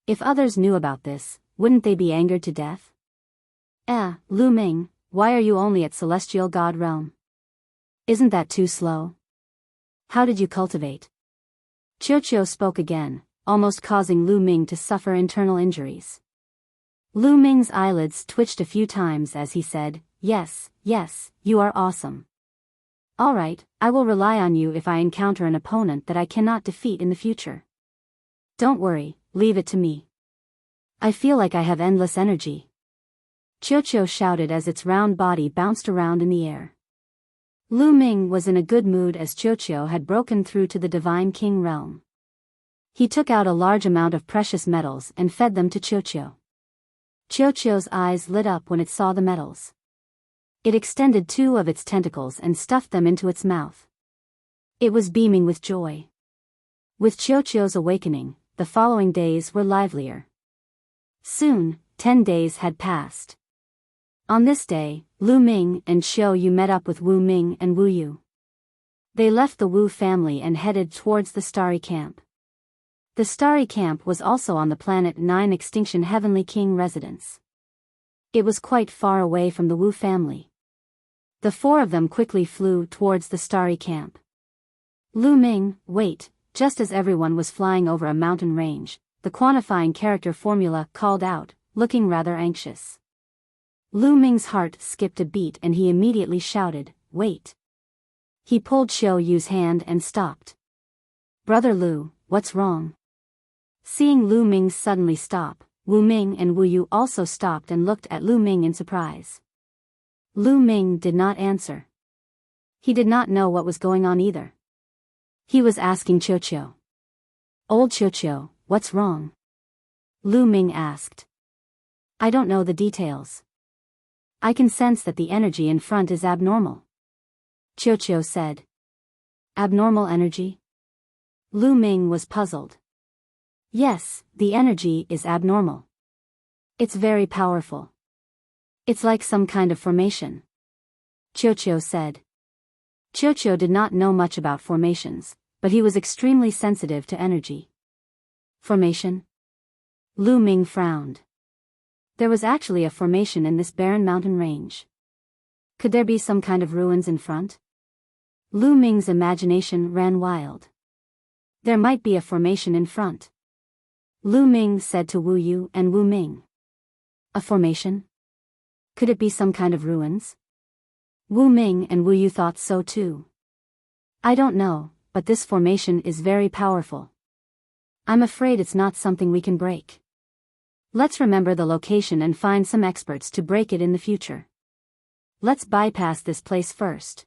If others knew about this, wouldn't they be angered to death? Lu Ming, why are you only at Celestial God Realm? Isn't that too slow? How did you cultivate? Qiuqiu spoke again, almost causing Lu Ming to suffer internal injuries. Lu Ming's eyelids twitched a few times as he said, Yes, you are awesome. Alright, I will rely on you if I encounter an opponent that I cannot defeat in the future. Don't worry, leave it to me. I feel like I have endless energy. Qiuqiu shouted as its round body bounced around in the air. Lu Ming was in a good mood as Qiuqiu had broken through to the Divine King Realm. He took out a large amount of precious metals and fed them to Qiuqiu. Qiuqiu's eyes lit up when it saw the metals. It extended 2 of its tentacles and stuffed them into its mouth. It was beaming with joy. With Qiuqiu's awakening, the following days were livelier. Soon, 10 days had passed. On this day, Lu Ming and Xiao Yu met up with Wu Ming and Wu Yu. They left the Wu family and headed towards the Starry Camp. The Starry Camp was also on the planet 9 Extinction Heavenly King residence. It was quite far away from the Wu family. The 4 of them quickly flew towards the Starry Camp. Lu Ming, wait, just as everyone was flying over a mountain range, the quantifying character formula called out, looking rather anxious. Lu Ming's heart skipped a beat and he immediately shouted, Wait. He pulled Xiao Yu's hand and stopped. Brother Lu, what's wrong? Seeing Lu Ming suddenly stop, Wu Ming and Wu Yu also stopped and looked at Lu Ming in surprise. Lu Ming did not answer. He did not know what was going on either. He was asking Qiuqiu. Old Qiuqiu, what's wrong? Lu Ming asked. I don't know the details. I can sense that the energy in front is abnormal. Qiuqiu said. Abnormal energy? Lu Ming was puzzled. Yes, the energy is abnormal. It's very powerful. It's like some kind of formation. Qiuqiu said. Qiuqiu did not know much about formations, but he was extremely sensitive to energy. Formation? Lu Ming frowned. There was actually a formation in this barren mountain range. Could there be some kind of ruins in front? Lu Ming's imagination ran wild. There might be a formation in front. Lu Ming said to Wu Yu and Wu Ming. A formation? Could it be some kind of ruins? Wu Ming and Wu Yu thought so too. I don't know, but this formation is very powerful. I'm afraid it's not something we can break. Let's remember the location and find some experts to break it in the future. Let's bypass this place first.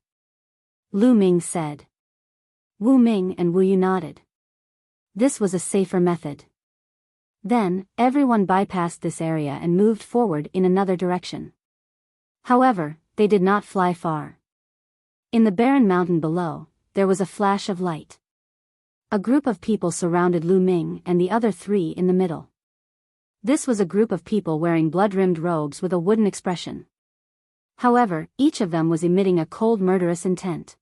Lu Ming said. Wu Ming and Wu Yu nodded. This was a safer method. Then, everyone bypassed this area and moved forward in another direction. However, they did not fly far. In the barren mountain below, there was a flash of light. A group of people surrounded Lu Ming and the other three in the middle. This was a group of people wearing blood-rimmed robes with a wooden expression. However, each of them was emitting a cold murderous intent.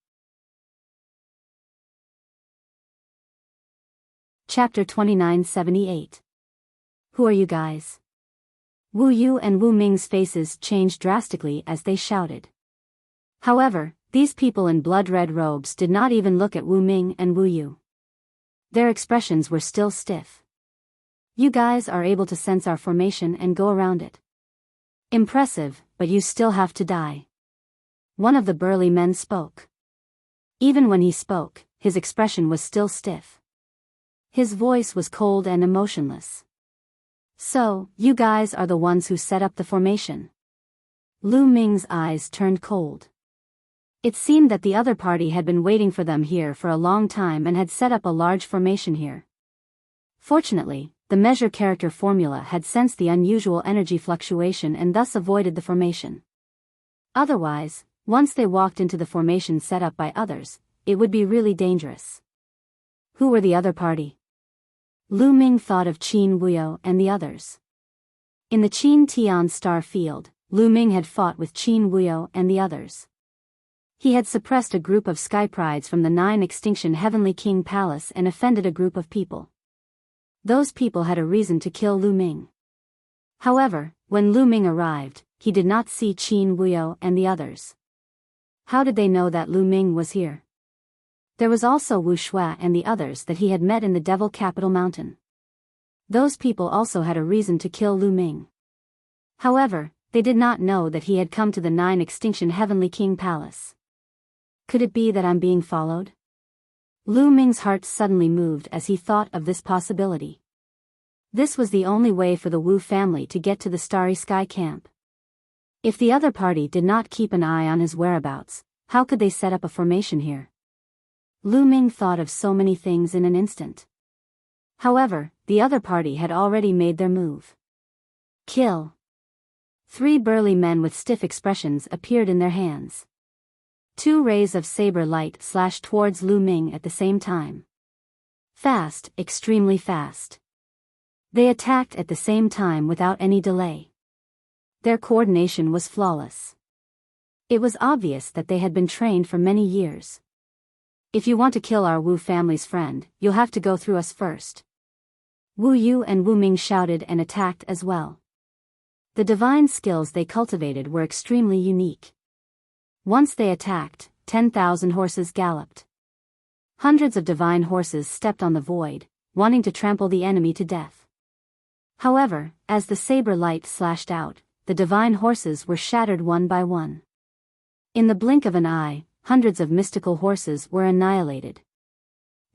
Chapter 2978. Who are you guys? Wu Yu and Wu Ming's faces changed drastically as they shouted. However, these people in blood-red robes did not even look at Wu Ming and Wu Yu. Their expressions were still stiff. You guys are able to sense our formation and go around it. Impressive, but you still have to die. One of the burly men spoke. Even when he spoke, his expression was still stiff. His voice was cold and emotionless. So, you guys are the ones who set up the formation. Lu Ming's eyes turned cold. It seemed that the other party had been waiting for them here for a long time and had set up a large formation here. Fortunately, the measure character formula had sensed the unusual energy fluctuation and thus avoided the formation. Otherwise, once they walked into the formation set up by others, it would be really dangerous. Who were the other party? Lu Ming thought of Qin Wuyo and the others. In the Qin Tian star field, Lu Ming had fought with Qin Wuyo and the others. He had suppressed a group of sky prides from the 9 Extinction Heavenly King Palace and offended a group of people. Those people had a reason to kill Lu Ming. However, when Lu Ming arrived, he did not see Qin Wuyo and the others. How did they know that Lu Ming was here? There was also Wu Shui and the others that he had met in the Devil Capital Mountain. Those people also had a reason to kill Lu Ming. However, they did not know that he had come to the 9 Extinction Heavenly King Palace. Could it be that I'm being followed? Lu Ming's heart suddenly moved as he thought of this possibility. This was the only way for the Wu family to get to the Starry Sky camp. If the other party did not keep an eye on his whereabouts, how could they set up a formation here? Lu Ming thought of so many things in an instant. However, the other party had already made their move. Kill. 3 burly men with stiff expressions appeared in their hands. 2 rays of saber light slashed towards Lu Ming at the same time. Fast, extremely fast. They attacked at the same time without any delay. Their coordination was flawless. It was obvious that they had been trained for many years. If you want to kill our Wu family's friend, you'll have to go through us first. Wu Yu and Wu Ming shouted and attacked as well. The divine skills they cultivated were extremely unique. Once they attacked, 10,000 horses galloped. Hundreds of divine horses stepped on the void, wanting to trample the enemy to death. However, as the saber light slashed out, the divine horses were shattered one by one. In the blink of an eye, hundreds of mystical horses were annihilated.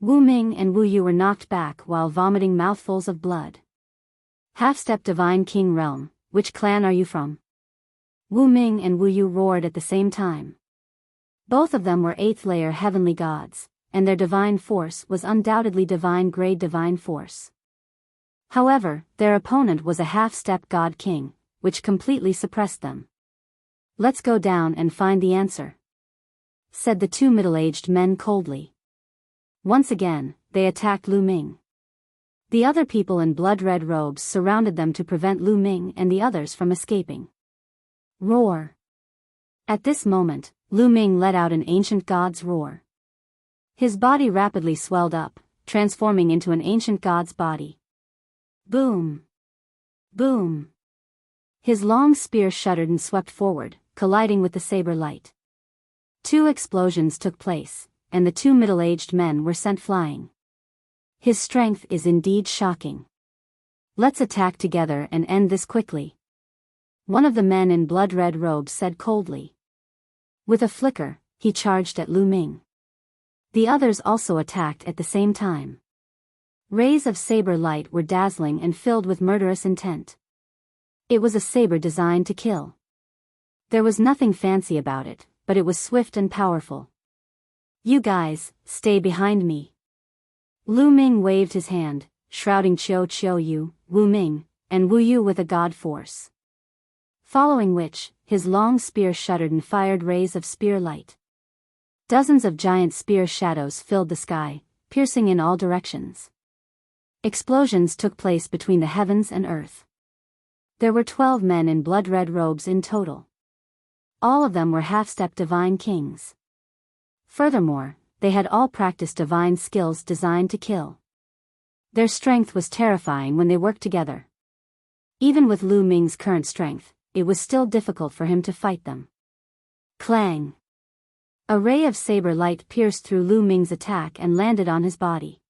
Wu Ming and Wu Yu were knocked back while vomiting mouthfuls of blood. Half-step Divine King Realm, which clan are you from? Wu Ming and Wu Yu roared at the same time. Both of them were 8th layer heavenly gods, and their divine force was undoubtedly divine grade divine force. However, their opponent was a half-step god king, which completely suppressed them. Let's go down and find the answer, said the 2 middle-aged men coldly. Once again, they attacked Lu Ming. The other people in blood-red robes surrounded them to prevent Lu Ming and the others from escaping. Roar! At this moment, Lu Ming let out an ancient god's roar. His body rapidly swelled up, transforming into an ancient god's body. Boom! Boom! His long spear shuddered and swept forward, colliding with the saber light. 2 explosions took place, and the 2 middle-aged men were sent flying. His strength is indeed shocking. Let's attack together and end this quickly, one of the men in blood-red robes said coldly. With a flicker, he charged at Lu Ming. The others also attacked at the same time. Rays of saber light were dazzling and filled with murderous intent. It was a saber designed to kill. There was nothing fancy about it, but it was swift and powerful. You guys, stay behind me. Lu Ming waved his hand, shrouding Qiu Yu, Wu Ming, and Wu Yu with a god force. Following which, his long spear shuddered and fired rays of spear light. Dozens of giant spear shadows filled the sky, piercing in all directions. Explosions took place between the heavens and earth. There were 12 men in blood-red robes in total. All of them were half-step divine kings. Furthermore, they had all practiced divine skills designed to kill. Their strength was terrifying when they worked together. Even with Lu Ming's current strength, it was still difficult for him to fight them. Clang! A ray of saber light pierced through Lu Ming's attack and landed on his body.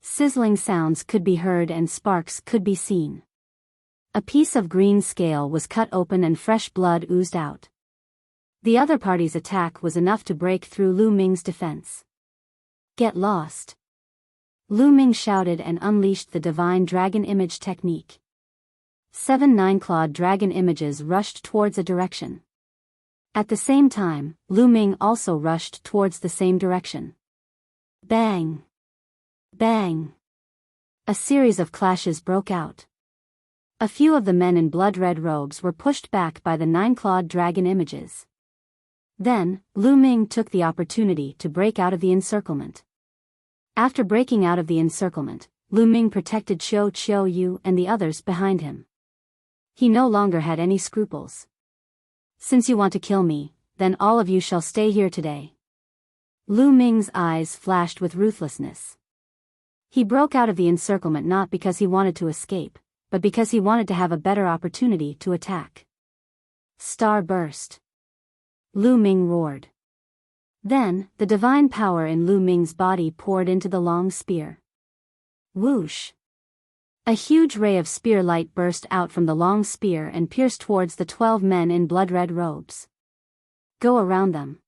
Sizzling sounds could be heard and sparks could be seen. A piece of green scale was cut open and fresh blood oozed out. The other party's attack was enough to break through Lu Ming's defense. Get lost! Lu Ming shouted and unleashed the divine dragon image technique. 7 nine-clawed dragon images rushed towards a direction. At the same time, Lu Ming also rushed towards the same direction. Bang! Bang! A series of clashes broke out. A few of the men in blood-red robes were pushed back by the 9-clawed dragon images. Then, Lu Ming took the opportunity to break out of the encirclement. After breaking out of the encirclement, Lu Ming protected Qiu Yu and the others behind him. He no longer had any scruples. Since you want to kill me, then all of you shall stay here today. Lu Ming's eyes flashed with ruthlessness. He broke out of the encirclement not because he wanted to escape, but because he wanted to have a better opportunity to attack. Star burst. Lu Ming roared. Then, the divine power in Lu Ming's body poured into the long spear. Whoosh! A huge ray of spear light burst out from the long spear and pierced towards the 12 men in blood-red robes. Go around them.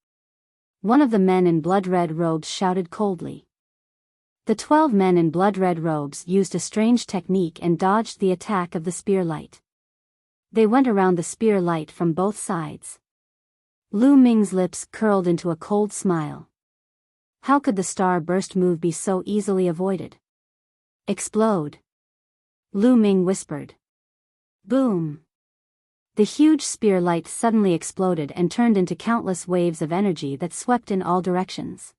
One of the men in blood-red robes shouted coldly. The 12 men in blood-red robes used a strange technique and dodged the attack of the spear light. They went around the spear light from both sides. Lu Ming's lips curled into a cold smile. How could the star burst move be so easily avoided? Explode! Lu Ming whispered. Boom! The huge spear light suddenly exploded and turned into countless waves of energy that swept in all directions.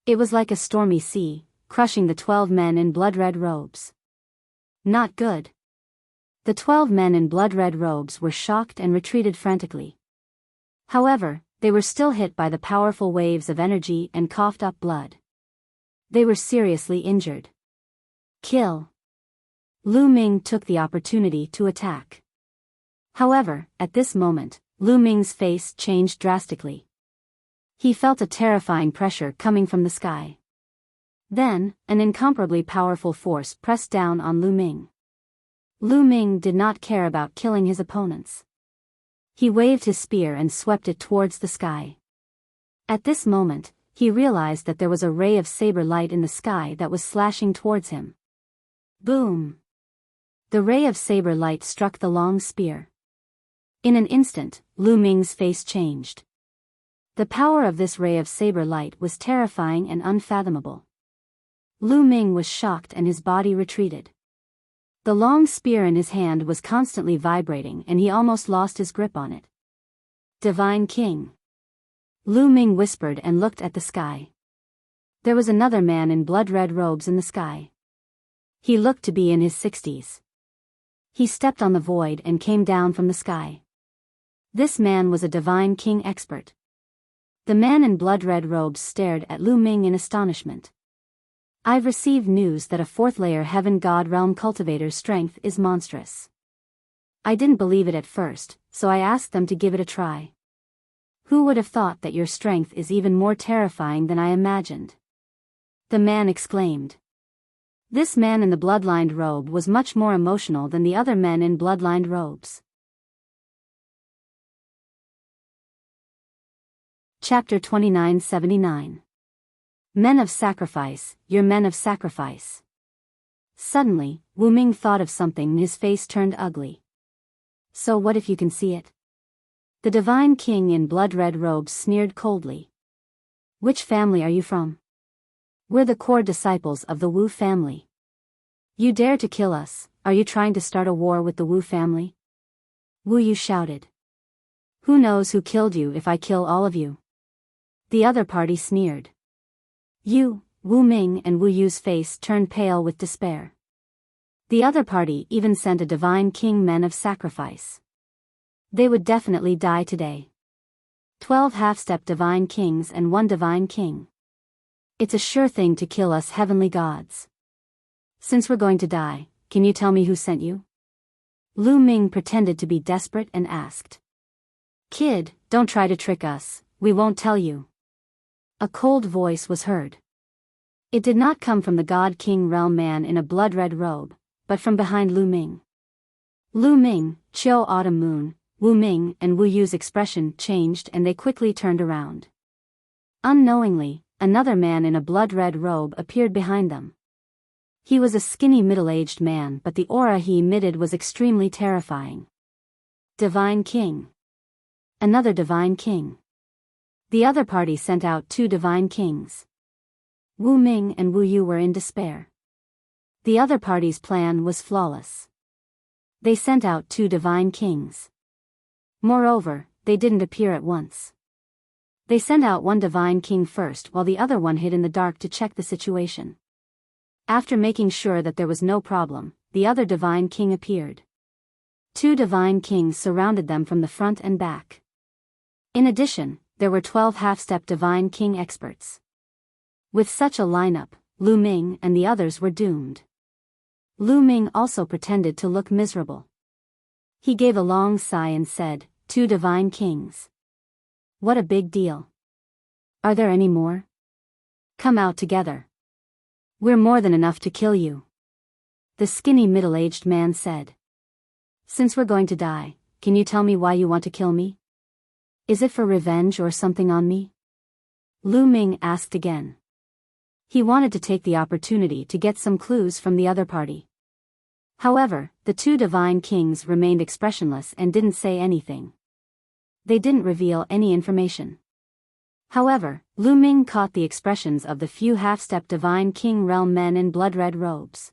It was like a stormy sea, crushing the 12 men in blood-red robes. Not good. The 12 men in blood-red robes were shocked and retreated frantically. However, they were still hit by the powerful waves of energy and coughed up blood. They were seriously injured. Kill! Lu Ming took the opportunity to attack. However, at this moment, Lu Ming's face changed drastically. He felt a terrifying pressure coming from the sky. Then, an incomparably powerful force pressed down on Lu Ming. Lu Ming did not care about killing his opponents. He waved his spear and swept it towards the sky. At this moment, he realized that there was a ray of saber light in the sky that was slashing towards him. Boom! The ray of saber light struck the long spear. In an instant, Lu Ming's face changed. The power of this ray of saber light was terrifying and unfathomable. Lu Ming was shocked and his body retreated. The long spear in his hand was constantly vibrating and he almost lost his grip on it. Divine King! Lu Ming whispered and looked at the sky. There was another man in blood-red robes in the sky. He looked to be in his 60s. He stepped on the void and came down from the sky. This man was a Divine King expert. The man in blood-red robes stared at Lu Ming in astonishment. I've received news that a 4th-layer Heaven God Realm cultivator's strength is monstrous. I didn't believe it at first, so I asked them to give it a try. Who would have thought that your strength is even more terrifying than I imagined? The man exclaimed. This man in the blood-lined robe was much more emotional than the other men in blood-lined robes. Chapter 2979. Men of sacrifice, your men of sacrifice. Suddenly, Wu Ming thought of something and his face turned ugly. So what if you can see it? The divine king in blood-red robes sneered coldly. Which family are you from? We're the core disciples of the Wu family. You dare to kill us, are you trying to start a war with the Wu family? Wu Yu shouted. Who knows who killed you if I kill all of you? The other party sneered. You, Wu Ming and Wu Yu's face turned pale with despair. The other party even sent a divine king men of sacrifice. They would definitely die today. 12 half-step divine kings and 1 divine king. It's a sure thing to kill us heavenly gods. Since we're going to die, can you tell me who sent you? Lu Ming pretended to be desperate and asked. Kid, don't try to trick us, we won't tell you. A cold voice was heard. It did not come from the God King realm man in a blood-red robe, but from behind Lu Ming. Lu Ming, Chiu Autumn Moon, Wu Ming and Wu Yu's expression changed and they quickly turned around. Unknowingly, another man in a blood-red robe appeared behind them. He was a skinny middle-aged man, but the aura he emitted was extremely terrifying. Divine King. Another divine king. The other party sent out 2 divine kings. Wu Ming and Wu Yu were in despair. The other party's plan was flawless. They sent out 2 divine kings. Moreover, they didn't appear at once. They sent out 1 divine king first while the other one hid in the dark to check the situation. After making sure that there was no problem, the other divine king appeared. 2 divine kings surrounded them from the front and back. In addition, there were 12 half-step divine king experts. With such a lineup, Lu Ming and the others were doomed. Lu Ming also pretended to look miserable. He gave a long sigh and said, 2 divine kings. What a big deal. Are there any more? Come out together. We're more than enough to kill you. The skinny middle-aged man said. Since we're going to die, can you tell me why you want to kill me? Is it for revenge or something on me? Lu Ming asked again. He wanted to take the opportunity to get some clues from the other party. However, the 2 divine kings remained expressionless and didn't say anything. They didn't reveal any information. However, Lu Ming caught the expressions of the few half-step divine king realm men in blood-red robes.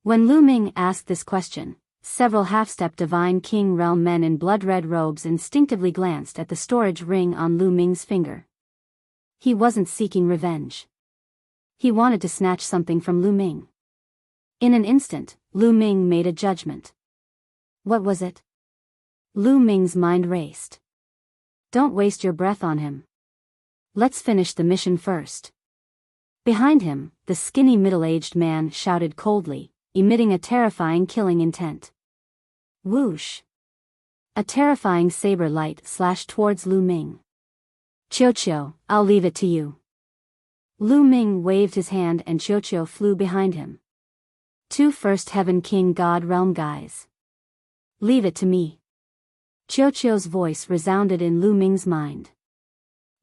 When Lu Ming asked this question, several half-step divine king realm men in blood-red robes instinctively glanced at the storage ring on Lu Ming's finger. He wasn't seeking revenge. He wanted to snatch something from Lu Ming. In an instant, Lu Ming made a judgment. What was it? Lu Ming's mind raced. Don't waste your breath on him. Let's finish the mission first. Behind him, the skinny middle-aged man shouted coldly, emitting a terrifying killing intent. Whoosh! A terrifying saber light slashed towards Lu Ming. Qiuqiu, I'll leave it to you. Lu Ming waved his hand and Qiuqiu flew behind him. 2 first heaven king god realm guys. Leave it to me. Qiuqiu's voice resounded in Lu Ming's mind.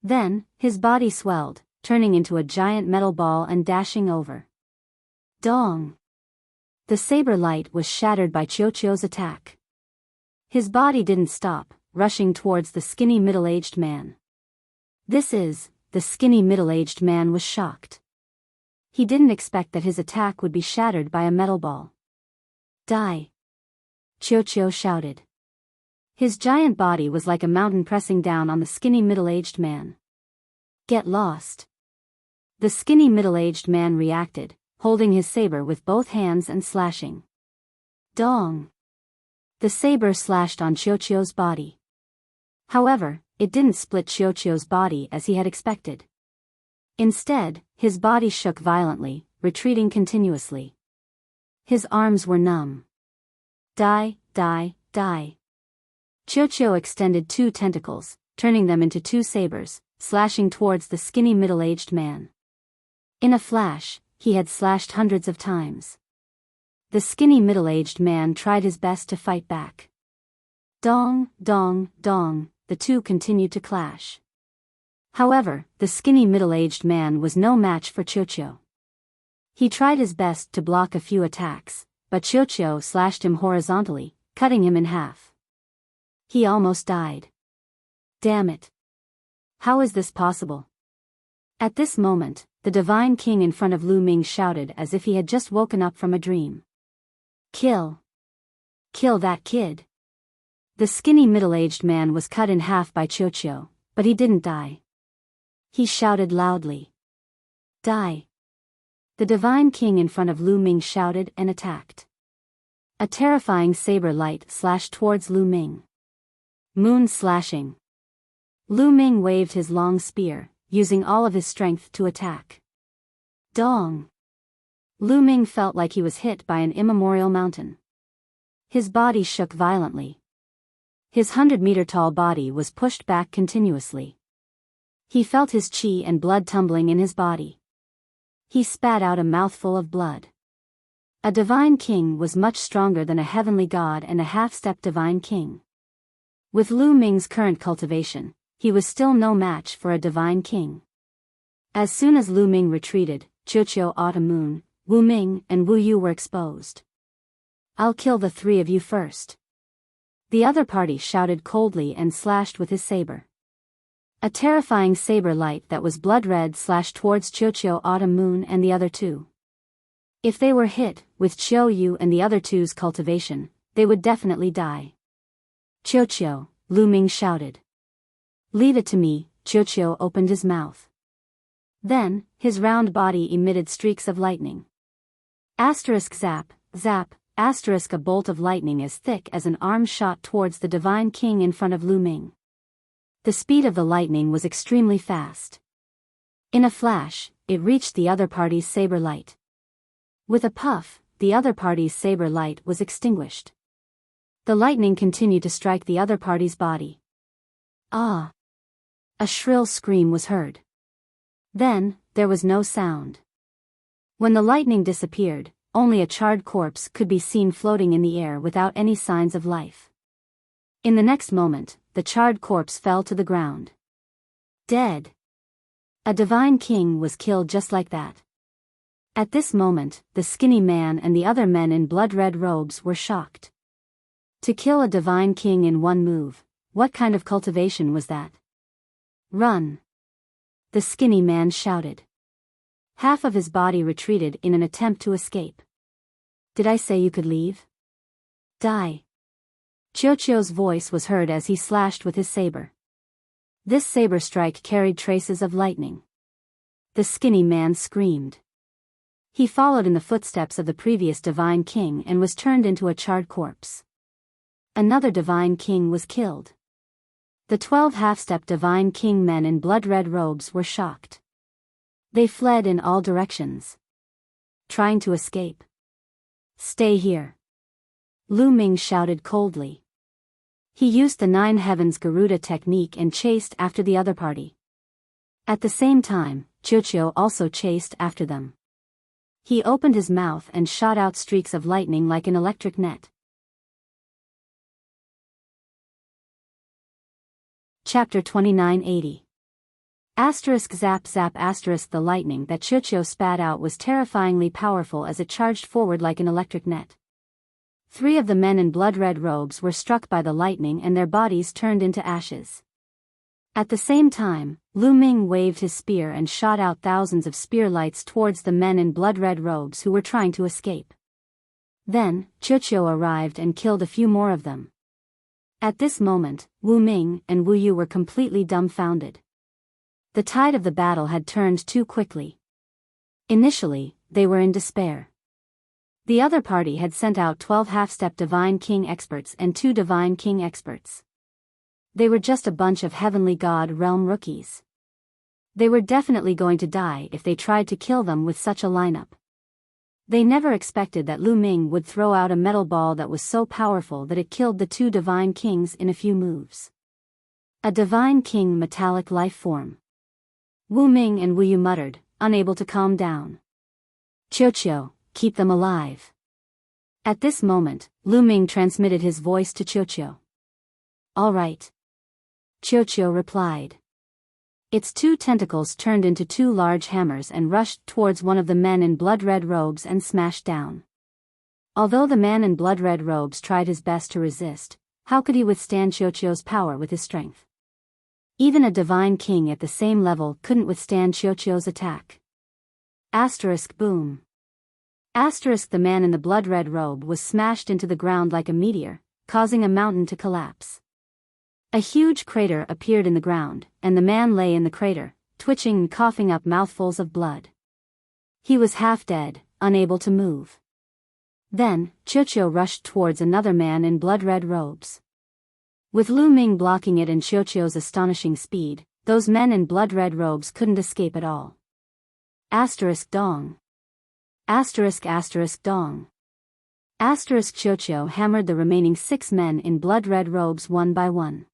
Then, his body swelled, turning into a giant metal ball and dashing over. Dong! The saber light was shattered by Qiuqiu's attack. His body didn't stop, rushing towards the skinny middle-aged man. The skinny middle-aged man was shocked. He didn't expect that his attack would be shattered by a metal ball. Die! Qiuqiu shouted. His giant body was like a mountain pressing down on the skinny middle-aged man. Get lost! The skinny middle-aged man reacted, holding his saber with both hands and slashing. Dong! The saber slashed on Qiuqiu's body. However, it didn't split Qiuqiu's body as he had expected. Instead, his body shook violently, retreating continuously. His arms were numb. Die, die, die. Qiuqiu extended 2 tentacles, turning them into 2 sabers, slashing towards the skinny middle-aged man. In a flash, he had slashed hundreds of times. The skinny middle-aged man tried his best to fight back. Dong, dong, dong, the 2 continued to clash. However, the skinny middle-aged man was no match for Qiuqiu. He tried his best to block a few attacks, but Qiuqiu slashed him horizontally, cutting him in half. He almost died. Damn it. How is this possible? At this moment, the Divine King in front of Lu Ming shouted as if he had just woken up from a dream. Kill. Kill that kid. The skinny middle-aged man was cut in half by Qiuqiu, but he didn't die. He shouted loudly. Die. The Divine King in front of Lu Ming shouted and attacked. A terrifying saber light slashed towards Lu Ming. Moon slashing. Lu Ming waved his long spear, using all of his strength to attack. Dong. Lu Ming felt like he was hit by an immemorial mountain. His body shook violently. His 100-meter-tall body was pushed back continuously. He felt his qi and blood tumbling in his body. He spat out a mouthful of blood. A divine king was much stronger than a heavenly god and a half-step divine king. With Lu Ming's current cultivation, he was still no match for a divine king. As soon as Lu Ming retreated, Qiuqiu, Moon, Wu Ming, and Wu Yu were exposed. I'll kill the three of you first. The other party shouted coldly and slashed with his saber. A terrifying saber light that was blood red slashed towards Qiuqiu, Moon, and the other two. If they were hit with Qiu Yu and the other two's cultivation, they would definitely die. Qiuqiu, Lu Ming shouted. Leave it to me. Qiuqiu opened his mouth. Then, his round body emitted streaks of lightning. Asterisk zap, zap, asterisk a bolt of lightning as thick as an arm shot towards the divine king in front of Lu Ming. The speed of the lightning was extremely fast. In a flash, it reached the other party's saber light. With a puff, the other party's saber light was extinguished. The lightning continued to strike the other party's body. Ah! A shrill scream was heard. Then, there was no sound. When the lightning disappeared, only a charred corpse could be seen floating in the air without any signs of life. In the next moment, the charred corpse fell to the ground. Dead. A divine king was killed just like that. At this moment, the skinny man and the other men in blood-red robes were shocked. To kill a divine king in one move, what kind of cultivation was that? Run! The skinny man shouted. Half of his body retreated in an attempt to escape. Did I say you could leave? Die! Qiuqiu's voice was heard as he slashed with his saber. This saber strike carried traces of lightning. The skinny man screamed. He followed in the footsteps of the previous divine king and was turned into a charred corpse. Another divine king was killed. The 12 half-step divine king men in blood-red robes were shocked. They fled in all directions. Trying to escape. Stay here. Lu Ming shouted coldly. He used the 9 heavens Garuda technique and chased after the other party. At the same time, Qiuqiu also chased after them. He opened his mouth and shot out streaks of lightning like an electric net. Chapter 2980. Asterisk zap zap asterisk the lightning that Qiuqiu spat out was terrifyingly powerful as it charged forward like an electric net. 3 of the men in blood-red robes were struck by the lightning and their bodies turned into ashes. At the same time, Lu Ming waved his spear and shot out thousands of spear lights towards the men in blood-red robes who were trying to escape. Then, Qiuqiu arrived and killed a few more of them. At this moment, Wu Ming and Wu Yu were completely dumbfounded. The tide of the battle had turned too quickly. Initially, they were in despair. The other party had sent out 12 half-step Divine King experts and 2 Divine King experts. They were just a bunch of Heavenly God realm rookies. They were definitely going to die if they tried to kill them with such a lineup. They never expected that Lu Ming would throw out a metal ball that was so powerful that it killed the 2 Divine Kings in a few moves. A Divine King metallic life form. Wu Ming and Wu Yu muttered, unable to calm down. Qiuqiu, keep them alive. At this moment, Lu Ming transmitted his voice to Qiuqiu. All right. Qiuqiu replied. Its 2 tentacles turned into 2 large hammers and rushed towards one of the men in blood-red robes and smashed down. Although the man in blood-red robes tried his best to resist, How could he withstand Qiuqiu's power with his strength? Even a divine king at the same level couldn't withstand Qiuqiu's attack. Boom. The man in the blood-red robe was smashed into the ground like a meteor, causing a mountain to collapse. A huge crater appeared in the ground, and the man lay in the crater, twitching and coughing up mouthfuls of blood. He was half dead, unable to move. Then, Qiuqiu rushed towards another man in blood-red robes. With Lu Ming blocking it and Qiuqiu's astonishing speed, those men in blood-red robes couldn't escape at all. Dong. Dong. Qiuqiu hammered the remaining 6 men in blood-red robes one by one.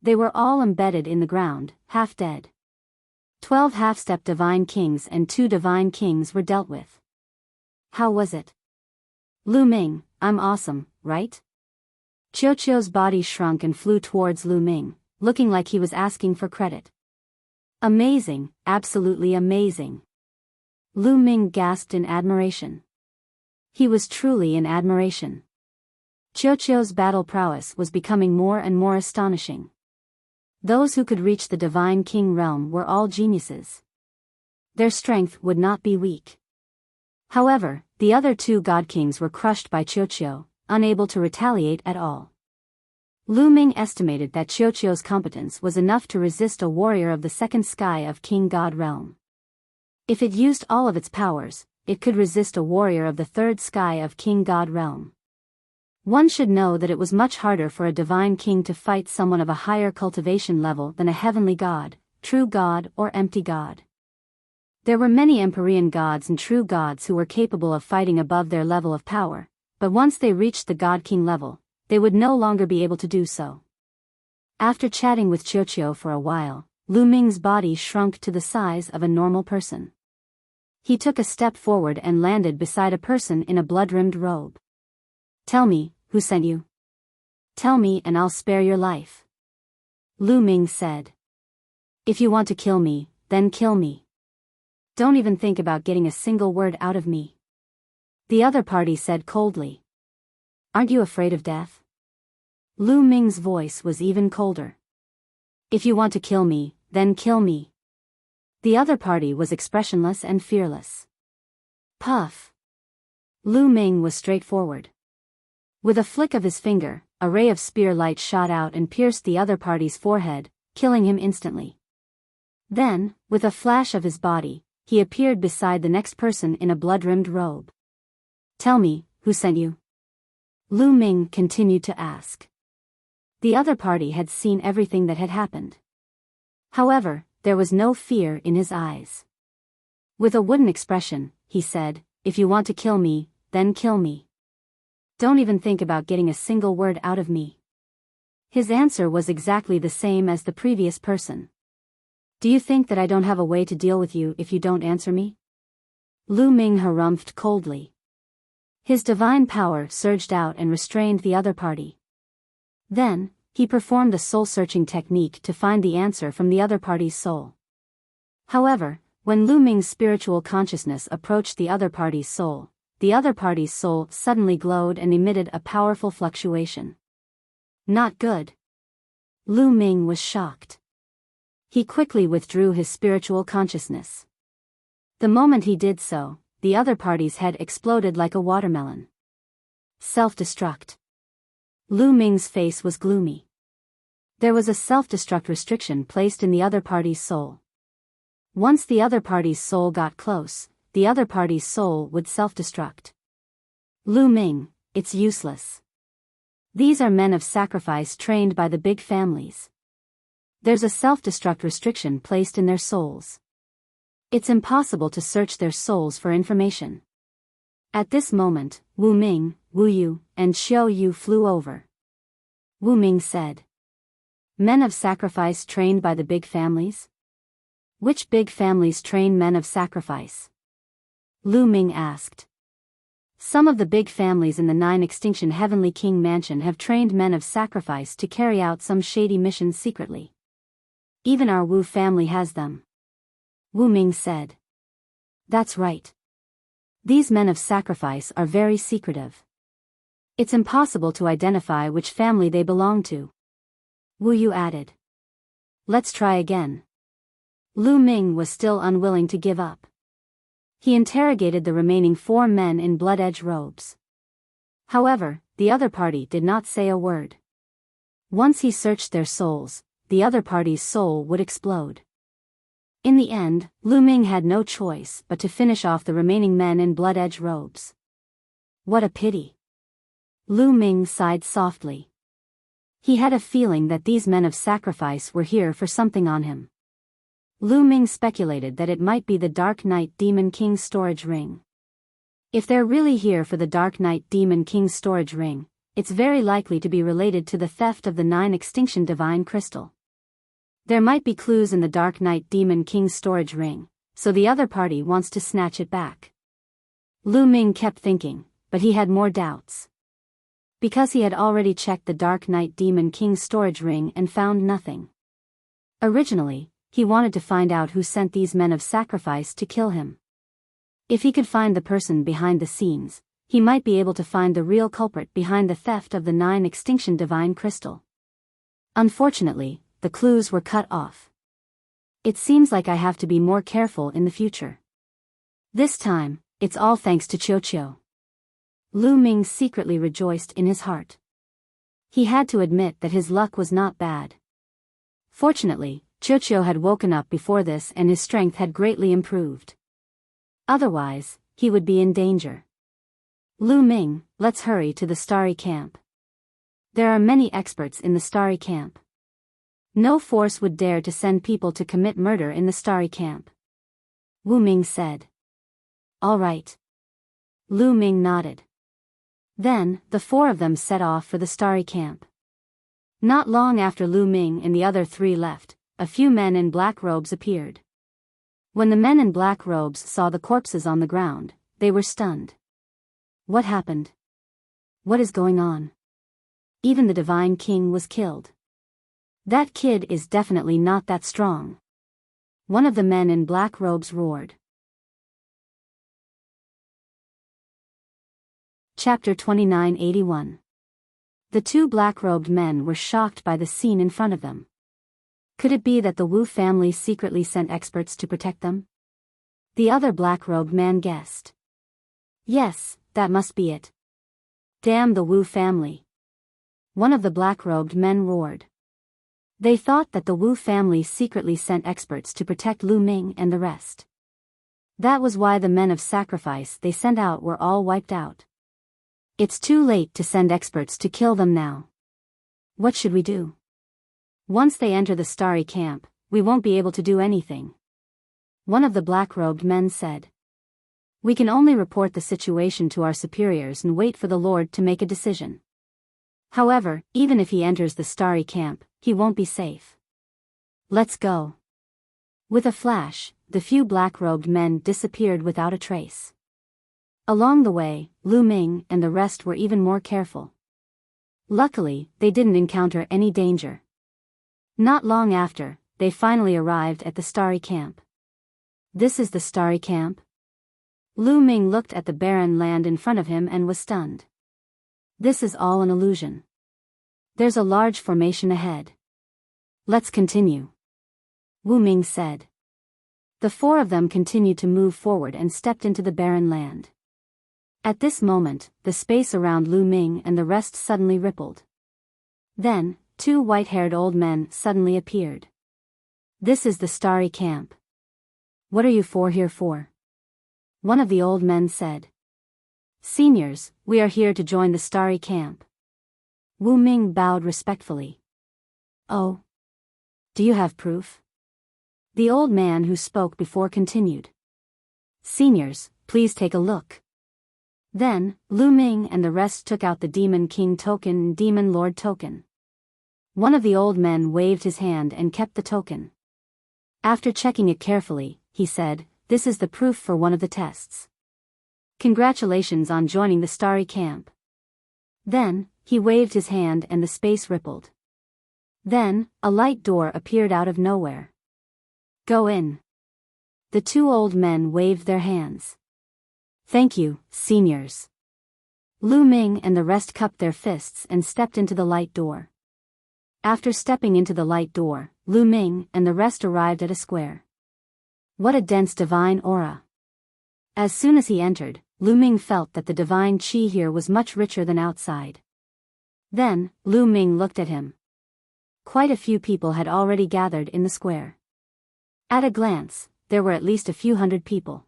They were all embedded in the ground, half dead. 12 half-step divine kings and 2 divine kings were dealt with. How was it? Lu Ming, I'm awesome, right? Qiuqiu's body shrunk and flew towards Lu Ming, looking like he was asking for credit. Amazing, absolutely amazing. Lu Ming gasped in admiration. He was truly in admiration. Qiuqiu's battle prowess was becoming more and more astonishing. Those who could reach the divine king realm were all geniuses. Their strength would not be weak. However, the other 2 god kings were crushed by Qiuqiu, unable to retaliate at all. Lu Ming estimated that Qiuqiu's competence was enough to resist a warrior of the second sky of King God realm. If it used all of its powers, it could resist a warrior of the third sky of King God realm. One should know that it was much harder for a divine king to fight someone of a higher cultivation level than a heavenly god, true god or empty god. There were many Empyrean gods and true gods who were capable of fighting above their level of power, but once they reached the god-king level, they would no longer be able to do so. After chatting with Qiuqiu for a while, Lu Ming's body shrunk to the size of a normal person. He took a step forward and landed beside a person in a blood-rimmed robe. Tell me, who sent you? Tell me and I'll spare your life. Lu Ming said. If you want to kill me, then kill me. Don't even think about getting a single word out of me. The other party said coldly. Aren't you afraid of death? Lu Ming's voice was even colder. If you want to kill me, then kill me. The other party was expressionless and fearless. Puff. Lu Ming was straightforward. With a flick of his finger, a ray of spear light shot out and pierced the other party's forehead, killing him instantly. Then, with a flash of his body, he appeared beside the next person in a blood-rimmed robe. Tell me, who sent you? Lu Ming continued to ask. The other party had seen everything that had happened. However, there was no fear in his eyes. With a wooden expression, he said, if you want to kill me, then kill me. Don't even think about getting a single word out of me. His answer was exactly the same as the previous person. Do you think that I don't have a way to deal with you if you don't answer me? Lu Ming harumphed coldly. His divine power surged out and restrained the other party. Then, he performed a soul-searching technique to find the answer from the other party's soul. However, when Lu Ming's spiritual consciousness approached the other party's soul suddenly glowed and emitted a powerful fluctuation. Not good. Lu Ming was shocked. He quickly withdrew his spiritual consciousness. The moment he did so, the other party's head exploded like a watermelon. Self-destruct. Lu Ming's face was gloomy. There was a self-destruct restriction placed in the other party's soul. Once the other party's soul got close, the other party's soul would self-destruct. Lu Ming, it's useless. These are men of sacrifice trained by the big families. There's a self-destruct restriction placed in their souls. It's impossible to search their souls for information. At this moment, Wu Ming, Wu Yu, and Xiao Yu flew over. Wu Ming said. Men of sacrifice trained by the big families? Which big families train men of sacrifice? Lu Ming asked. Some of the big families in the 9-extinction Heavenly King Mansion have trained men of sacrifice to carry out some shady missions secretly. Even our Wu family has them. Wu Ming said. That's right. These men of sacrifice are very secretive. It's impossible to identify which family they belong to. Wu Yu added. Let's try again. Lu Ming was still unwilling to give up. He interrogated the remaining 4 men in blood-edge robes. However, the other party did not say a word. Once he searched their souls, the other party's soul would explode. In the end, Lu Ming had no choice but to finish off the remaining men in blood-edge robes. What a pity. Lu Ming sighed softly. He had a feeling that these men of sacrifice were here for something on him. Lu Ming speculated that it might be the Dark Knight Demon King's storage ring. If they're really here for the Dark Knight Demon King's storage ring, it's very likely to be related to the theft of the 9 Extinction Divine Crystal. There might be clues in the Dark Knight Demon King's storage ring, so the other party wants to snatch it back. Lu Ming kept thinking, but he had more doubts. Because he had already checked the Dark Knight Demon King's storage ring and found nothing. Originally, he wanted to find out who sent these men of sacrifice to kill him. If he could find the person behind the scenes, he might be able to find the real culprit behind the theft of the 9 Extinction Divine Crystal. Unfortunately, the clues were cut off. It seems like I have to be more careful in the future. This time, it's all thanks to Qiu. Lu Ming secretly rejoiced in his heart. He had to admit that his luck was not bad. Fortunately, Qiu had woken up before this and his strength had greatly improved. Otherwise, he would be in danger. Lu Ming, let's hurry to the Starry Camp. There are many experts in the Starry Camp. No force would dare to send people to commit murder in the Starry Camp. Wu Ming said. All right. Lu Ming nodded. Then, the 4 of them set off for the Starry Camp. Not long after Lu Ming and the other 3 left, a few men in black robes appeared. When the men in black robes saw the corpses on the ground, they were stunned. What happened? What is going on? Even the Divine King was killed. That kid is definitely not that strong. One of the men in black robes roared. Chapter 2981. The 2 black-robed men were shocked by the scene in front of them. Could it be that the Wu family secretly sent experts to protect them? The other black-robed man guessed. Yes, that must be it. Damn the Wu family. One of the black-robed men roared. They thought that the Wu family secretly sent experts to protect Lu Ming and the rest. That was why the men of sacrifice they sent out were all wiped out. It's too late to send experts to kill them now. What should we do? Once they enter the Starry Camp, we won't be able to do anything. One of the black-robed men said. We can only report the situation to our superiors and wait for the Lord to make a decision. However, even if he enters the Starry Camp, he won't be safe. Let's go. With a flash, the few black-robed men disappeared without a trace. Along the way, Lu Ming and the rest were even more careful. Luckily, they didn't encounter any danger. Not long after, they finally arrived at the Starry Camp. This is the Starry Camp? Lu Ming looked at the barren land in front of him and was stunned. This is all an illusion. There's a large formation ahead. Let's continue. Wu Ming said. The 4 of them continued to move forward and stepped into the barren land. At this moment, the space around Lu Ming and the rest suddenly rippled. Then, 2 white-haired old men suddenly appeared. This is the Starry Camp. What are you 4 here for? One of the old men said. Seniors, we are here to join the Starry Camp. Wu Ming bowed respectfully. Oh. Do you have proof? The old man who spoke before continued. Seniors, please take a look. Then, Lu Ming and the rest took out the Demon King token and Demon Lord token. One of the old men waved his hand and kept the token. After checking it carefully, he said, This is the proof for one of the tests. Congratulations on joining the Starry Camp. Then, he waved his hand and the space rippled. Then, a light door appeared out of nowhere. Go in. The 2 old men waved their hands. Thank you, seniors. Lu Ming and the rest cupped their fists and stepped into the light door. After stepping into the light door, Lu Ming and the rest arrived at a square. What a dense divine aura! As soon as he entered, Lu Ming felt that the divine qi here was much richer than outside. Then, Lu Ming looked at him. Quite a few people had already gathered in the square. At a glance, there were at least a few hundred people.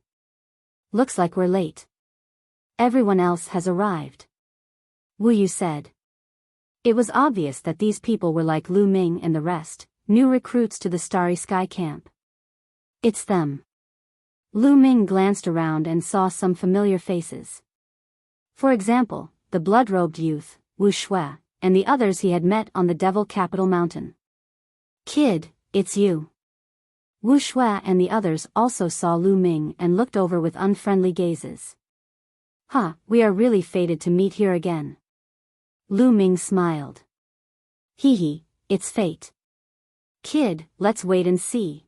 Looks like we're late. Everyone else has arrived. Wu Yu said. It was obvious that these people were like Lu Ming and the rest, new recruits to the Starry Sky camp. It's them. Lu Ming glanced around and saw some familiar faces. For example, the blood-robed youth, Wu Shui, and the others he had met on the Devil Capital Mountain. Kid, it's you. Wu Shui and the others also saw Lu Ming and looked over with unfriendly gazes. We are really fated to meet here again. Lu Ming smiled. Hee, it's fate. Kid, let's wait and see.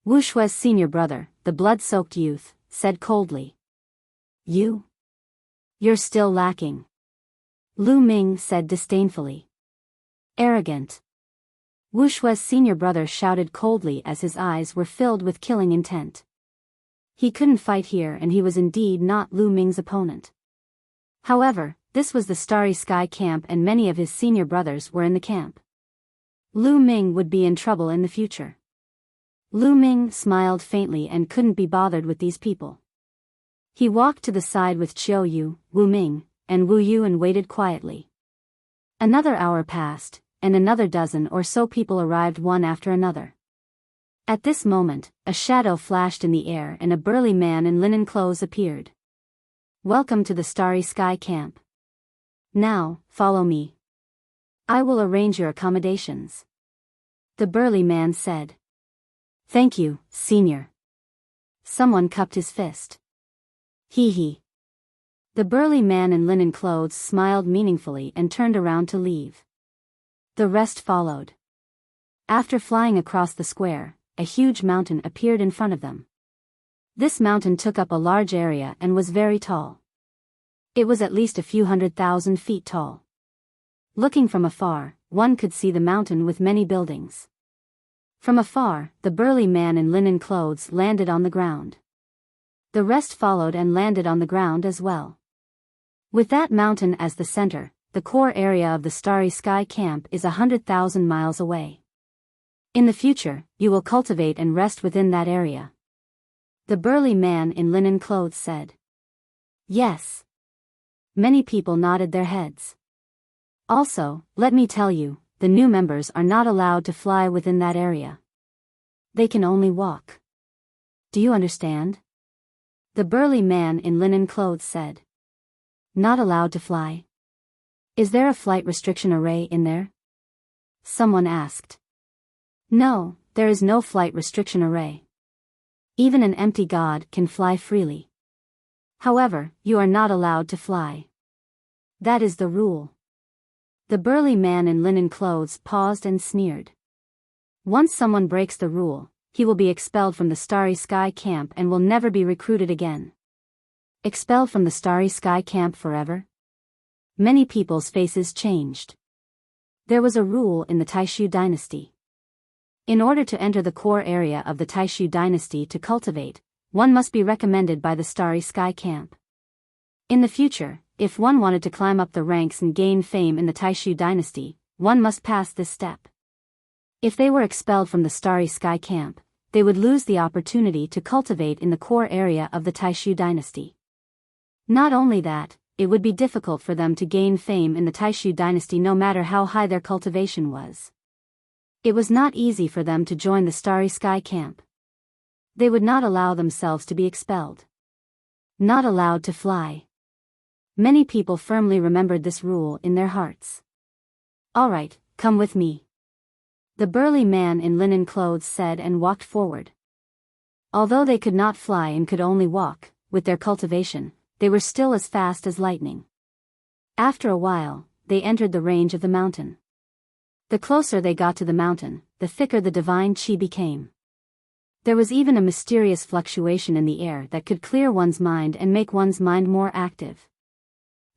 Wu Shui's senior brother, the blood-soaked youth, said coldly. You're still lacking. Lu Ming said disdainfully. Arrogant. Wu Shui's senior brother shouted coldly as his eyes were filled with killing intent. He couldn't fight here and he was indeed not Lu Ming's opponent. However, this was the Starry Sky camp and many of his senior brothers were in the camp. Lu Ming would be in trouble in the future. Lu Ming smiled faintly and couldn't be bothered with these people. He walked to the side with Chiu Yu, Wu Ming, and Wu Yu and waited quietly. Another hour passed, and another dozen or so people arrived one after another. At this moment, a shadow flashed in the air and a burly man in linen clothes appeared. Welcome to the Starry Sky camp. Now, follow me. I will arrange your accommodations. The burly man said. Thank you, senior. Someone cupped his fist. Hee. The burly man in linen clothes smiled meaningfully and turned around to leave. The rest followed. After flying across the square, a huge mountain appeared in front of them. This mountain took up a large area and was very tall. It was at least a few 100,000 feet tall. Looking from afar, one could see the mountain with many buildings. From afar, the burly man in linen clothes landed on the ground. The rest followed and landed on the ground as well. With that mountain as the center, the core area of the Starry Sky camp is 100,000 miles away. In the future, you will cultivate and rest within that area. The burly man in linen clothes said. Yes. Many people nodded their heads. Also, let me tell you, the new members are not allowed to fly within that area. They can only walk. Do you understand? The burly man in linen clothes said. Not allowed to fly? Is there a flight restriction array in there? Someone asked. No, there is no flight restriction array. Even an empty god can fly freely. However, you are not allowed to fly. That is the rule. The burly man in linen clothes paused and sneered. Once someone breaks the rule, he will be expelled from the Starry Sky camp and will never be recruited again. Expelled from the Starry Sky camp forever? Many people's faces changed. There was a rule in the Taishu dynasty. In order to enter the core area of the Taishu dynasty to cultivate, one must be recommended by the Starry Sky camp. In the future, if one wanted to climb up the ranks and gain fame in the Taishu dynasty, one must pass this step. If they were expelled from the Starry Sky camp, they would lose the opportunity to cultivate in the core area of the Taishu dynasty. Not only that, it would be difficult for them to gain fame in the Taishu dynasty no matter how high their cultivation was. It was not easy for them to join the Starry Sky camp. They would not allow themselves to be expelled. Not allowed to fly. Many people firmly remembered this rule in their hearts. All right, come with me. The burly man in linen clothes said and walked forward. Although they could not fly and could only walk, with their cultivation, they were still as fast as lightning. After a while, they entered the range of the mountain. The closer they got to the mountain, the thicker the divine qi became. There was even a mysterious fluctuation in the air that could clear one's mind and make one's mind more active.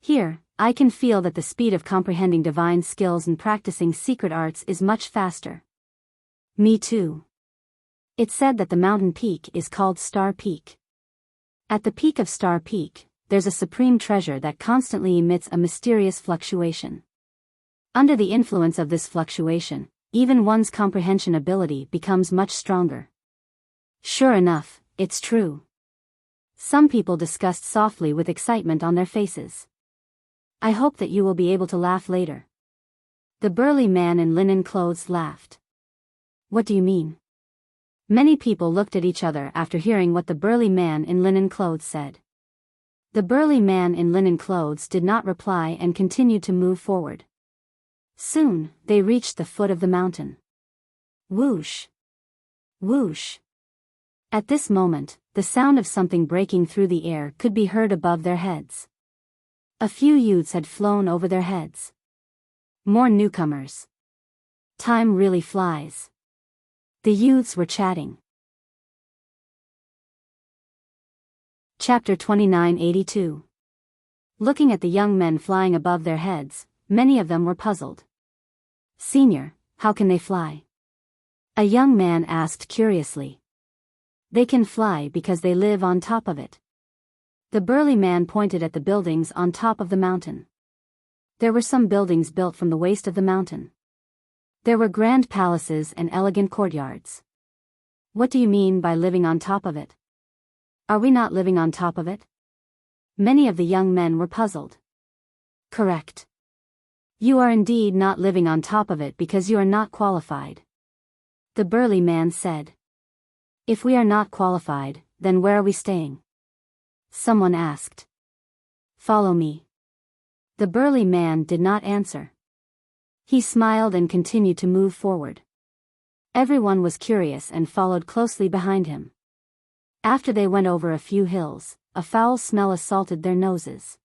Here, I can feel that the speed of comprehending divine skills and practicing secret arts is much faster. Me too. It's said that the mountain peak is called Star Peak. At the peak of Star Peak, there's a supreme treasure that constantly emits a mysterious fluctuation. Under the influence of this fluctuation, even one's comprehension ability becomes much stronger. Sure enough, it's true. Some people discussed softly with excitement on their faces. I hope that you will be able to laugh later. The burly man in linen clothes laughed. What do you mean? Many people looked at each other after hearing what the burly man in linen clothes said. The burly man in linen clothes did not reply and continued to move forward. Soon, they reached the foot of the mountain. Whoosh! Whoosh! At this moment, the sound of something breaking through the air could be heard above their heads. A few youths had flown over their heads. More newcomers. Time really flies. The youths were chatting. Chapter 2982. Looking at the young men flying above their heads, many of them were puzzled. Senior, how can they fly? A young man asked curiously. They can fly because they live on top of it. The burly man pointed at the buildings on top of the mountain. There were some buildings built from the waist of the mountain. There were grand palaces and elegant courtyards. What do you mean by living on top of it? Are we not living on top of it? Many of the young men were puzzled. Correct. You are indeed not living on top of it because you are not qualified. The burly man said. If we are not qualified, then where are we staying? Someone asked. Follow me. The burly man did not answer. He smiled and continued to move forward. Everyone was curious and followed closely behind him. After they went over a few hills, a foul smell assaulted their noses.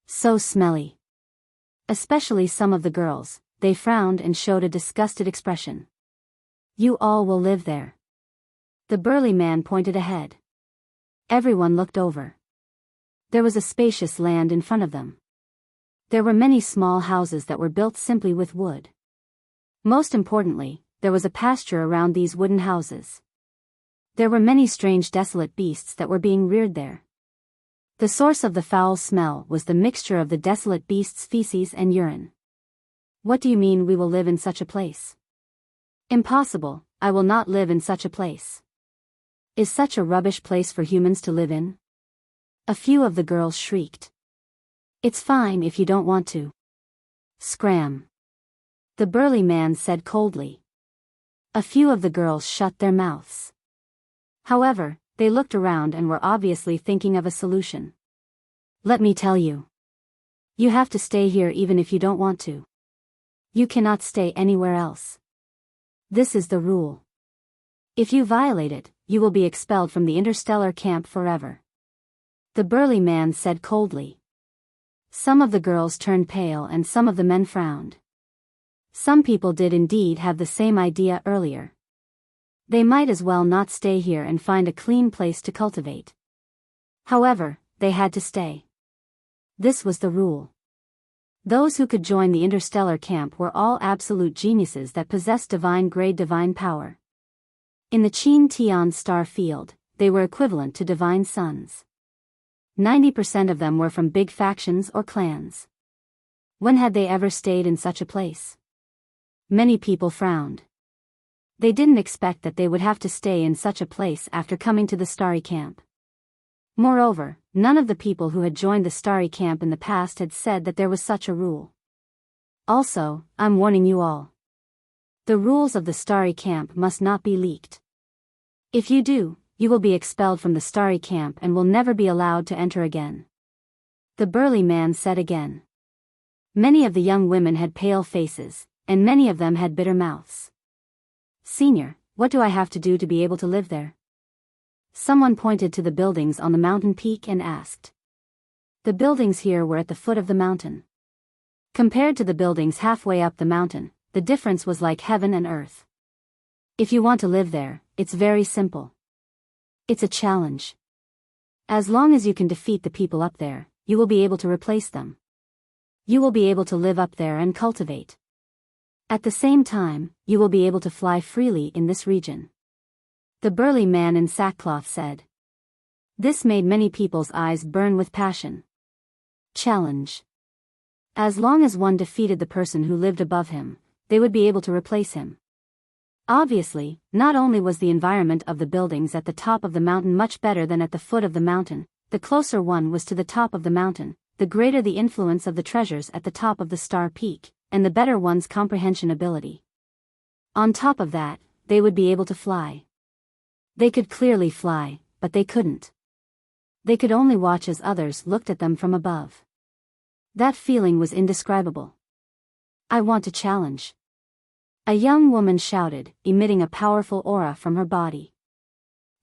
So smelly. Especially some of the girls, they frowned and showed a disgusted expression. You all will live there. The burly man pointed ahead. Everyone looked over. There was a spacious land in front of them. There were many small houses that were built simply with wood. Most importantly, there was a pasture around these wooden houses. There were many strange desolate beasts that were being reared there. The source of the foul smell was the mixture of the desolate beasts' feces and urine. What do you mean we will live in such a place? Impossible, I will not live in such a place. Is such a rubbish place for humans to live in? A few of the girls shrieked. It's fine if you don't want to. Scram. The burly man said coldly. A few of the girls shut their mouths. However, they looked around and were obviously thinking of a solution. Let me tell you. You have to stay here even if you don't want to. You cannot stay anywhere else. This is the rule. If you violate it, you will be expelled from the interstellar camp forever. The burly man said coldly. Some of the girls turned pale and some of the men frowned. Some people did indeed have the same idea earlier. They might as well not stay here and find a clean place to cultivate. However, they had to stay. This was the rule. Those who could join the interstellar camp were all absolute geniuses that possessed divine-grade divine power. In the Qin Tian star field, they were equivalent to divine sons. 90% of them were from big factions or clans. When had they ever stayed in such a place? Many people frowned. They didn't expect that they would have to stay in such a place after coming to the starry camp. Moreover, none of the people who had joined the starry camp in the past had said that there was such a rule. Also, I'm warning you all. The rules of the starry camp must not be leaked. If you do, you will be expelled from the starry camp and will never be allowed to enter again. The burly man said again. Many of the young women had pale faces, and many of them had bitter mouths. Senior, what do I have to do to be able to live there? Someone pointed to the buildings on the mountain peak and asked. The buildings here were at the foot of the mountain. Compared to the buildings halfway up the mountain, the difference was like heaven and earth. If you want to live there, it's very simple. It's a challenge. As long as you can defeat the people up there, you will be able to replace them. You will be able to live up there and cultivate. At the same time, you will be able to fly freely in this region. The burly man in sackcloth said. This made many people's eyes burn with passion. Challenge. As long as one defeated the person who lived above him, they would be able to replace him. Obviously, not only was the environment of the buildings at the top of the mountain much better than at the foot of the mountain, the closer one was to the top of the mountain, the greater the influence of the treasures at the top of the star peak, and the better one's comprehension ability. On top of that, they would be able to fly. They could clearly fly, but they couldn't. They could only watch as others looked at them from above. That feeling was indescribable. I want to challenge. A young woman shouted, emitting a powerful aura from her body.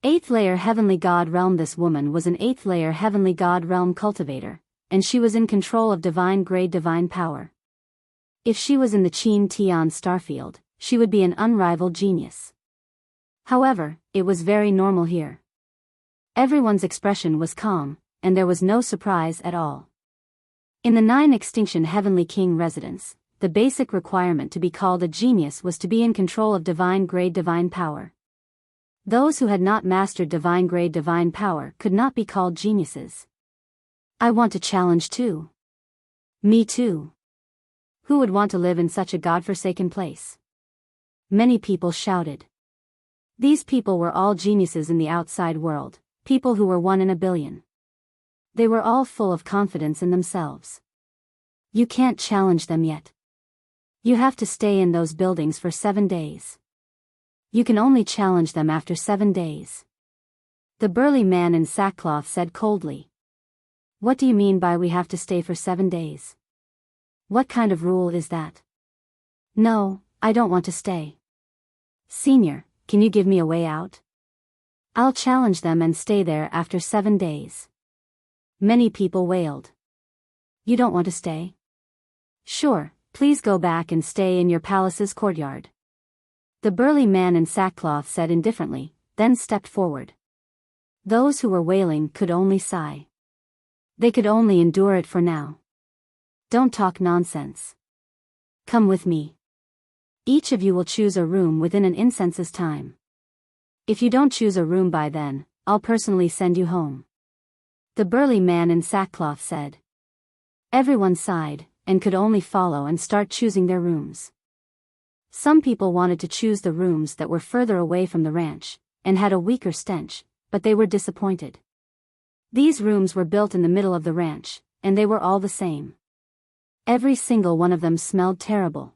8th layer Heavenly God Realm. This woman was an 8th layer Heavenly God Realm cultivator, and she was in control of divine grade divine power. If she was in the Qin Tian starfield, she would be an unrivaled genius. However, it was very normal here. Everyone's expression was calm, and there was no surprise at all. In the 9 Extinction Heavenly King residence, the basic requirement to be called a genius was to be in control of divine grade divine power. Those who had not mastered divine grade divine power could not be called geniuses. I want to challenge too. Me too. Who would want to live in such a godforsaken place? Many people shouted. These people were all geniuses in the outside world, people who were 1 in a billion. They were all full of confidence in themselves. You can't challenge them yet. You have to stay in those buildings for 7 days. You can only challenge them after 7 days. The burly man in sackcloth said coldly. What do you mean by we have to stay for 7 days? What kind of rule is that? No, I don't want to stay. Senior, can you give me a way out? I'll challenge them and stay there after 7 days. Many people wailed. You don't want to stay? Sure, please go back and stay in your palace's courtyard. The burly man in sackcloth said indifferently, then stepped forward. Those who were wailing could only sigh. They could only endure it for now. Don't talk nonsense. Come with me. Each of you will choose a room within an incense's time. If you don't choose a room by then, I'll personally send you home. The burly man in sackcloth said. Everyone sighed, and could only follow and start choosing their rooms. Some people wanted to choose the rooms that were further away from the ranch, and had a weaker stench, but they were disappointed. These rooms were built in the middle of the ranch, and they were all the same. Every single one of them smelled terrible.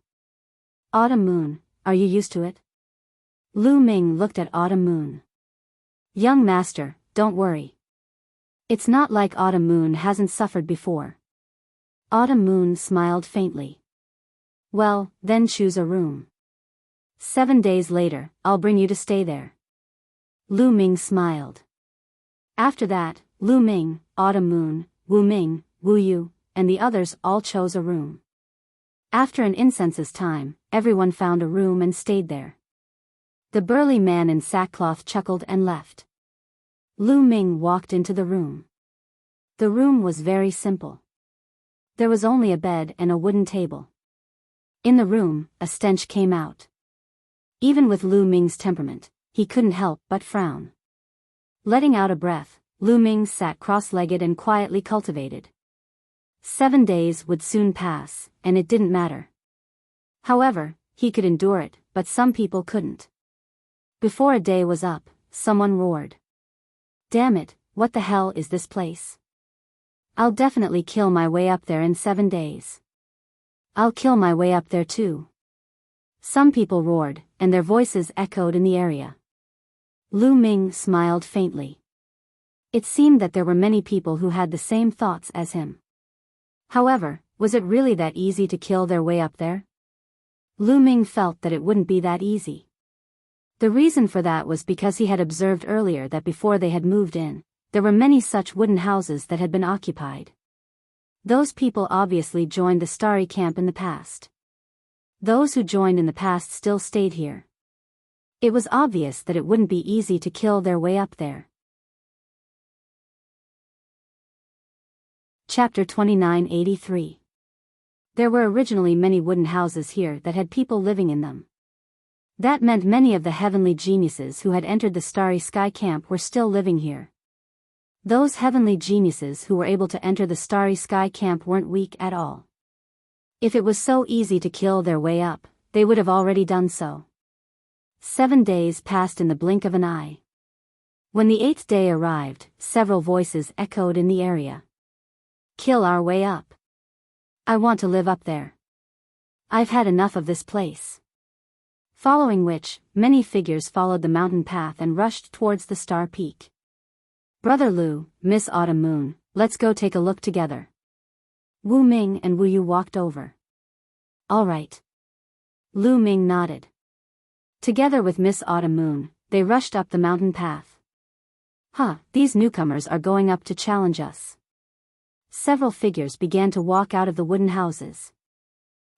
Autumn Moon, are you used to it? Lu Ming looked at Autumn Moon. Young master, don't worry. It's not like Autumn Moon hasn't suffered before. Autumn Moon smiled faintly. Well, then choose a room. 7 days later, I'll bring you to stay there. Lu Ming smiled. After that, Lu Ming, Autumn Moon, Wu Ming, Wu Yu, and the others all chose a room. After an incense's time, everyone found a room and stayed there. The burly man in sackcloth chuckled and left. Lu Ming walked into the room. The room was very simple. There was only a bed and a wooden table. In the room, a stench came out. Even with Lu Ming's temperament, he couldn't help but frown. Letting out a breath, Lu Ming sat cross-legged and quietly cultivated. 7 days would soon pass, and it didn't matter. However, he could endure it, but some people couldn't. Before a day was up, someone roared. Damn it, what the hell is this place? I'll definitely kill my way up there in 7 days. I'll kill my way up there too. Some people roared, and their voices echoed in the area. Lu Ming smiled faintly. It seemed that there were many people who had the same thoughts as him. However, was it really that easy to kill their way up there? Lu Ming felt that it wouldn't be that easy. The reason for that was because he had observed earlier that before they had moved in, there were many such wooden houses that had been occupied. Those people obviously joined the Starry Camp in the past. Those who joined in the past still stayed here. It was obvious that it wouldn't be easy to kill their way up there. Chapter 2983. There were originally many wooden houses here that had people living in them. That meant many of the heavenly geniuses who had entered the Starry Sky Camp were still living here. Those heavenly geniuses who were able to enter the Starry Sky Camp weren't weak at all. If it was so easy to kill their way up, they would have already done so. 7 days passed in the blink of an eye. When the 8th day arrived, several voices echoed in the area. Kill our way up. I want to live up there. I've had enough of this place. Following which, many figures followed the mountain path and rushed towards the star peak. Brother Lu, Miss Autumn Moon, let's go take a look together. Wu Ming and Wu Yu walked over. All right. Lu Ming nodded. Together with Miss Autumn Moon, they rushed up the mountain path. These newcomers are going up to challenge us. Several figures began to walk out of the wooden houses.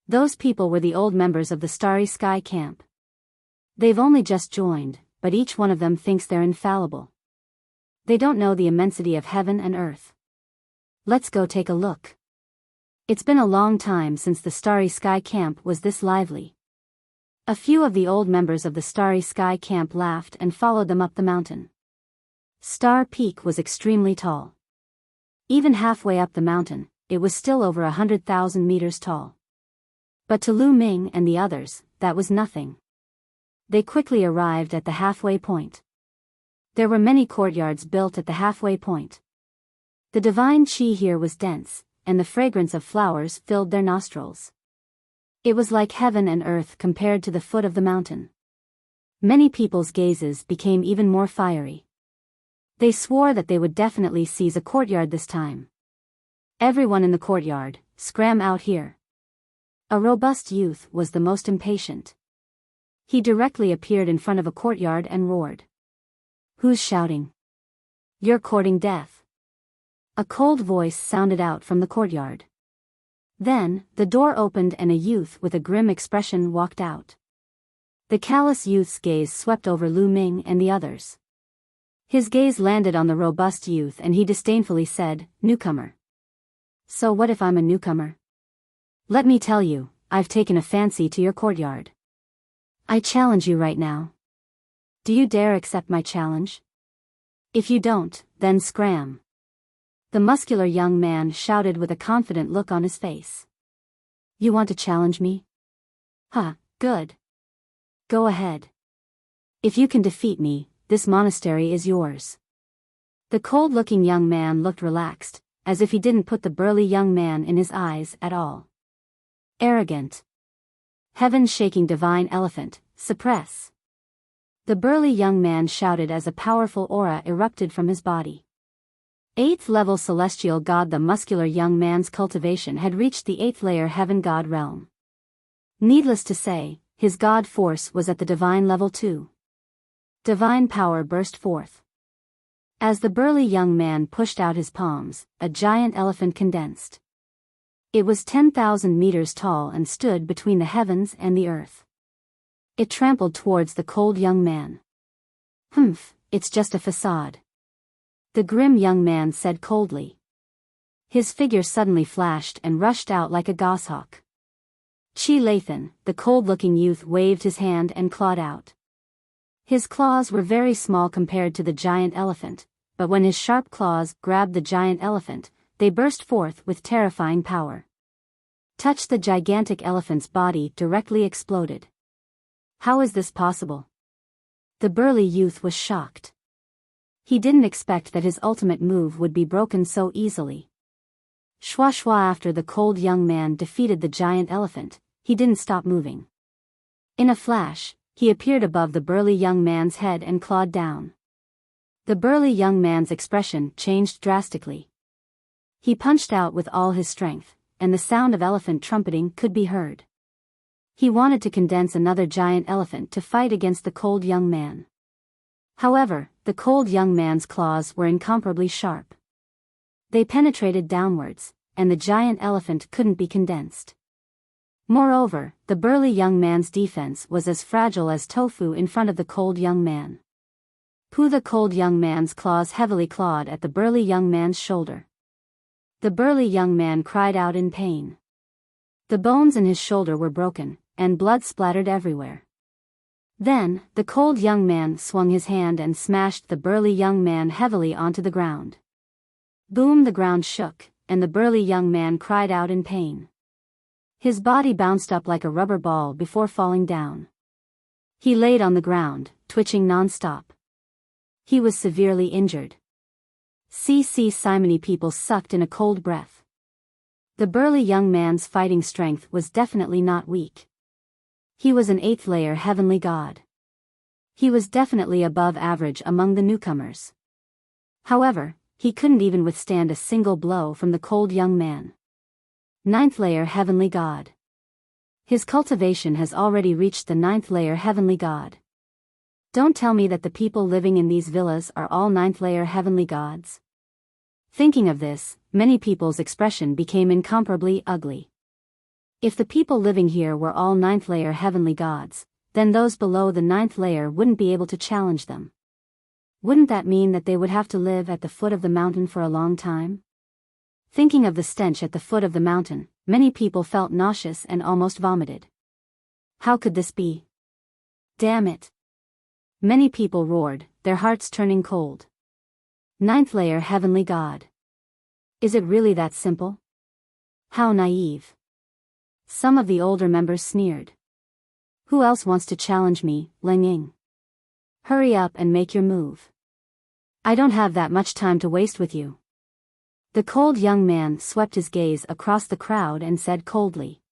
Those people were the old members of the Starry Sky Camp. They've only just joined, but each one of them thinks they're infallible. They don't know the immensity of heaven and earth. Let's go take a look. It's been a long time since the Starry Sky Camp was this lively. A few of the old members of the Starry Sky Camp laughed and followed them up the mountain. Star Peak was extremely tall. Even halfway up the mountain, it was still over 100,000 meters tall. But to Lu Ming and the others, that was nothing. They quickly arrived at the halfway point. There were many courtyards built at the halfway point. The divine qi here was dense, and the fragrance of flowers filled their nostrils. It was like heaven and earth compared to the foot of the mountain. Many people's gazes became even more fiery. They swore that they would definitely seize a courtyard this time. Everyone in the courtyard, scram out here. A robust youth was the most impatient. He directly appeared in front of a courtyard and roared. Who's shouting? You're courting death. A cold voice sounded out from the courtyard. Then, the door opened and a youth with a grim expression walked out. The callous youth's gaze swept over Lu Ming and the others. His gaze landed on the robust youth and he disdainfully said, Newcomer. So what if I'm a newcomer? Let me tell you, I've taken a fancy to your courtyard. I challenge you right now. Do you dare accept my challenge? If you don't, then scram. The muscular young man shouted with a confident look on his face. You want to challenge me? Good. Go ahead. If you can defeat me, this monastery is yours. The cold-looking young man looked relaxed, as if he didn't put the burly young man in his eyes at all. Arrogant. Heaven-shaking divine elephant, suppress. The burly young man shouted as a powerful aura erupted from his body. 8th level celestial god. The muscular young man's cultivation had reached the 8th layer heaven god realm. Needless to say, his god force was at the divine level too. Divine power burst forth. As the burly young man pushed out his palms, a giant elephant condensed. It was 10,000 meters tall and stood between the heavens and the earth. It trampled towards the cold young man. It's just a facade. The grim young man said coldly. His figure suddenly flashed and rushed out like a goshawk. Chi Lathan, the cold-looking youth, waved his hand and clawed out. His claws were very small compared to the giant elephant, but when his sharp claws grabbed the giant elephant, they burst forth with terrifying power. Touched the gigantic elephant's body directly exploded. How is this possible? The burly youth was shocked. He didn't expect that his ultimate move would be broken so easily. Shwa shwa. After the cold young man defeated the giant elephant, he didn't stop moving. In a flash, he appeared above the burly young man's head and clawed down. The burly young man's expression changed drastically. He punched out with all his strength, and the sound of elephant trumpeting could be heard. He wanted to condense another giant elephant to fight against the cold young man. However, the cold young man's claws were incomparably sharp. They penetrated downwards, and the giant elephant couldn't be condensed. Moreover, the burly young man's defense was as fragile as tofu in front of the cold young man. The cold young man's claws heavily clawed at the burly young man's shoulder. The burly young man cried out in pain. The bones in his shoulder were broken, and blood splattered everywhere. Then, the cold young man swung his hand and smashed the burly young man heavily onto the ground. Boom! The ground shook, and the burly young man cried out in pain. His body bounced up like a rubber ball before falling down. He laid on the ground, twitching non-stop. He was severely injured. Simony people sucked in a cold breath. The burly young man's fighting strength was definitely not weak. He was an 8th layer heavenly god. He was definitely above average among the newcomers. However, he couldn't even withstand a single blow from the cold young man. 9th layer heavenly god. His cultivation has already reached the 9th layer heavenly god. Don't tell me that the people living in these villas are all 9th layer heavenly gods. Thinking of this, many people's expression became incomparably ugly. If the people living here were all 9th layer heavenly gods, then those below the 9th layer wouldn't be able to challenge them. Wouldn't that mean that they would have to live at the foot of the mountain for a long time? Thinking of the stench at the foot of the mountain, many people felt nauseous and almost vomited. How could this be? Damn it! Many people roared, their hearts turning cold. 9th layer heavenly god. Is it really that simple? How naive. Some of the older members sneered. Who else wants to challenge me, Ling Ying? Hurry up and make your move. I don't have that much time to waste with you. The cold young man swept his gaze across the crowd and said coldly.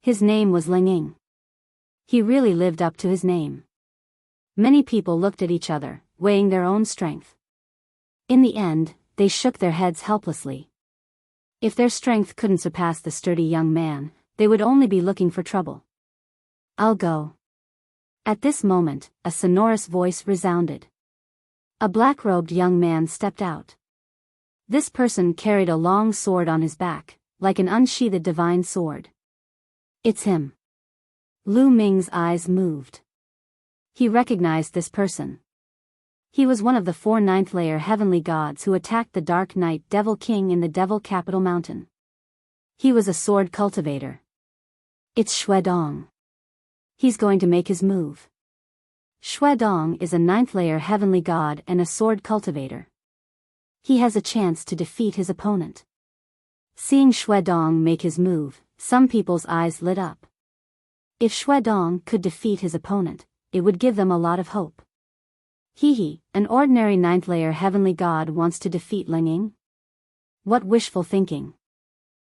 His name was Ling Ying. He really lived up to his name. Many people looked at each other, weighing their own strength. In the end, they shook their heads helplessly. If their strength couldn't surpass the sturdy young man, they would only be looking for trouble. I'll go. At this moment, a sonorous voice resounded. A black-robed young man stepped out. This person carried a long sword on his back, like an unsheathed divine sword. It's him. Lu Ming's eyes moved. He recognized this person. He was one of the 4 9th layer heavenly gods who attacked the Dark Knight Devil King in the Devil Capital Mountain. He was a sword cultivator. It's Xuedong. He's going to make his move. Xuedong is a 9th layer heavenly god and a sword cultivator. He has a chance to defeat his opponent. Seeing Xuedong make his move, some people's eyes lit up. If Xuedong could defeat his opponent, it would give them a lot of hope. An ordinary 9th layer heavenly god wants to defeat Ling Ying? What wishful thinking.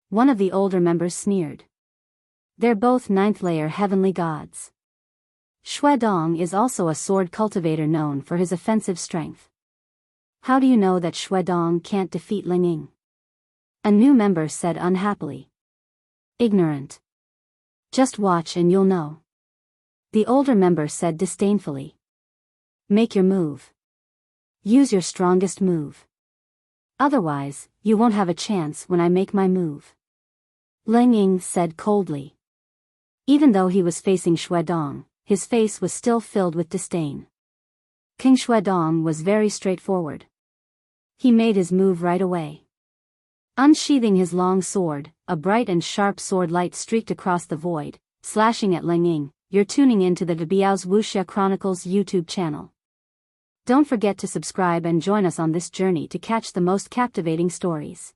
One of the older members sneered. They're both 9th layer heavenly gods. Xuedong is also a sword cultivator known for his offensive strength. How do you know that Xuedong can't defeat Ling Ying? A new member said unhappily. Ignorant. Just watch and you'll know. The older member said disdainfully. Make your move. Use your strongest move. Otherwise, you won't have a chance when I make my move. Ling Ying said coldly. Even though he was facing Xuedong, his face was still filled with disdain. King Xuedong was very straightforward. He made his move right away. Unsheathing his long sword, a bright and sharp sword light streaked across the void, slashing at Ling Ying. You're tuning in to the Biyao's Wuxia Chronicles YouTube channel. Don't forget to subscribe and join us on this journey to catch the most captivating stories.